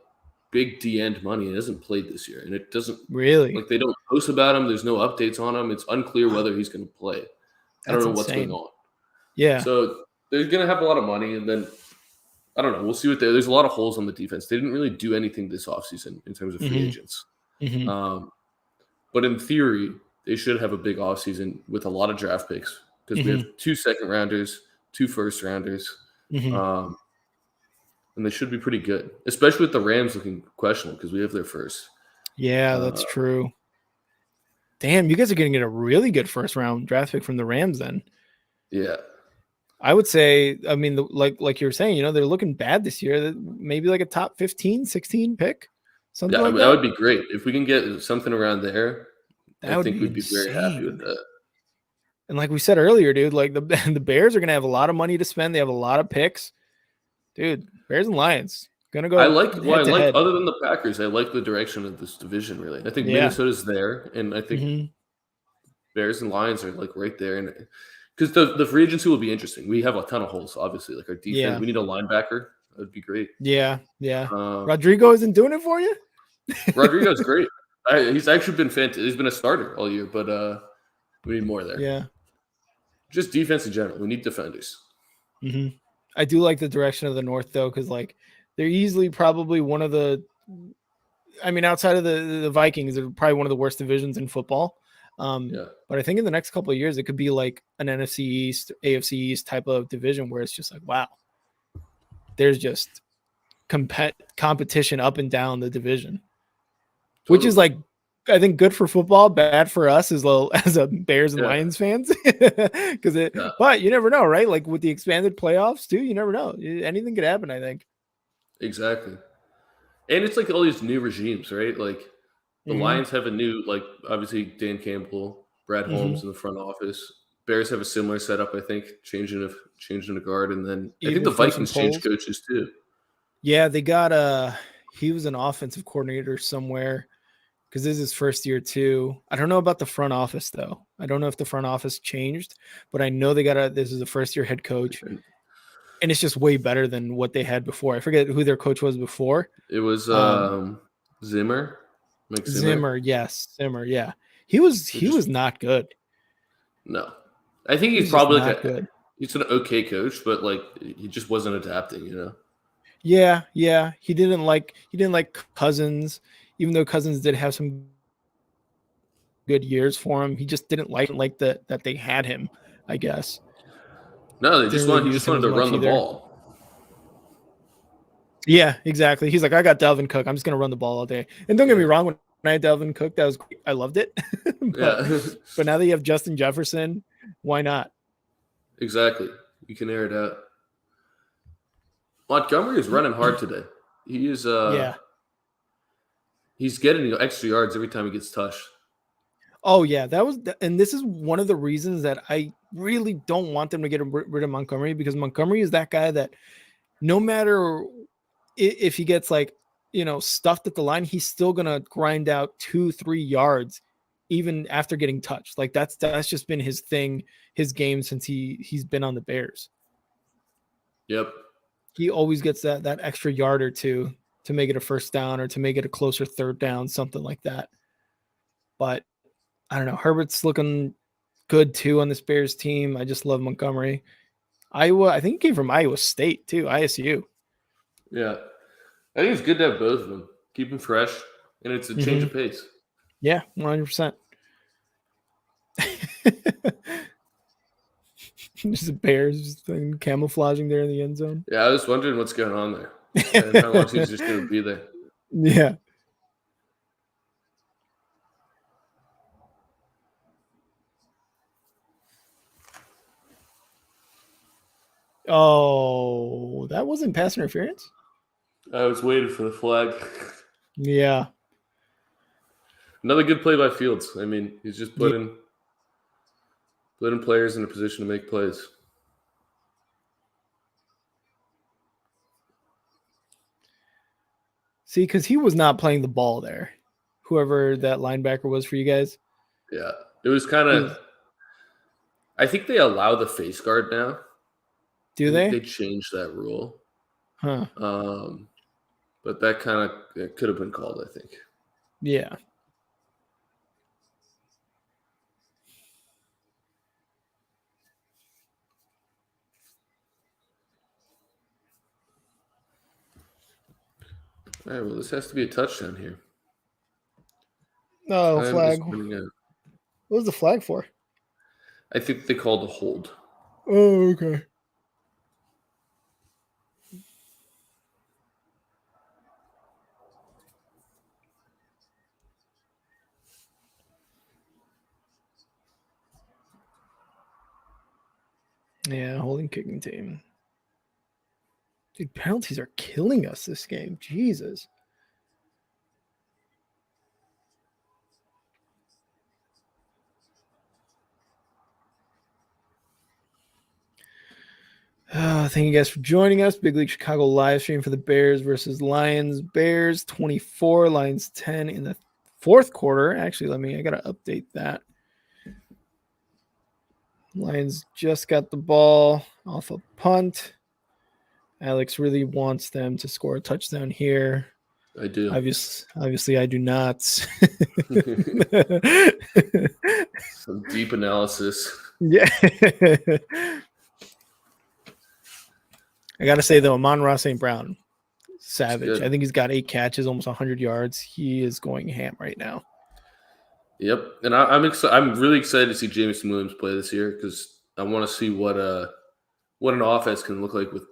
big D-end money, and hasn't played this year, and it doesn't really, like, they don't post about him. There's no updates on him. It's unclear whether he's going to play. I don't know what's going on. Yeah. So they're going to have a lot of money, and then I don't know. We'll see there's a lot of holes on the defense. They didn't really do anything this offseason in terms of free agents. Mm-hmm. But in theory, they should have a big offseason with a lot of draft picks, because we have 2 second-rounders, 2 first-rounders, and they should be pretty good, especially with the Rams looking questionable because we have their first. Yeah, that's true. Damn, you guys are going to get a really good first-round draft pick from the Rams then. Yeah. I would say, I mean, like you were saying, they're looking bad this year. Maybe like a top 15, 16 pick, Something Yeah, like that would be great. If we can get something around there, I think we'd be very happy with that. And like we said earlier, dude, like the Bears are gonna have a lot of money to spend. They have a lot of picks, dude. Bears and Lions gonna go. I like head. other than the Packers, I like the direction of this division. Really, I think Minnesota's there, and I think Bears and Lions are like right there, and because the free agency will be interesting. We have a ton of holes, obviously. Like our defense, Yeah. we need a linebacker. That'd be great. Yeah. Rodrigo isn't doing it for you. Rodrigo's great. He's actually been fantastic. He's been a starter all year, but we need more there. Yeah. Just defense in general. We need defenders. Mm-hmm. I do like the direction of the North though, because like they're easily probably one of the. I mean, outside of the Vikings, they're probably one of the worst divisions in football. But I think in the next couple of years, it could be like an NFC East, AFC East type of division where it's just like, wow, there's just competition up and down the division, which is like, I think good for football, bad for us as a Bears and Lions fans. But you never know, right? Like with the expanded playoffs too, you never know. Anything could happen, I think. Exactly. And it's like all these new regimes, right? Like the Lions have a new, like obviously Dan Campbell, Brad Holmes in the front office. Bears have a similar setup, I think, changing the guard, and then I think the Vikings changed coaches too. Yeah, they got he was an offensive coordinator somewhere because this is his first year too. I don't know about the front office though. I don't know if the front office changed, but I know they got this is the first year head coach. And it's just way better than what they had before. I forget who their coach was before. It was Zimmer. Mike Zimmer. Yes. Zimmer. Yeah. He was not good. No. I think he's probably like he's an okay coach, but like he just wasn't adapting, you know? Yeah. Yeah. He didn't like Cousins, even though Cousins did have some good years for him. He just didn't like that they had him, I guess. No, he just wanted to run the ball. Yeah, exactly. He's like, I got Dalvin Cook. I'm just gonna run the ball all day. And don't get me wrong, when I had Dalvin Cook, that was great. I loved it. but now that you have Justin Jefferson, why not? Exactly. You can air it out. Montgomery is running hard today. He is he's getting extra yards every time he gets touched. Oh yeah, and this is one of the reasons that I really don't want them to get rid of Montgomery, because Montgomery is that guy that no matter if he gets stuffed at the line, he's still gonna grind out 2-3 yards even after getting touched. Like that's just been his thing, his game since he's been on the Bears. Yep. He always gets that extra yard or two to make it a first down or to make it a closer third down, something like that. But I don't know. Herbert's looking good too on this Bears team. I just love Montgomery. Iowa, I think he came from Iowa State too, ISU. Yeah. I think it's good to have both of them. Keep them fresh, and it's a change of pace. Yeah, 100%. Just the Bears just camouflaging there in the end zone. Yeah, I was wondering what's going on there. And how much he's just going to be there. Yeah. Oh, that wasn't pass interference? I was waiting for the flag. Yeah. Another good play by Fields. I mean, he's just putting players in a position to make plays. See, because he was not playing the ball there. Whoever that linebacker was for you guys. Yeah. It was kind of – I think they allow the face guard now. Do they? They changed that rule. Huh. But that kind of could have been called, I think. Yeah. All right, well, this has to be a touchdown here. Oh, flag. What was the flag for? I think they called a hold. Oh, okay. Yeah, holding kicking team. Dude, penalties are killing us this game. Jesus. Thank you guys for joining us. Big League Chicago live stream for the Bears versus Lions. Bears 24, Lions 10 in the fourth quarter. Actually, I got to update that. Lions just got the ball off a punt. Alex really wants them to score a touchdown here. I do. Obviously, I do not. Some deep analysis. Yeah. I got to say, though, Amon-Ra St. Brown, savage. I think he's got 8 catches, almost 100 yards. He is going ham right now. Yep. And I'm excited. I'm really excited to see Jameson Williams play this year because I want to see what an offense can look like with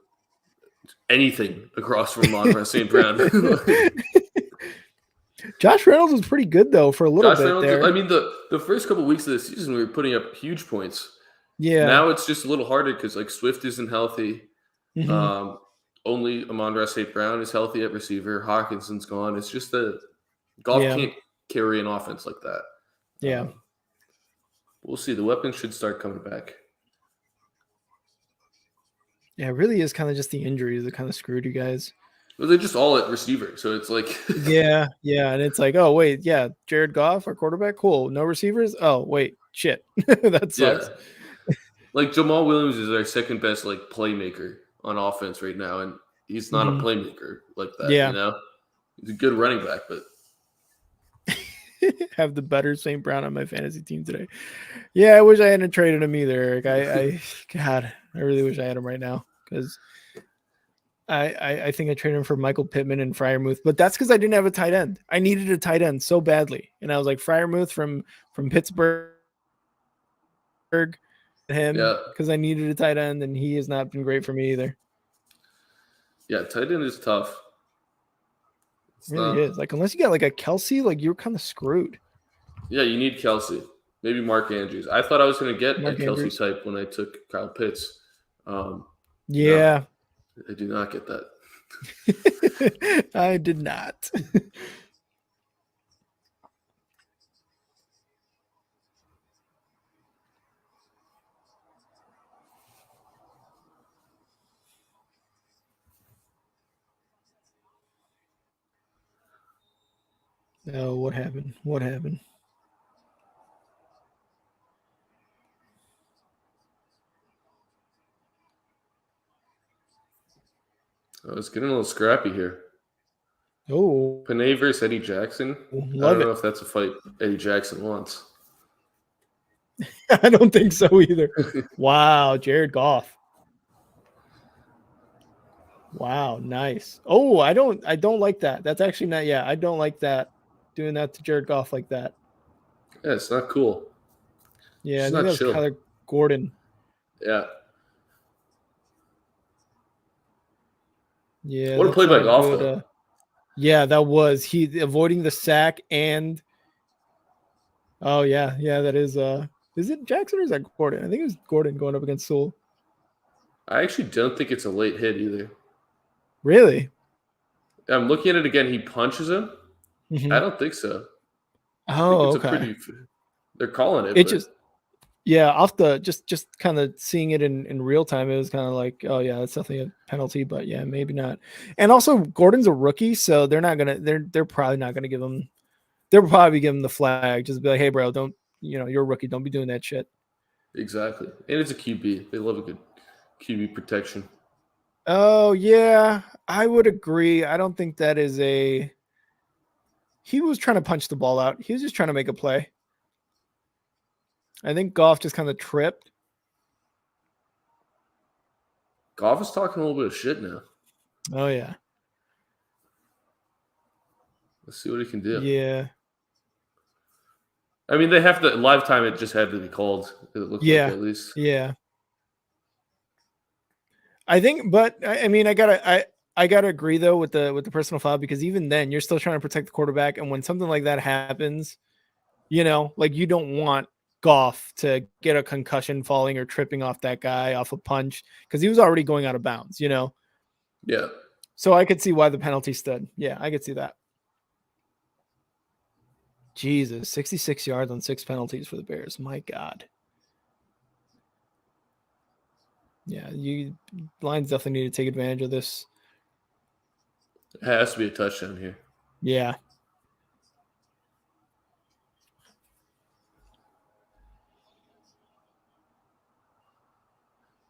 anything across from Amon-Ra St. Brown. Josh Reynolds was pretty good, though, for a little bit there. I mean, the first couple of weeks of the season, we were putting up huge points. Yeah. Now it's just a little harder because, like, Swift isn't healthy. Mm-hmm. Only Amon-Ra St. Brown is healthy at receiver. Hawkinson's gone. It's just that Goff can't carry an offense like that. Yeah. We'll see. The weapons should start coming back. Yeah, it really is kind of just the injuries that kind of screwed you guys. Well, they're just all at receiver, so it's like yeah, and it's like, oh wait, yeah, Jared Goff, our quarterback, cool. No receivers. Oh wait, shit, that sucks. Yeah. Like Jamal Williams is our second best like playmaker on offense right now, and he's not a playmaker like that. Yeah, you know, he's a good running back, but have the better St. Brown on my fantasy team today. Yeah, I wish I hadn't traded him either. Eric. God, I really wish I had him right now because I think I traded him for Michael Pittman and Freiermuth, but that's because I didn't have a tight end. I needed a tight end so badly, and I was like Freiermuth from Pittsburgh, him because I needed a tight end, and he has not been great for me either. Yeah, tight end is tough. It really is. Like unless you got like a Kelsey, like you're kind of screwed. Yeah, you need Kelsey. Maybe Mark Andrews. I thought I was going to get Mark a Kelsey Andrews type when I took Kyle Pitts. Yeah. No, I do not get that. I did not. No, what happened? What happened? Oh, it's getting a little scrappy here. Oh, Panay versus Eddie Jackson. I don't know if that's a fight Eddie Jackson wants. I don't think so either. Wow, Jared Goff. Wow, nice. Oh, I don't like that. That's actually not. Yeah, I don't like that. Doing that to Jared Goff like that. Yeah, it's not cool. Yeah, I think that was Kyler Gordon. Yeah. Yeah. What a play by Goff, though. Yeah, that was he avoiding the sack and. Oh yeah, that is. Is it Jackson or is that Gordon? I think it was Gordon going up against Sewell. I actually don't think it's a late hit either. Really? I'm looking at it again. He punches him. Mm-hmm. I don't think so. Oh, okay. They're calling it. It just, yeah, off the just kind of seeing it in real time, it was kind of like, oh yeah, that's definitely a penalty, but yeah, maybe not. And also, Gordon's a rookie, so they're probably not gonna give him. They'll probably give him the flag. Just be like, hey, bro, don't. You're a rookie. Don't be doing that shit. Exactly. And it's a QB. They love a good QB protection. Oh, yeah. I would agree. I don't think that is a – he was trying to punch the ball out. He was just trying to make a play. I think Goff just kind of tripped. Goff is talking a little bit of shit now. Oh, yeah. Let's see what he can do. Yeah. I mean, they have to live time. It just had to be called. It looked like at least. Yeah. I think, but I mean, I gotta agree though with the personal foul because even then you're still trying to protect the quarterback, and when something like that happens, like you don't want Goff to get a concussion falling or tripping off that guy off a punch because he was already going out of bounds. Yeah. So I could see why the penalty stood. Yeah, I could see that. Jesus, 66 yards on 6 penalties for the Bears. My God. Yeah, Lions definitely need to take advantage of this. It has to be a touchdown here. Yeah.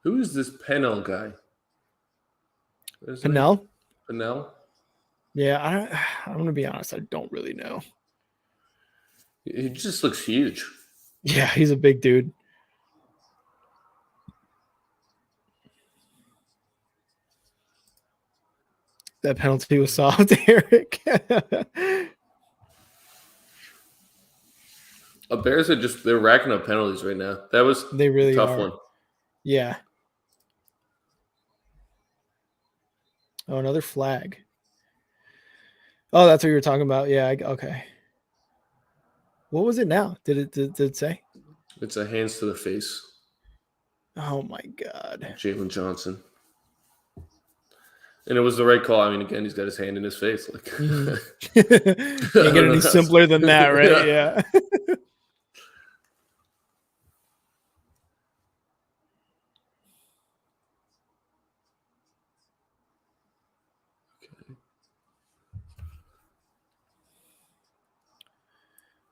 Who is this Pennell guy? Pennell? Pennell? Yeah, I'm going to be honest. I don't really know. He just looks huge. Yeah, he's a big dude. That penalty was soft, Eric. Bears they're racking up penalties right now. That was they really a tough are. one. Yeah. Oh, another flag. Oh, that's what you were talking about. Yeah. Okay. What was it now? Did it say? It's a hands to the face. Oh my God. Jalen Johnson. And it was the right call. I mean, again, he's got his hand in his face. Like, Can't get any simpler than that, right? Yeah.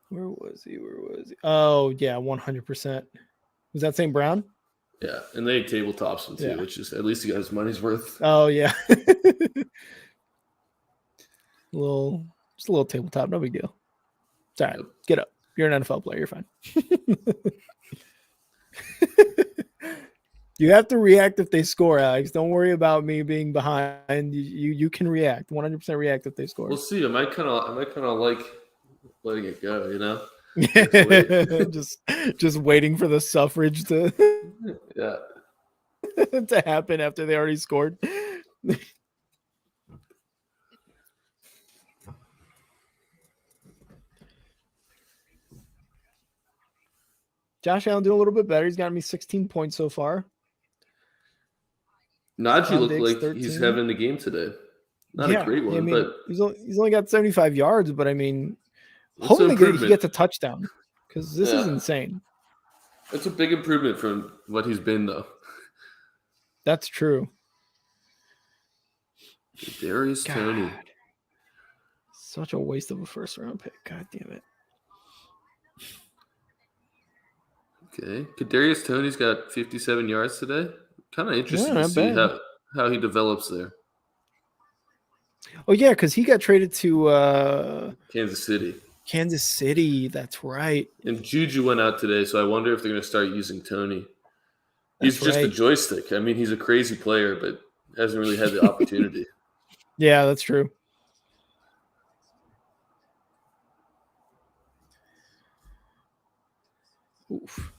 Where was he? Oh, yeah, 100%. Was that St. Brown? Yeah, and they tabletops him too, which is at least he got his money's worth. Oh, yeah. Just a little tabletop, no big deal. It's all right. Yep. Get up. You're an NFL player. You're fine. You have to react if they score, Alex. Don't worry about me being behind. You can react. 100% react if they score. We'll see. I might kind of like letting it go, you know? just waiting for the suffrage to to happen after they already scored. Josh Allen doing a little bit better. He's gotten me 16 points so far. Najee looked like 13. He's having the game today. Not a great one, but he's only got 75 yards. But I mean, hopefully he gets a touchdown because this is insane. It's a big improvement from what he's been, though. That's true. Darius Toney. Such a waste of a first-round pick. God damn it. Okay. Kadarius Toney's got 57 yards today. Kind of interesting to see how he develops there. Oh, yeah, because he got traded to Kansas City. Kansas City, that's right. And Juju went out today, so I wonder if they're going to start using Toney. He's just a joystick. I mean, he's a crazy player, but hasn't really had the opportunity. Yeah, that's true. Oof.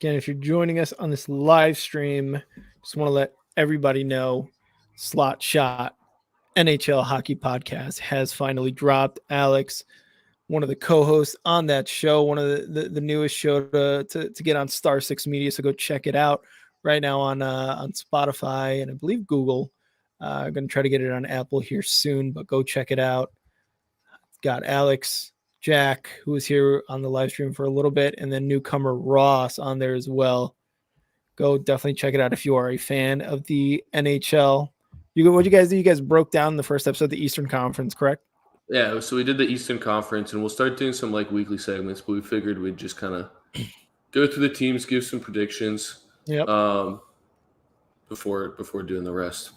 Again, if you're joining us on this live stream, just want to let everybody know Slot Shot NHL Hockey Podcast has finally dropped. Alex, one of the co-hosts on that show, one of the newest show to get on Star 6 Media, so go check it out right now on Spotify and I believe Google. I'm going to try to get it on Apple here soon, but go check it out. Got Alex, Jack, who was here on the live stream for a little bit, and then newcomer Ross on there as well. Go definitely check it out if you are a fan of the NHL. What you guys do? You guys broke down the first episode of the Eastern Conference, correct? Yeah, so we did the Eastern Conference, and we'll start doing some like weekly segments, but we figured we'd just kind of go through the teams, give some predictions before doing the rest.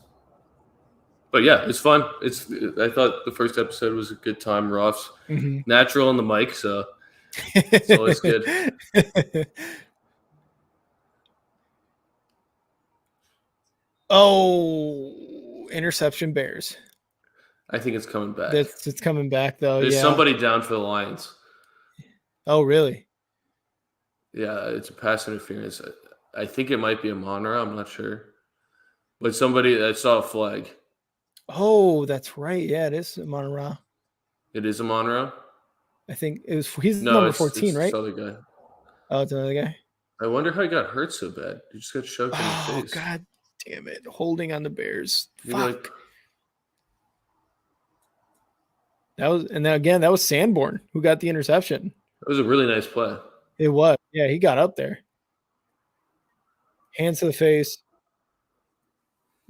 But yeah, it's fun. I thought the first episode was a good time. Ross, natural on the mic, so it's always good. Oh, interception Bears. I think it's coming back. It's coming back though. There's somebody down for the Lions. Oh, really? Yeah, it's a pass interference. I think it might be a Monra. I'm not sure, but somebody I saw a flag. Oh, that's right. Yeah, it is Monra. It is a Monroe? I think it was. He's number 14, right? This other guy. Oh, it's another guy. I wonder how he got hurt so bad. He just got shoved in the Oh, face. God damn it. Holding on the Bears. Maybe Fuck. That was Sanborn who got the interception. It was a really nice play. It was. Yeah, he got up there. Hands to the face.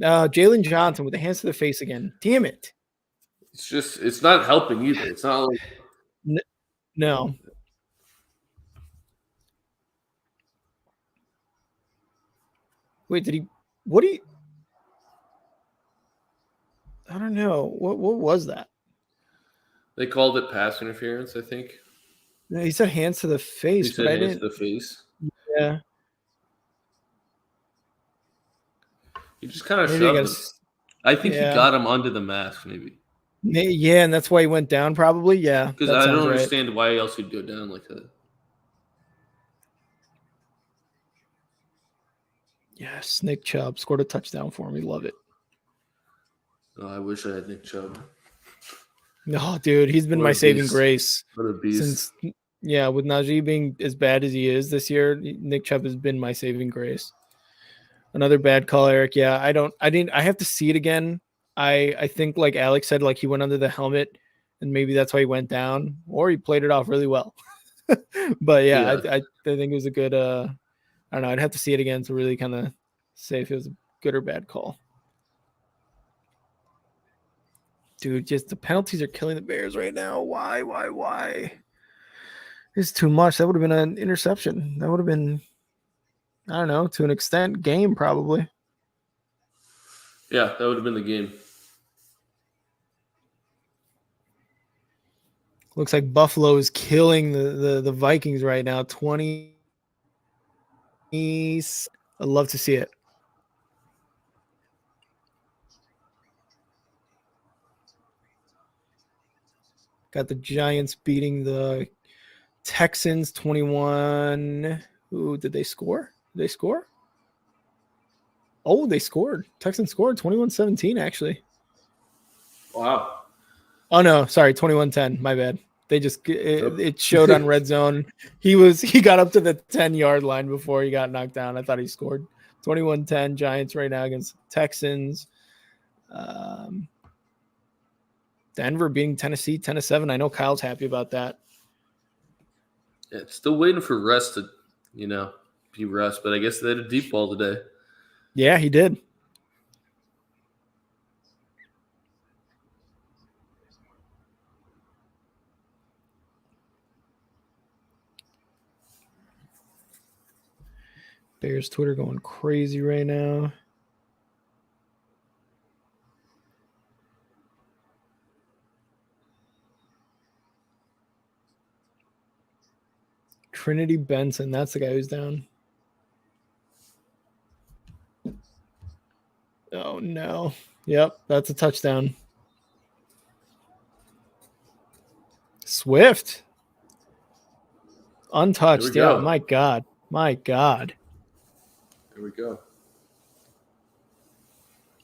Jalen Johnson with the hands to the face again. Damn it. It's not helping either. It's not like no. Wait, I don't know. What was that? They called it pass interference, I think. No, he said hands to the face. He said hands to the face. Yeah. He just kind of shoved him. I think he got him under the mask, maybe. Yeah, and that's why he went down, probably. Yeah. Because I don't understand why else he'd go down like that. Yes, Nick Chubb scored a touchdown for me. Love it. Oh, I wish I had Nick Chubb. No, dude, he's been my saving grace. What a beast. With Najee being as bad as he is this year, Nick Chubb has been my saving grace. Another bad call, Eric. Yeah, I have to see it again. I think, like Alex said, like he went under the helmet, and maybe that's why he went down, or he played it off really well. But yeah. I think it was a good. I don't know. I'd have to see it again to really kind of say if it was a good or bad call. Dude, just the penalties are killing the Bears right now. Why? It's too much. That would have been an interception. That would have been, I don't know, to an extent, game probably. Yeah, that would have been the game. Looks like Buffalo is killing the Vikings right now. 20. I'd love to see it. Got the Giants beating the Texans 21. Ooh, did they score? Did they score? Oh, they scored. Texans scored 21-17, actually. Wow. Oh, no. Sorry, 21-10. My bad. They just it showed on Red Zone. He got up to the 10-yard line before he got knocked down. I thought he scored. 21-10 Giants right now against Texans. Denver beating Tennessee 10-7. I know Kyle's happy about that. Yeah, still waiting for Russ to, be Russ, but I guess they had a deep ball today. Yeah, he did. Bears Twitter going crazy right now. Trinity Benson, that's the guy who's down. Oh, no. Yep, that's a touchdown. Swift. Untouched. Yeah, my God. There we go.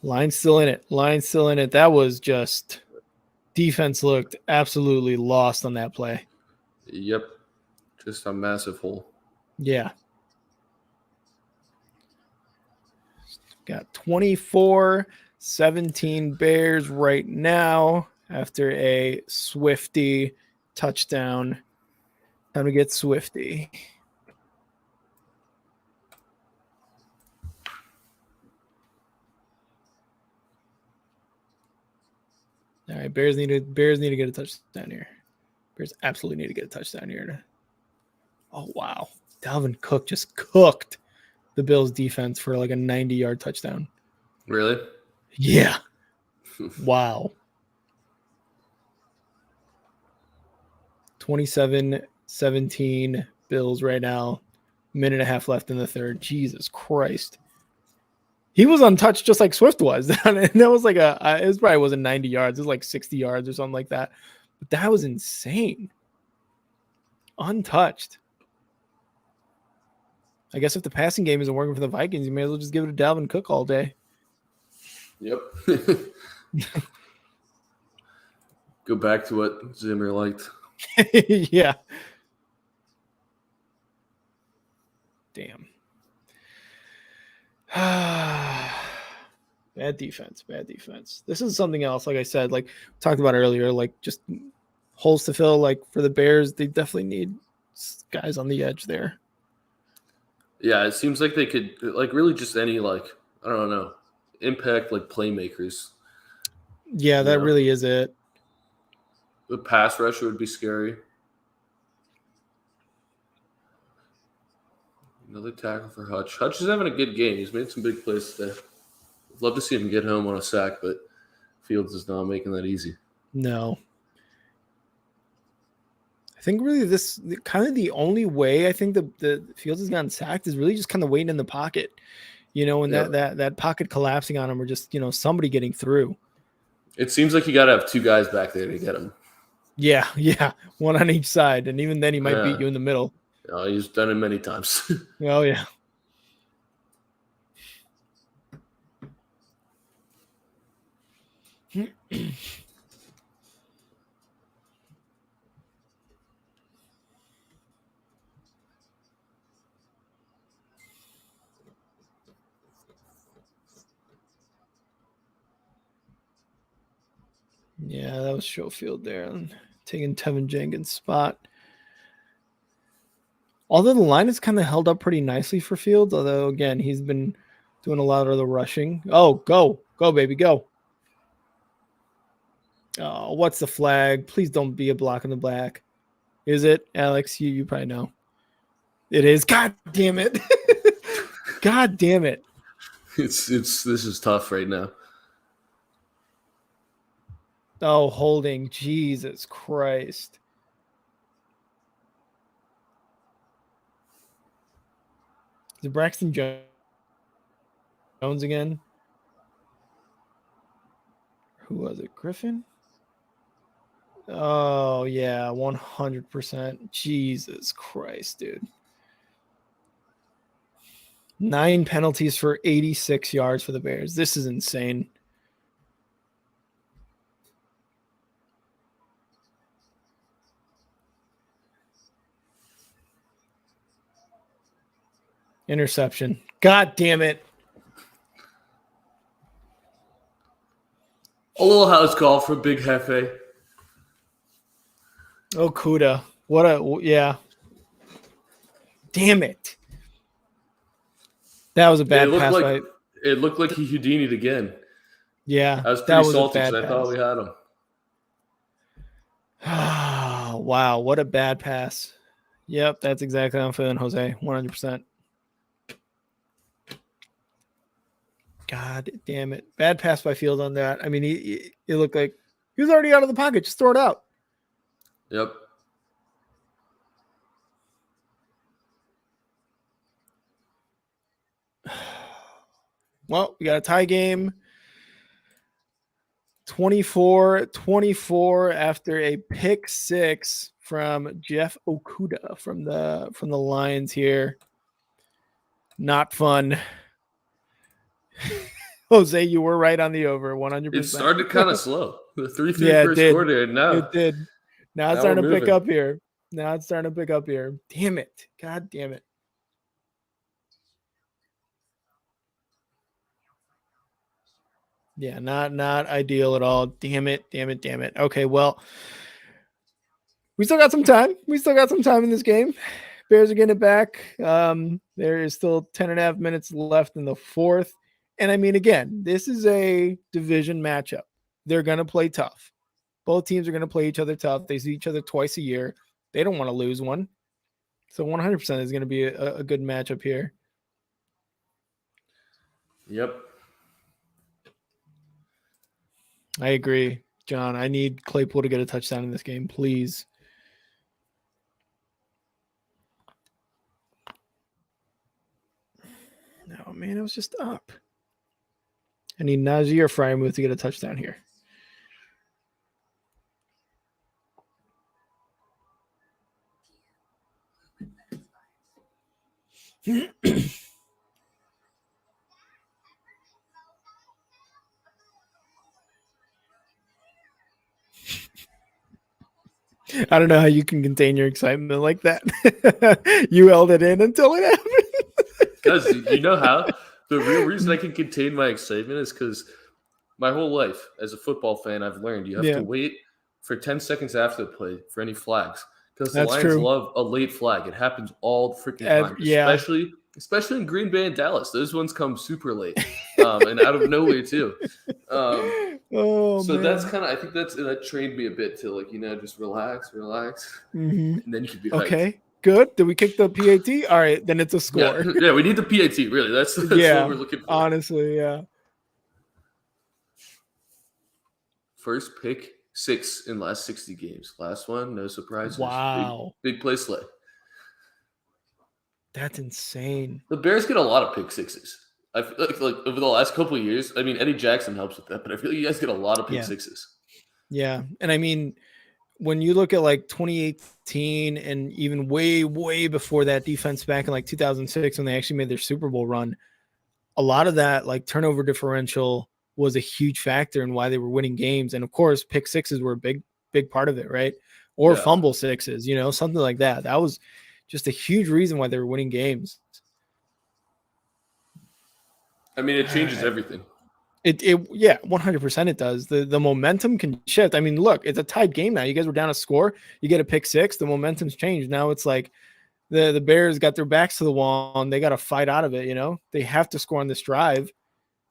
Line's still in it. That was just defense looked absolutely lost on that play. Yep. Just a massive hole. Yeah. Got 24-17 Bears right now after a Swifty touchdown. Time to get Swifty. All right, Bears need to get a touchdown here. Bears absolutely need to get a touchdown here. Oh, wow. Dalvin Cook just cooked the Bills defense for like a 90-yard touchdown. Really? Yeah. Wow. 27-17 Bills right now. Minute and a half left in the third. Jesus Christ. He was untouched just like Swift was. And that was like it probably wasn't 90 yards. It was like 60 yards or something like that. But that was insane. Untouched. I guess if the passing game isn't working for the Vikings, you may as well just give it to Dalvin Cook all day. Yep. Go back to what Zimmer liked. Yeah. Damn. Bad defense. This is something else. Like I said, like we talked about earlier, like just holes to fill. Like for the Bears, they definitely need guys on the edge there. Yeah, it seems like they could like really just any like I don't know impact like playmakers. Yeah, that really is it. The pass rusher would be scary. Another tackle for Hutch. Hutch is having a good game. He's made some big plays today. I'd love to see him get home on a sack, but Fields is not making that easy. No. I think really this kind of the only way I think the Fields has gotten sacked is really just kind of waiting in the pocket, and that pocket collapsing on him or just, somebody getting through. It seems like you got to have two guys back there to get him. Yeah. One on each side. And even then he might beat you in the middle. He's done it many times. Oh, yeah. Yeah, that was Schofield there, taking Tevin Jenkins' spot. Although the line has kind of held up pretty nicely for Fields, although, again, he's been doing a lot of the rushing. Oh, go, baby, go. Oh, what's the flag? Please don't be a block in the black. Is it, Alex? You probably know. It is. God damn it. God damn it. This is tough right now. Oh, holding. Jesus Christ. Is it Braxton Jones again? Who was it? Griffin? Oh, yeah, 100%. Jesus Christ, dude. 9 penalties for 86 yards for the Bears. This is insane. Interception. God damn it. A little house call for Big Hefe. Oh, Kuda. Yeah. Damn it. That was a bad pass fight. It looked like he Houdini'd again. Yeah. I was pretty salty because I thought we had him. Wow, what a bad pass. Yep, that's exactly how I'm feeling, Jose. 100%. God damn it. Bad pass by Field on that. I mean, it looked like he was already out of the pocket. Just throw it out. Yep. Well, we got a tie game. 24-24 after a pick six from Jeff Okudah from the Lions here. Not fun. Jose, you were right on the over 100%. It started kind of slow. The 3-3 first quarter, and now it did. Now it's starting to pick up here. Damn it. God damn it. Yeah, not ideal at all. Damn it. Okay, well, we still got some time. In this game. Bears are getting it back. There is still 10.5 minutes left in the fourth. And I mean, again, this is a division matchup. They're going to play tough. Both teams are going to play each other tough. They see each other twice a year. They don't want to lose one. So 100% is going to be a good matchup here. Yep. I agree, John. I need Claypool to get a touchdown in this game, please. No, man, it was just up. I need Najee or Freiermuth to get a touchdown here. I don't know how you can contain your excitement like that. You held it in until it happened. Because you know how the real reason I can contain my excitement is because my whole life as a football fan, I've learned you have to wait for 10 seconds after the play for any flags. Because the Lions love a late flag. It happens all the freaking time, especially in Green Bay and Dallas. Those ones come super late and out of nowhere too. So that's kind of, I think that trained me a bit to like, just relax, and then you can be hyped. Okay, good. Did we kick the PAT? All right, then it's a score. Yeah, we need the PAT. Really, that's what we're looking for. Honestly, yeah. First pick 6 in last 60 games. Last one, no surprises. Wow. Big play slay. That's insane. The Bears get a lot of pick sixes. I feel like over the last couple of years, I mean, Eddie Jackson helps with that, but I feel like you guys get a lot of pick sixes. Yeah. And I mean, when you look at like 2018 and even way, way before that defense back in like 2006, when they actually made their Super Bowl run, a lot of that like turnover differential was a huge factor in why they were winning games. And of course, pick sixes were a big part of it, right? Or fumble sixes, something like that. That was just a huge reason why they were winning games. I mean, it changes everything. It 100% it does. The momentum can shift. I mean, look, it's a tied game now. You guys were down a score. You get a pick six. The momentum's changed. Now it's like the Bears got their backs to the wall and they got to fight out of it. They have to score on this drive.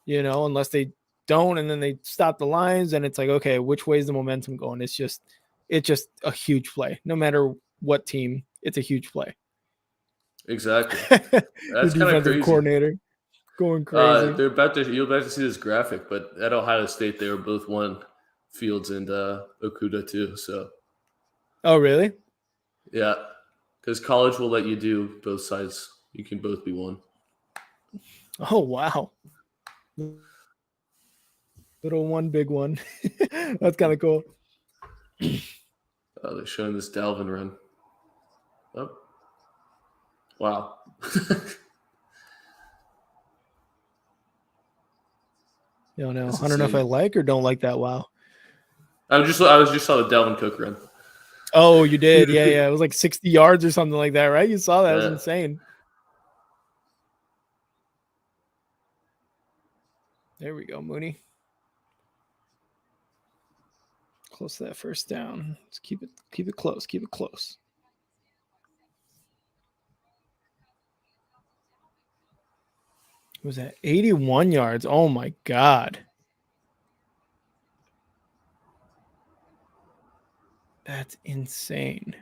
Unless they don't, and then they stop the Lions, and it's like, okay, which way is the momentum going? It's just a huge play. No matter what team, it's a huge play. Exactly. That's kind of crazy. Coordinator going crazy. You're about to see this graphic, but at Ohio State, they were both one, Fields and Okudah too. So. Oh, really? Yeah, because college will let you do both sides. You can both be one. Oh, wow. Little one, big one. That's kind of cool. They're showing this Dalvin run. Oh. Wow. I don't know. I don't know if I like or don't like that. Wow. I just saw the Dalvin Cook run. Oh, you did? Yeah. It was like 60 yards or something like that, right? You saw that. It was insane. There we go, Mooney. Close to that first down. Let's keep it close. Keep it close. Was that 81 yards? Oh my God. That's insane.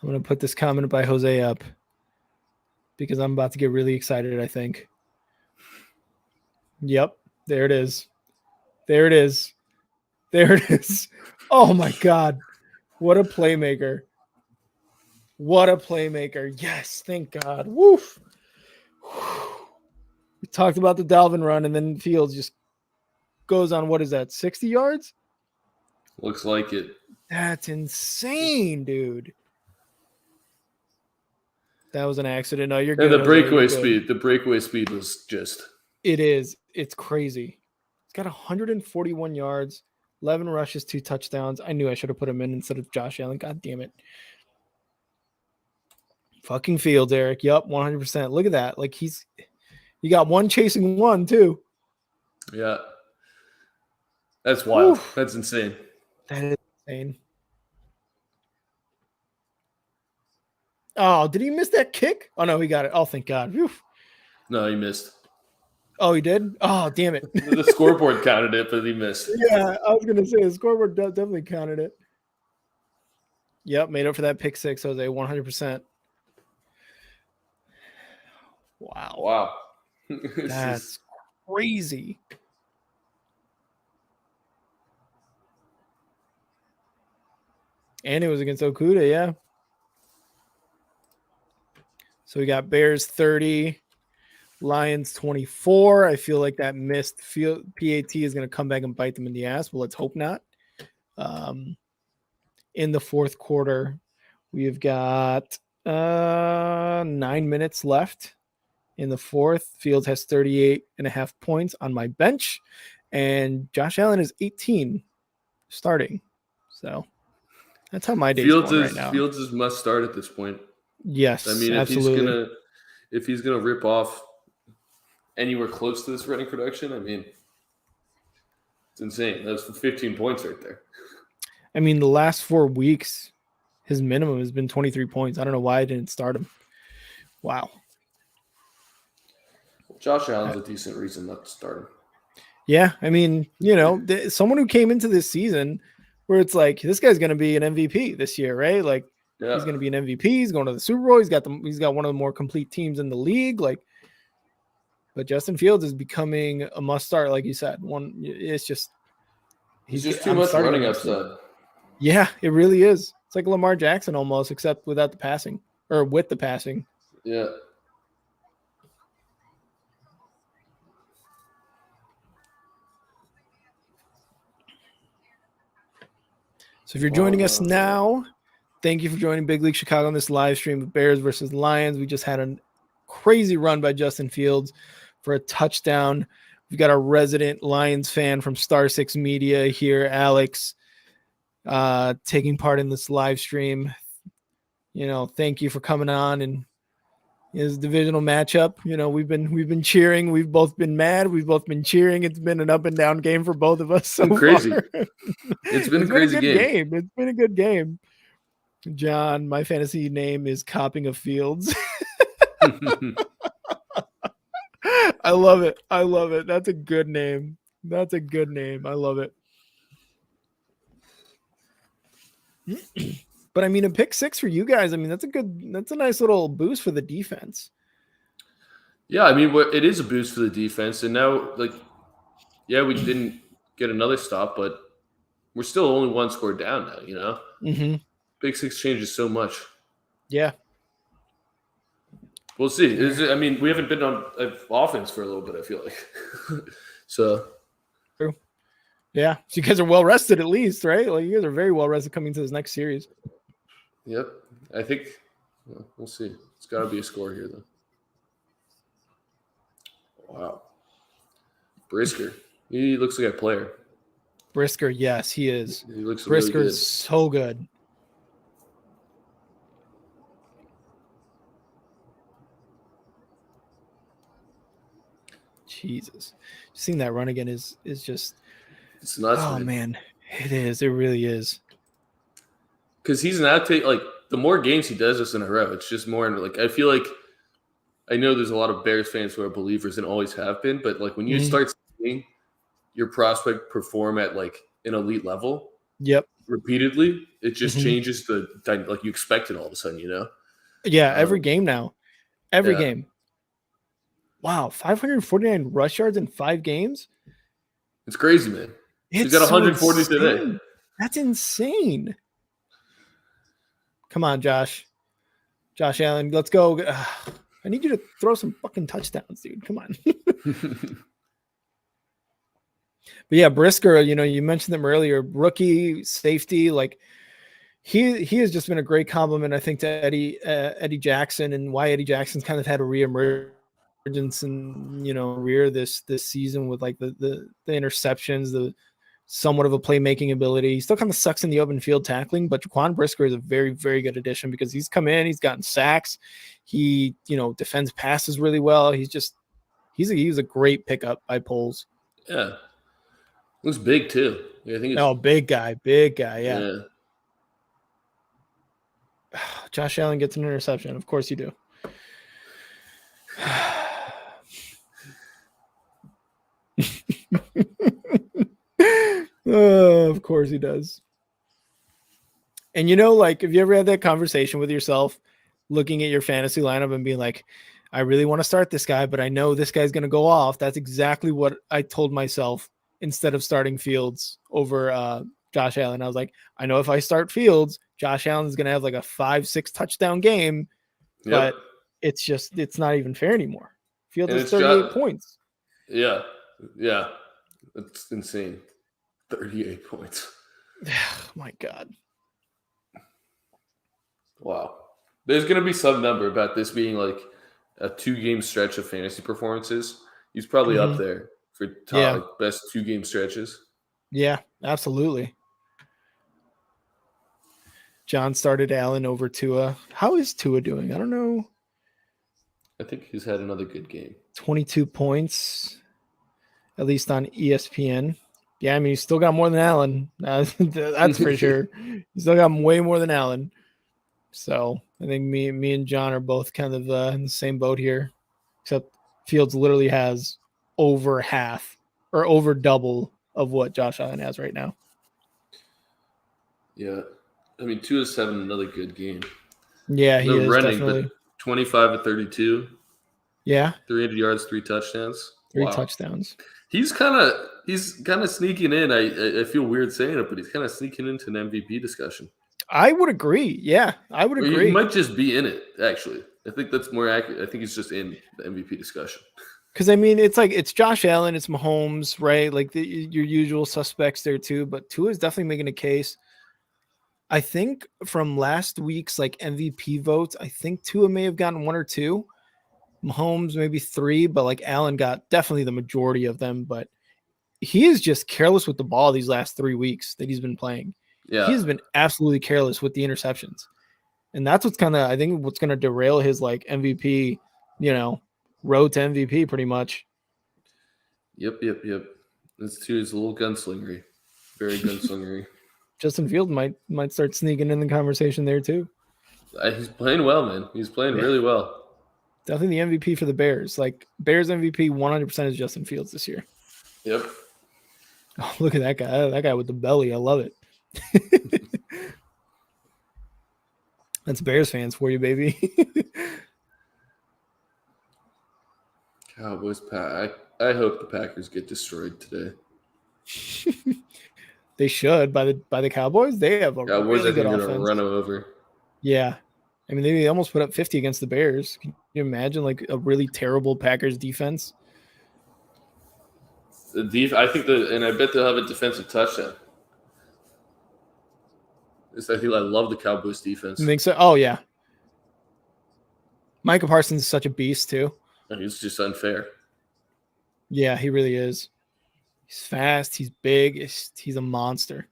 I'm going to put this comment by Jose up because I'm about to get really excited, I think. Yep. There it is. There it is. There it is. Oh my God. What a playmaker. What a playmaker. Yes. Thank God. Woof. We talked about the Dalvin run and then Fields just goes on, what is that, 60 yards? Looks like it. That's insane, dude. That was an accident. No, you're good. And the breakaway speed was just. It is. It's crazy. It's got 141 yards, 11 rushes, 2 touchdowns. I knew I should have put him in instead of Josh Allen. God damn it. Fucking Fields, Eric. Yup, 100%. Look at that. Like you got one chasing one too. Yeah. That's wild. Oof. That's insane. That is insane. Oh, did he miss that kick? Oh, no, he got it. Oh, thank God. Whew. No, he missed. Oh, he did? Oh, damn it. The scoreboard counted it, but he missed. Yeah, I was going to say the scoreboard definitely counted it. Yep, made up for that pick six, Jose, 100%. Wow. That's crazy. And it was against Okudah, yeah. So we got Bears 30, Lions 24. I feel like that missed PAT is going to come back and bite them in the ass. Well, let's hope not. In the fourth quarter, we've got 9 minutes left in the fourth. Fields has 38.5 points on my bench, and Josh Allen is 18 starting. So That's how my day's going right now. Fields is must start at this point. Yes, I mean, absolutely. if he's gonna rip off anywhere close to this running production, I mean, it's insane. That's 15 points right there. I mean, the last 4 weeks, his minimum has been 23 points. I don't know why I didn't start him. Wow. Josh Allen's a decent reason not to start him. Yeah, I mean, someone who came into this season where it's like, this guy's going to be an MVP this year, right? Like, he's going to be an MVP. He's going to the Super Bowl. He's got one of the more complete teams in the league. Like, but Justin Fields is becoming a must start, like you said. It's just he's just too much running upside. Yeah, it really is. It's like Lamar Jackson almost, except without the passing or with the passing. Yeah. So if you're joining us now, thank you for joining Big League Chicago on this live stream of Bears versus Lions. We just had a crazy run by Justin Fields for a touchdown. We've got our resident Lions fan from Star 6 Media here, Alex, taking part in this live stream. Thank you for coming on. And his divisional matchup, we've been cheering. We've both been mad. We've both been cheering. It's been an up and down game for both of us. So crazy. Far. It's been a crazy game. It's been a good game. John, my fantasy name is Copping of Fields. I love it. That's a good name. I love it. But I mean, a pick 6 for you guys. I mean, that's a nice little boost for the defense. Yeah, I mean, it is a boost for the defense. And now, we didn't get another stop, but we're still only 1 score down now, Mm-hmm. Pick 6 changes so much. Yeah. We'll see. We haven't been on offense for a little bit, I feel like. So. True. Yeah. So you guys are well rested at least, right? Like, you guys are very well rested coming to this next series. Yep. I think we'll see. It's got to be a score here, though. Wow. Brisker. He looks like a player. Brisker, yes, he is. He looks Brisker really good. is so good. Jesus. Seeing that run again is just it's nuts. Oh man, it is. It really is. Because he's an outtake. Like, the more games he does this in a row, it's just more. Like, I feel like I know there's a lot of Bears fans who are believers and always have been, but like when you start seeing your prospect perform at like an elite level, repeatedly, it just changes the like you expect it all of a sudden, Yeah, every game now, every game. Wow, 549 rush yards in 5 games. It's crazy, man. He's got 140 today. That's insane. Come on, Josh Allen, let's go. I need you to throw some fucking touchdowns, dude. Come on. But yeah, Brisker, you mentioned them earlier, rookie safety, like he has just been a great compliment, I think, to Eddie Jackson, and why Eddie Jackson's kind of had a reemergence in rear this season with like the interceptions, the somewhat of a playmaking ability. He still kind of sucks in the open field tackling, but Jaquan Brisker is a very, very good addition because he's come in, he's gotten sacks, he defends passes really well. He's a great pickup by Poles. Yeah. Looks big too. Yeah, I think big guy. Yeah. Josh Allen gets an interception. Of course you do. Oh, of course he does. And like, have you ever had that conversation with yourself, looking at your fantasy lineup and being like, I really want to start this guy, but I know this guy's going to go off. That's exactly what I told myself instead of starting Fields over Josh Allen. I was like, I know if I start Fields, Josh Allen's going to have like a 5-6 touchdown game, but it's not even fair anymore. Fields has 38 points. Yeah. That's insane. 38 points. Oh my God. Wow. There's going to be some number about this being like a 2-game stretch of fantasy performances. He's probably up there for top best 2-game stretches. Yeah, absolutely. John started Allen over Tua. How is Tua doing? I don't know. I think he's had another good game. 22 points, at least on ESPN. Yeah, I mean, he's still got more than Allen. That's for sure. He's still got way more than Allen. So I think me and John are both kind of in the same boat here, except Fields literally has over half or over double of what Josh Allen has right now. Yeah. I mean, 2 is having another good game. Yeah, he is running, definitely. But 25 of 32. Yeah. 300 yards, 3 touchdowns. 3 touchdowns. He's kind of sneaking in. I feel weird saying it, but he's kind of sneaking into an MVP discussion. I would agree. Yeah, I would agree. He might just be in it, actually. I think that's more accurate. I think he's just in the MVP discussion. Because, I mean, it's Josh Allen, it's Mahomes, right? Like your usual suspects there too. But Tua is definitely making a case. I think from last week's like MVP votes, I think Tua may have gotten 1 or 2. Mahomes maybe 3, but like Allen got definitely the majority of them. But he is just careless with the ball these last 3 weeks that he's been playing. Yeah, he's been absolutely careless with the interceptions, and that's what's kind of I think what's going to derail his like MVP, road to MVP pretty much. Yep. This too is a little gunslingery, very gunslingery. Justin Fields might start sneaking in the conversation there too. He's playing well, man. He's playing really well. Definitely the MVP for the Bears. Like Bears MVP 100% is Justin Fields this year. Yep. Oh, look at that guy. That guy with the belly. I love it. That's Bears fans for you, baby. Cowboys. I hope the Packers get destroyed today. They should by the Cowboys. They have a Cowboys really good are offense. going to run over. Yeah. I mean, they almost put up 50 against the Bears. Can you imagine like a really terrible Packers defense? I think and I bet they'll have a defensive touchdown. I love the Cowboys defense. You think so? Oh yeah. Micah Parsons is such a beast too. He's just unfair. Yeah, he really is. He's fast. He's big. He's a monster.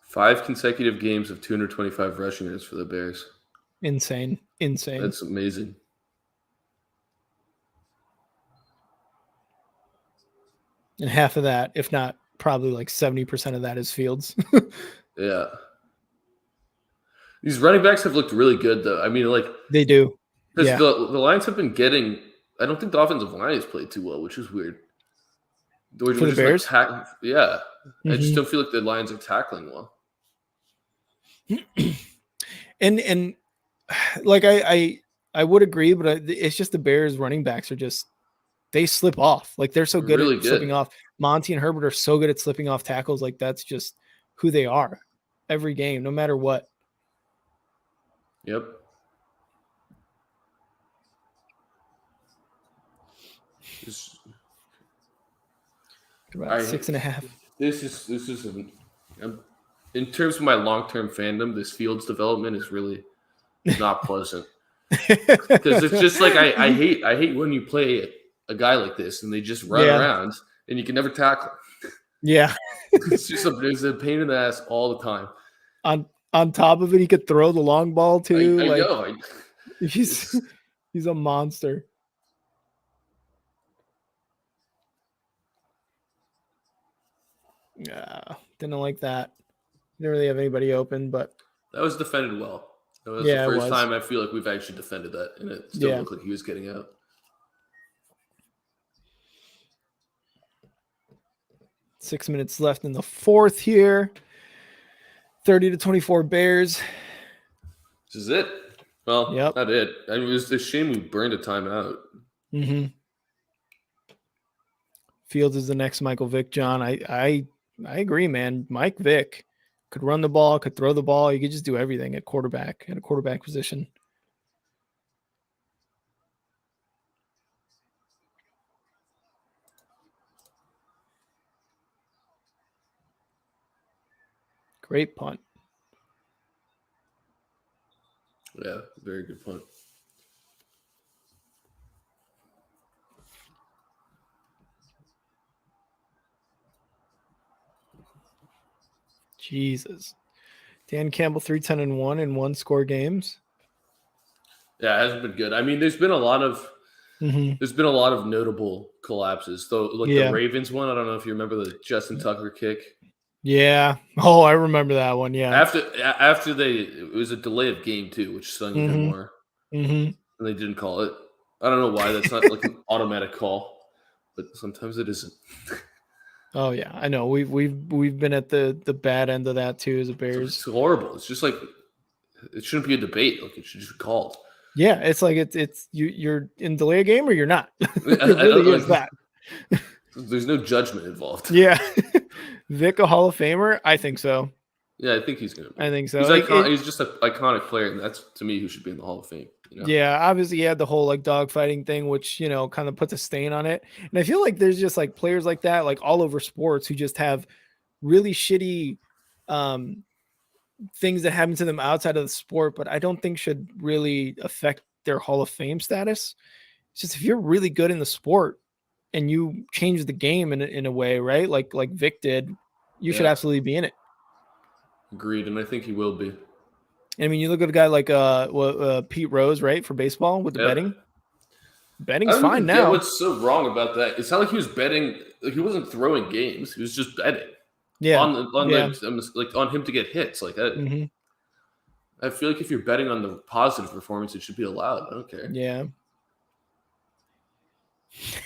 5 consecutive games of 225 rushing yards for the Bears. Insane. That's amazing. And half of that, if not probably like 70% of that is Fields. Yeah. These running backs have looked really good, though. I mean, like they do. Because yeah. the Lions have been getting – I don't think the offensive line has played too well, which is weird. For the Bears? Yeah. Mm-hmm. I just don't feel like the Lions are tackling well. And like I would agree, but it's just the Bears running backs are just they slip off. Like they're so good at slipping off. Monty and Herbert are so good at slipping off tackles. Like that's just who they are every game, no matter what. Yep. About 6.5. This is in terms of my long-term fandom, this Fields development is really not pleasant. Because it's just like I hate when you play a guy like this and they just run around and you can never tackle. Yeah. It's a pain in the ass all the time. On top of it, he could throw the long ball too. I know. He's a monster. Yeah, didn't like that. Didn't really have anybody open, but that was defended well. That was the first time I feel like we've actually defended that, and it still looked like he was getting out. Six minutes left in the fourth here. 30-24 Bears. This is it. Well, not it. I mean, it was a shame we burned a timeout. Mm-hmm. Fields is the next Michael Vick, John. I agree, man. Mike Vick could run the ball, could throw the ball. He could just do everything at quarterback, at a quarterback position. Great punt. Yeah, very good punt. Jesus. Dan Campbell 3-10-1 in 1-score games. Yeah, it hasn't been good. I mean, there's been a lot of notable collapses. So like the Ravens one, I don't know if you remember the Justin Tucker kick. Yeah. Oh, I remember that one. Yeah. After it was a delay of game too, which stung even more. And they didn't call it. I don't know why. That's not like an automatic call, but sometimes it isn't. Oh yeah, I know. We've been at the bad end of that too as a Bears. It's horrible. It's just like it shouldn't be a debate. Like it should just be called. Yeah, it's like it's you're in delay a game or you're not. It really is that. There's no judgment involved. Yeah. Vic a Hall of Famer? I think so. Yeah, I think he's gonna be. I think so. He's just an iconic player, and that's to me who should be in the Hall of Fame. You know? Yeah, obviously he had the whole like dogfighting thing, which kind of puts a stain on it. And I feel like there's just like players like that, like all over sports, who just have really shitty things that happen to them outside of the sport, but I don't think should really affect their Hall of Fame status. It's just if you're really good in the sport and you change the game in a way, right? Like Vic did, you should absolutely be in it. Agreed, and I think he will be. I mean, you look at a guy like Pete Rose, right, for baseball with the betting. Betting's fine now. What's so wrong about that? It's not like he was betting. Like he wasn't throwing games. He was just betting. Yeah. On him to get hits like that. I feel like if you're betting on the positive performance, it should be allowed. I don't care. Yeah.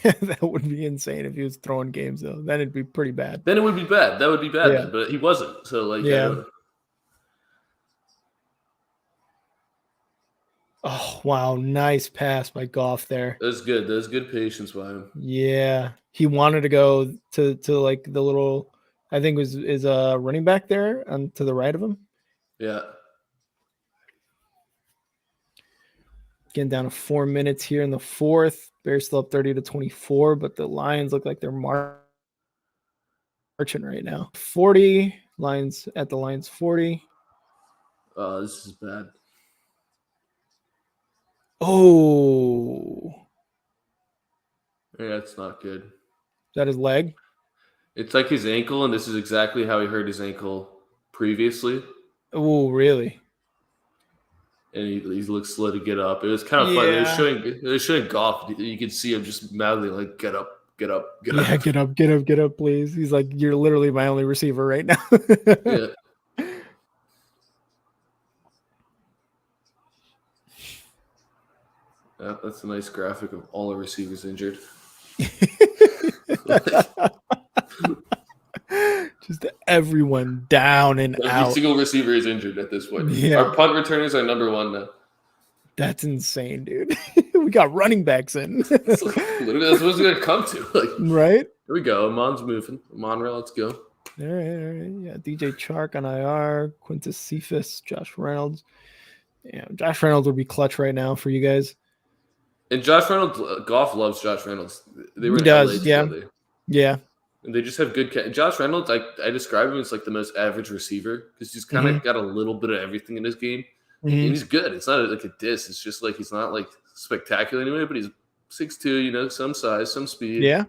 That would be insane if he was throwing games, though. Then it'd be pretty bad. Then it would be bad. That would be bad. Yeah. But he wasn't. So, like, yeah. Oh, wow. Nice pass by Goff there. That's good. That's good patience by him. Yeah. He wanted to go to like the little, I think is a running back there to the right of him. Yeah. Getting down to 4 minutes here in the fourth. Bears still up 30-24, but the Lions look like they're marching right now. 40. Lions at the Lions 40. This is bad. Oh. Yeah, it's not good. Is that his leg? It's like his ankle, and this is exactly how he hurt his ankle previously. Oh, really? And he looks slow to get up. It was kind of funny. They were showing Goff. You could see him just madly like, get up, get up, get up. Yeah, get up, please. He's like, you're literally my only receiver right now. Yeah. That's a nice graphic of all the receivers injured. Just everyone down and out. Every single receiver is injured at this point. Yeah. Our punt returners are number one now. That's insane, dude. We got running backs in. Literally, that's what it's going to come to. Like, right? Here we go. Amon's moving. Monreal, let's go. All right. Yeah, DJ Chark on IR. Quintus Cephas, Josh Reynolds. Yeah, Josh Reynolds would be clutch right now for you guys. And Josh Reynolds, Goff loves Josh Reynolds. They were he does, yeah. Yeah. And they just have good Josh Reynolds, I describe him as like the most average receiver because he's kind of got a little bit of everything in his game. And he's good. It's not like a diss. It's just like he's not like spectacular anyway, but he's 6'2", some size, some speed. Yeah.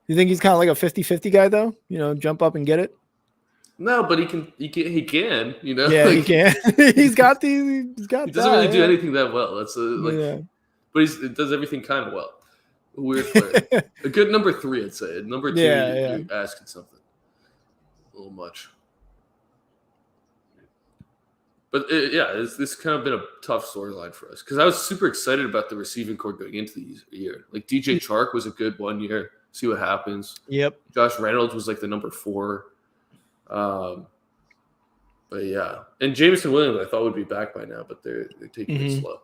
You think he's kind of like a 50-50 guy though? Jump up and get it? No, but he can. Yeah, like, he can. He's got these. He doesn't really do anything that well. That's but he does everything kind of well. A weird player. A good number 3, I'd say. Number 2, you're asking something a little much. But this kind of been a tough storyline for us because I was super excited about the receiving core going into the year. Like DJ Chark was a good 1 year. See what happens. Yep. Josh Reynolds was like the number 4. But yeah, and Jameson Williams I thought would be back by now, but they're taking it slow.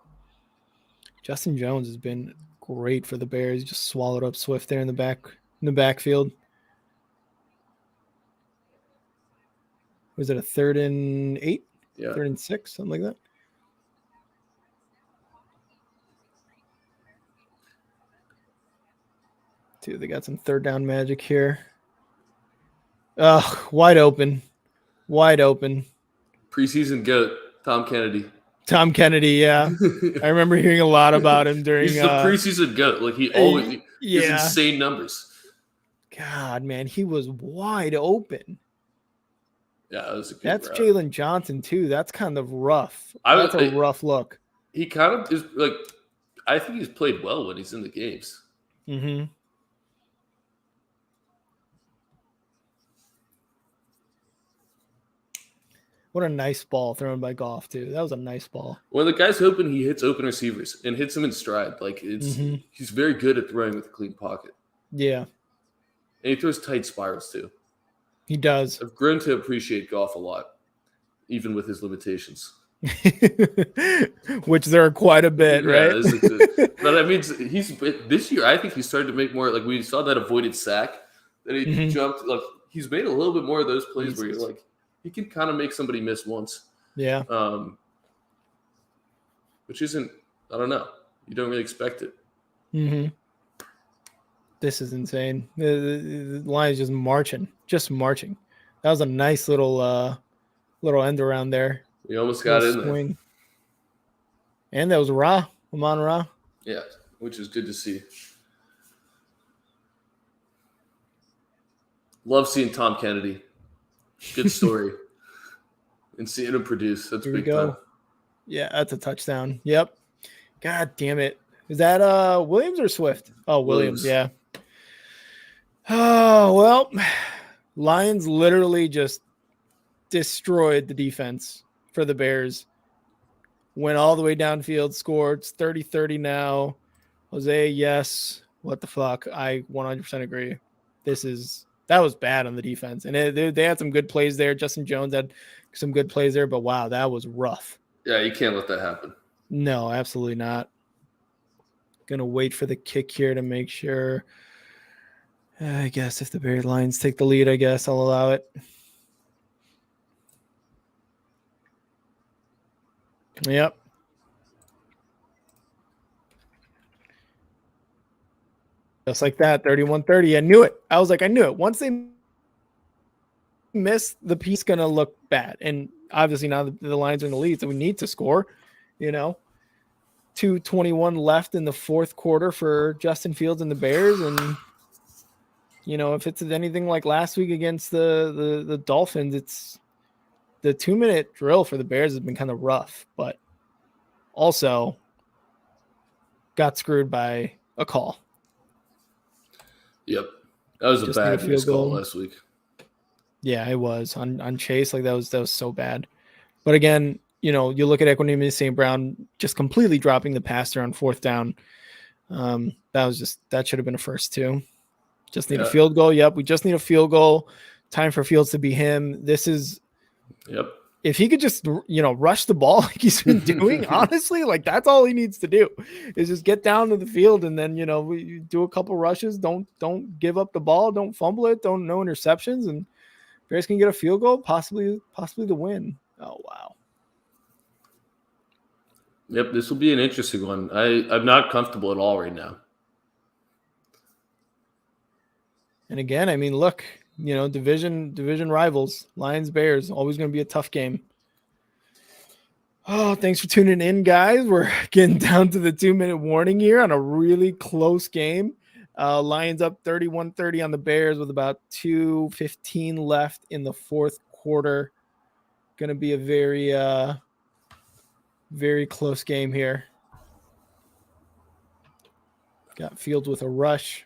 Justin Jones has been great for the Bears. Just swallowed up Swift there in the backfield. Was it a 3rd and 8? Yeah, 3rd and 6, something like that. Dude, they got some 3rd down magic here. Wide open. Preseason GOAT, Tom Kennedy, yeah. I remember hearing a lot about him during. He's the preseason GOAT. Like he has insane numbers. God, man, he was wide open. Yeah, that was a good That's route. Jalen Johnson too. That's kind of rough. That's a rough look. He kind of is like, I think he's played well when he's in the games. Mm-hmm. What a nice ball thrown by Goff too. That was a nice ball. When the guy's open, he hits open receivers and hits them in stride. Like he's very good at throwing with a clean pocket. Yeah. And he throws tight spirals too. He does. I've grown to appreciate Goff a lot, even with his limitations. Which there are quite a bit, right? But I mean, this year, I think he started to make more. Like we saw that avoided sack that he jumped. Like he's made a little bit more of those plays where you're like, he can kind of make somebody miss once. Yeah. Which isn't, I don't know. You don't really expect it. Mm-hmm. This is insane. The Lions just marching. That was a nice little end around there. We almost got in there. And that was Amon Ra. Yeah, which is good to see. Love seeing Tom Kennedy. Good story. And seeing him produce. That's big time. Yeah, that's a touchdown. Yep. God damn it. Is that Williams or Swift? Oh, Williams. Yeah. Oh, well, Lions literally just destroyed the defense for the Bears. Went all the way downfield, scored. It's 30-30 now. Jose, yes. What the fuck? I 100% agree. That was bad on the defense. And they had some good plays there. Justin Jones had some good plays there, but wow, that was rough. Yeah, you can't let that happen. No, absolutely not. Gonna wait for the kick here to make sure. I guess if the Bears Lions take the lead, I guess I'll allow it. Yep. Just like that, 31-30. I knew it. I was like, I knew it. Once they miss, the piece going to look bad. And obviously now the Lions are in the lead, so we need to score. 2:21 left in the fourth quarter for Justin Fields and the Bears. And, if it's anything like last week against the Dolphins, it's the 2-minute drill for the Bears has been kind of rough, but also got screwed by a call. Yep. That was a bad field goal last week. Yeah, it was on Chase. Like that was so bad. But again, you look at Equanimeous St. Brown just completely dropping the pass there on fourth down. That should have been a first too. Just need a field goal. Yep. We just need a field goal. Time for Fields to be him. Yep. If he could just, rush the ball like he's been doing, honestly, like that's all he needs to do is just get down to the field and then, we do a couple rushes. Don't give up the ball. Don't fumble it. No interceptions. And Bears can get a field goal, possibly the win. Oh, wow. Yep. This will be an interesting one. I'm not comfortable at all right now. And again, I mean, look, division rivals, Lions, Bears, always going to be a tough game. Oh, thanks for tuning in, guys. We're getting down to the 2-minute warning here on a really close game. Lions up 31-30 on the Bears with about 2:15 left in the fourth quarter. Going to be a very, very close game here. Got Fields with a rush.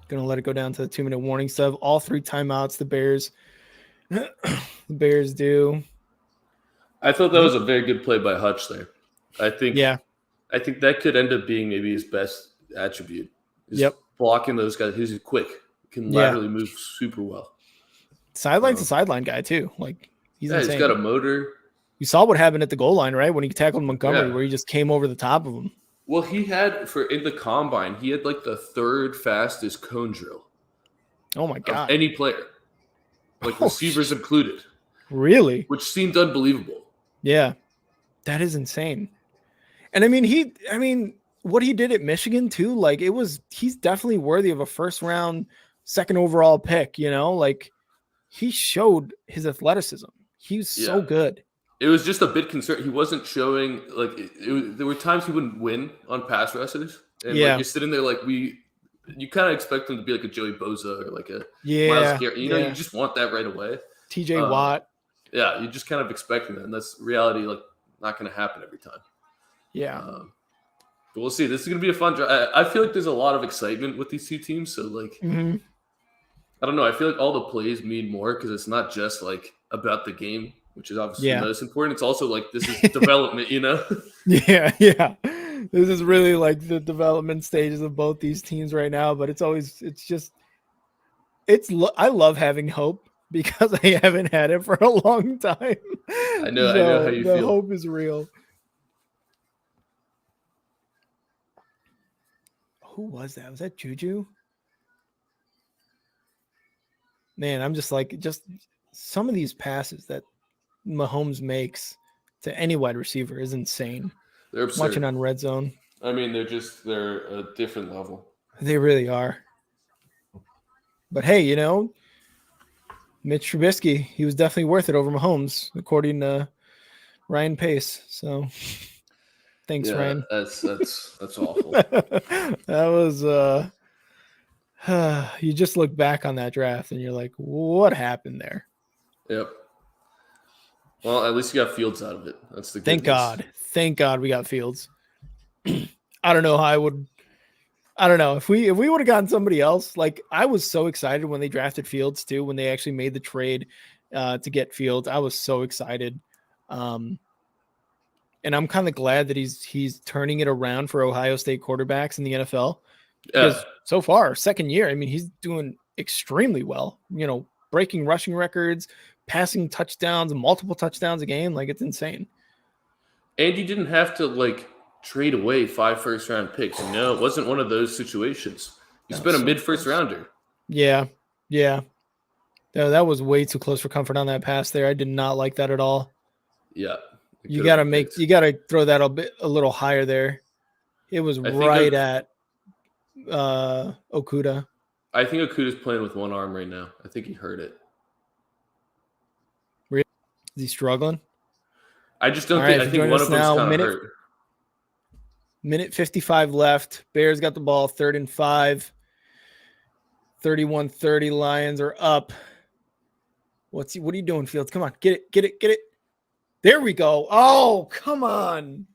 Going to let it go down to the 2-minute warning stub. All 3 timeouts the Bears do. I thought that was a very good play by Hutch there. I think that could end up being maybe his best attribute. Blocking those guys. He's quick. Can laterally move super well. Sideline's a sideline guy too. Like he's insane. He's got a motor. You saw what happened at the goal line, right? When he tackled Montgomery, where he just came over the top of him. Well, he had in the combine, he had like the 3rd fastest cone drill. Oh my God. Of any player. Like receivers included. Really? Which seemed unbelievable. Yeah. That is insane. And I mean, what he did at Michigan too, like he's definitely worthy of a first round, 2nd overall pick, like he showed his athleticism. He was so good. It was just a bit concerned. He wasn't showing there were times he wouldn't win on pass rushers. And you're sitting there like you kind of expect him to be like a Joey Bosa or like a Yeah. Myles Garrett. You know, you just want that right away. TJ Watt. Yeah, you're just kind of expecting that, and that's reality. Like, not going to happen every time. Yeah. But we'll see. This is going to be a fun draft. I feel like there's a lot of excitement with these two teams. So, like, I don't know. I feel like all the plays mean more because it's not just like about the game, which is obviously the most important. It's also like this is development, you know? Yeah. This is really like the development stages of both these teams right now. But I love having hope because I haven't had it for a long time. I know how you feel. The hope is real. Who was that? Was that Juju? Man, I'm just some of these passes that Mahomes makes to any wide receiver is insane. They're absurd. Watching on Red Zone. I mean, they're a different level. They really are. But hey, you know, Mitch Trubisky, he was definitely worth it over Mahomes, according to Ryan Pace. So thanks, Ryan. That's awful. That was you just look back on that draft and you're like, what happened there? Yep. Well, at least you got Fields out of it. That's the good Thank news. God. Thank God we got Fields. I don't know how I don't know if we would have gotten somebody else. Like, I was so excited when they drafted Fields too, when they actually made the trade to get Fields. I was so excited. And I'm kind of glad that he's turning it around for Ohio State quarterbacks in the NFL. Because so far, second year, I mean, he's doing extremely well, you know, breaking rushing records, passing touchdowns, multiple touchdowns a game. Like, it's insane. And you didn't have to like trade away 5 first-round picks. You know, it wasn't one of those situations. You spent a mid-first rounder. Yeah. No, that was way too close for comfort on that pass there. I did not like that at all. Yeah. You got to throw that a little higher there. It was right at Okuda. I think Okuda's playing with one arm right now. I think he hurt it. Really? Is he struggling? I just don't think. I think one of them's kind of hurt. Minute 55 left. Bears got the ball, 3rd and 5. 31-30. Lions are up. What are you doing, Fields? Come on, get it. There we go. Oh, come on.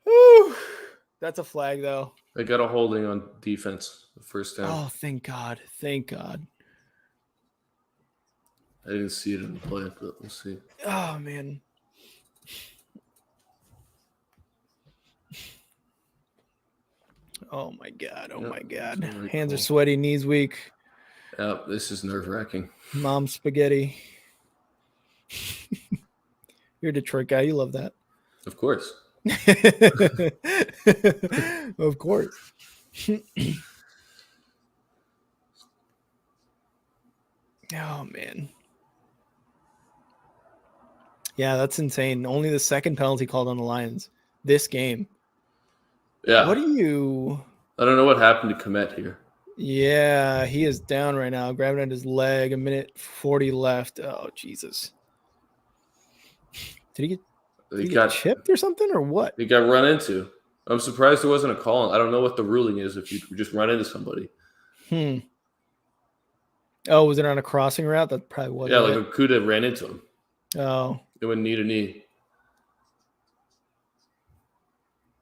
Whew. That's a flag, though. They got a holding on defense. The first down. Oh, thank God. I didn't see it in the play, but we'll see. Oh, man. Oh, my God. Really Hands are sweaty, knees weak. Yeah, this is nerve-wracking. Mom spaghetti. You're a Detroit guy. You love that. Of course. Of course. Oh, man. Yeah, that's insane. Only the second penalty called on the Lions this game. Yeah. I don't know what happened to Kmet here. Yeah, he is down right now, grabbing at his leg. 1:40 left. Oh, Jesus. Did he get chipped or something, or what? He got run into. I'm surprised there wasn't a call. I don't know what the ruling is if you just run into somebody. Oh, was it on a crossing route? That probably was. Yeah, like Okuda ran into him. Oh. It went knee to knee.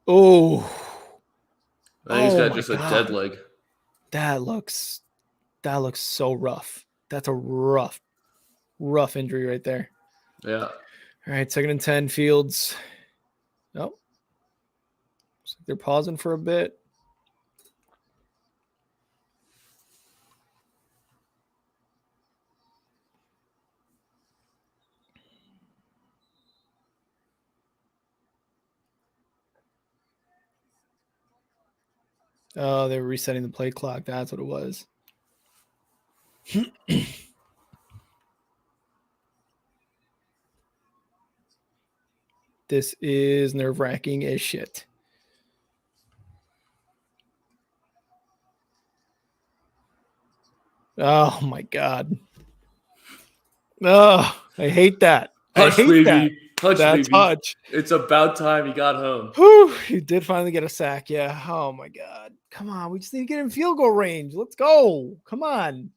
Oh. And he's got just a dead leg. That looks so rough. That's a rough injury right there. Yeah. All right, 2nd and 10, Fields. Oh. Looks like they're pausing for a bit. Oh, they were resetting the play clock. That's what it was. This is nerve-wracking as shit. Oh, my God. Oh, I hate that. Hush, baby. That touch. It's about time he got home. Whew, he did finally get a sack. Yeah. Oh my God. Come on. We just need to get in field goal range. Let's go. Come on.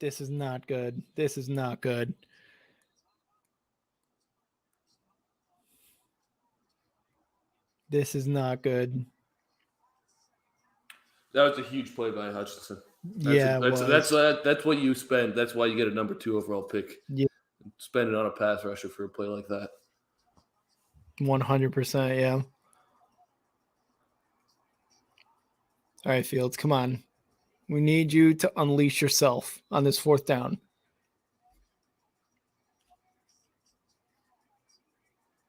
This is not good. This is not good. This is not good. That was a huge play by Hutchinson. That's what you spend. That's why you get a number 2 overall pick. Yeah. Spend it on a pass rusher for a play like that. 100%. Yeah. All right, Fields, come on. We need you to unleash yourself on this 4th down.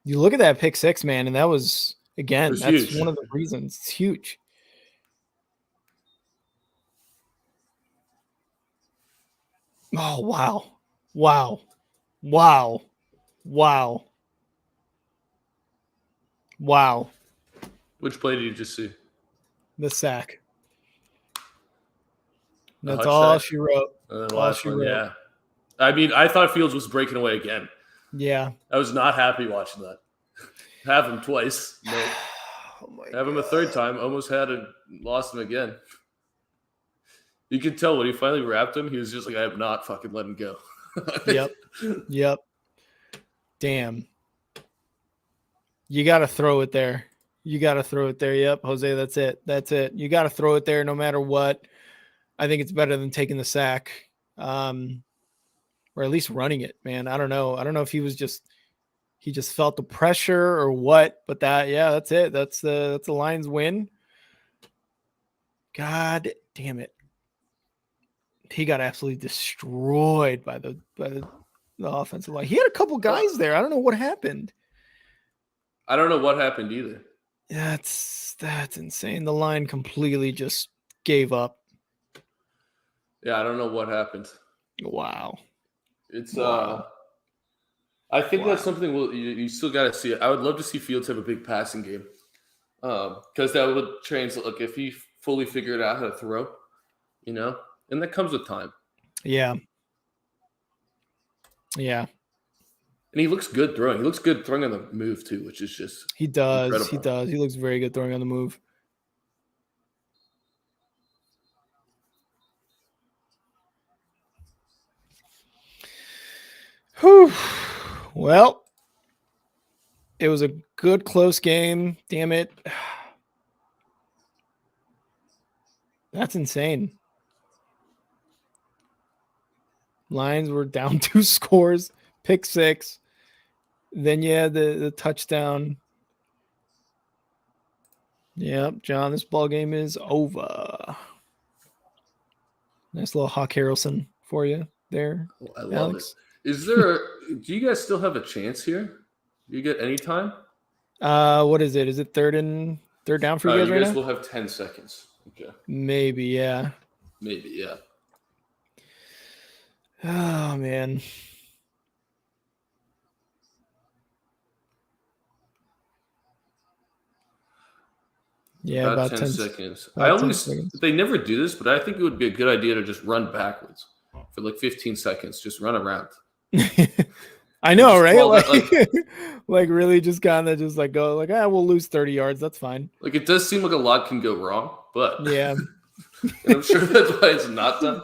You look at that pick 6, man, and that was, again, that's huge. One of the reasons. It's huge. Oh, wow. Wow. Wow. Wow. Wow. Which play did you just see? The sack. That's all she wrote. All she wrote. Yeah. I mean, I thought Fields was breaking away again. Yeah. I was not happy watching that. Have him twice. No. Have him a 3rd time. Almost lost him again. You could tell when he finally wrapped him, he was just like, I have not fucking let him go. Yep. Damn. You got to throw it there. Yep, Jose, that's it. You got to throw it there no matter what. I think it's better than taking the sack, or at least running it, man. I don't know. I don't know if he just felt the pressure or what, but that's it. That's the Lions win. God damn it. He got absolutely destroyed by the offensive line. He had a couple guys there. I don't know what happened. I don't know what happened either. That's insane. The line completely just gave up. Yeah, I don't know what happened. Wow. It's I think that's something you still got to see. I would love to see Fields have a big passing game, because that would translate. Like if he fully figured out how to throw, and that comes with time. Yeah. And he looks good throwing. He looks good throwing on the move too, which is just he does. Incredible. He does. He looks very good throwing on the move. Whew. Well, it was a good close game. Damn it. That's insane. Lions were down 2 scores, pick 6. Then the touchdown. Yep, John, this ball game is over. Nice little Hawk Harrelson for you there. I love Alex. It. Do you guys still have a chance here? Do you get any time? What is it? Is it third down for you guys right now? You guys will have 10 seconds. Okay. Maybe, yeah. Oh, man. Yeah, about 10 seconds. They never do this, but I think it would be a good idea to just run backwards for like 15 seconds. Just run around. I know, right? Like really just kind of just like go like, we'll lose 30 yards. That's fine. Like it does seem like a lot can go wrong, but yeah. I'm sure that's why it's not done.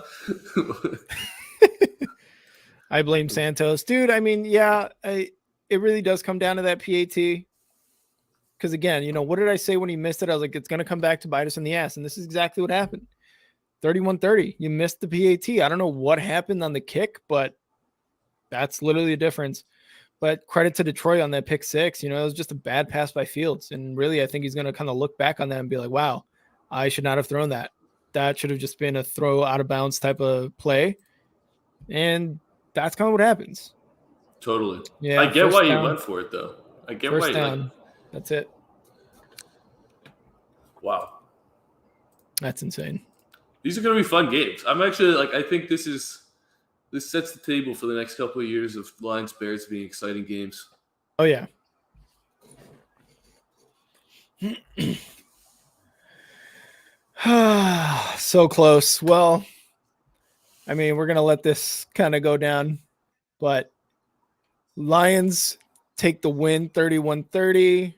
I blame Santos. Dude, I mean, it really does come down to that PAT. Because again, what did I say when he missed it? I was like, it's going to come back to bite us in the ass. And this is exactly what happened. 31-30. You missed the PAT. I don't know what happened on the kick, but that's literally the difference. But credit to Detroit on that pick 6. It was just a bad pass by Fields. And really, I think he's going to kind of look back on that and be like, wow, I should not have thrown that. That should have just been a throw out of bounds type of play. And that's kind of what happens. Totally. Yeah. I get why you went for it, though. I get why you down. That's it. Wow. That's insane. These are going to be fun games. I'm actually I think this sets the table for the next couple of years of Lions Bears being exciting games. Oh, yeah. So close. Well, I mean, we're going to let this kind of go down, but Lions take the win 31-30.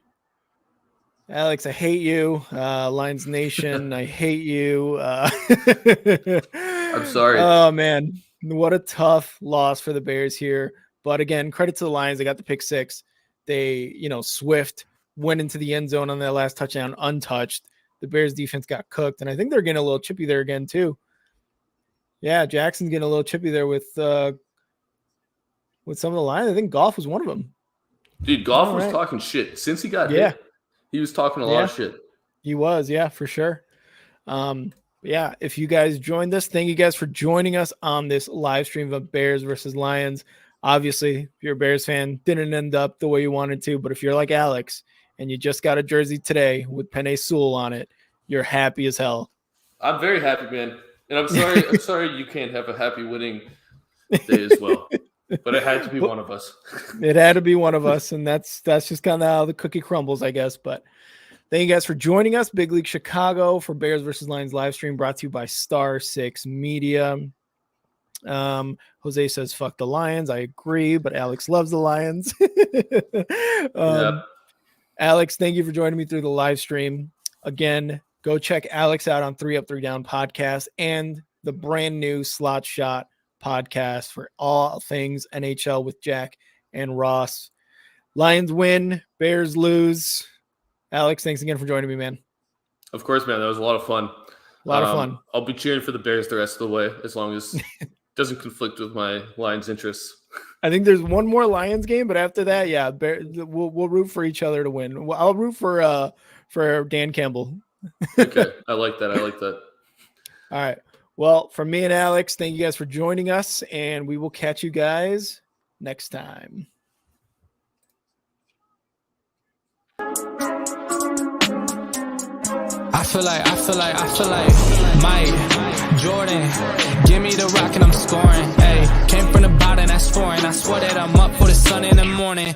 Alex, I hate you. Lions Nation, I hate you. I'm sorry. Oh, man. What a tough loss for the Bears here. But again, credit to the Lions. They got the pick six. They, Swift went into the end zone on that last touchdown untouched. The Bears defense got cooked, and I think they're getting a little chippy there again too. Yeah, Jackson's getting a little chippy there with some of the Lions. I think Goff was one of them. Dude, Goff was talking shit since he got hit. He was talking a lot of shit. He was, yeah, for sure. Yeah, if you guys joined us, thank you guys for joining us on this live stream of Bears versus Lions. Obviously, if you're a Bears fan, didn't end up the way you wanted to, but if you're like Alex and you just got a jersey today with Penei Sewell on it, you're happy as hell. I'm very happy, man. And I'm sorry you can't have a happy winning day as well. But it had to be one of us. It had to be one of us, and that's just kind of how the cookie crumbles, I guess. But thank you guys for joining us. Big League Chicago for Bears versus Lions live stream brought to you by Star 6 Media. Jose says, fuck the Lions. I agree, but Alex loves the Lions. Yep. Alex, thank you for joining me through the live stream. Again, go check Alex out on 3 Up 3 Down podcast and the brand new Slot Shot podcast for all things NHL with Jack and Ross. Lions win, Bears lose. Alex, thanks again for joining me, man. Of course, man. That was a lot of fun. A lot of fun. I'll be cheering for the Bears the rest of the way as long as it doesn't conflict with my Lions interests. I think there's one more Lions game, but after that, yeah, we'll root for each other to win. I'll root for Dan Campbell. Okay, I like that. All right. Well, from me and Alex, thank you guys for joining us, and we will catch you guys next time. I feel like Mike Jordan, give me the rock and I'm scoring. Hey, came from the bottom, that's foreign. I swear that I'm up for the sun in the morning.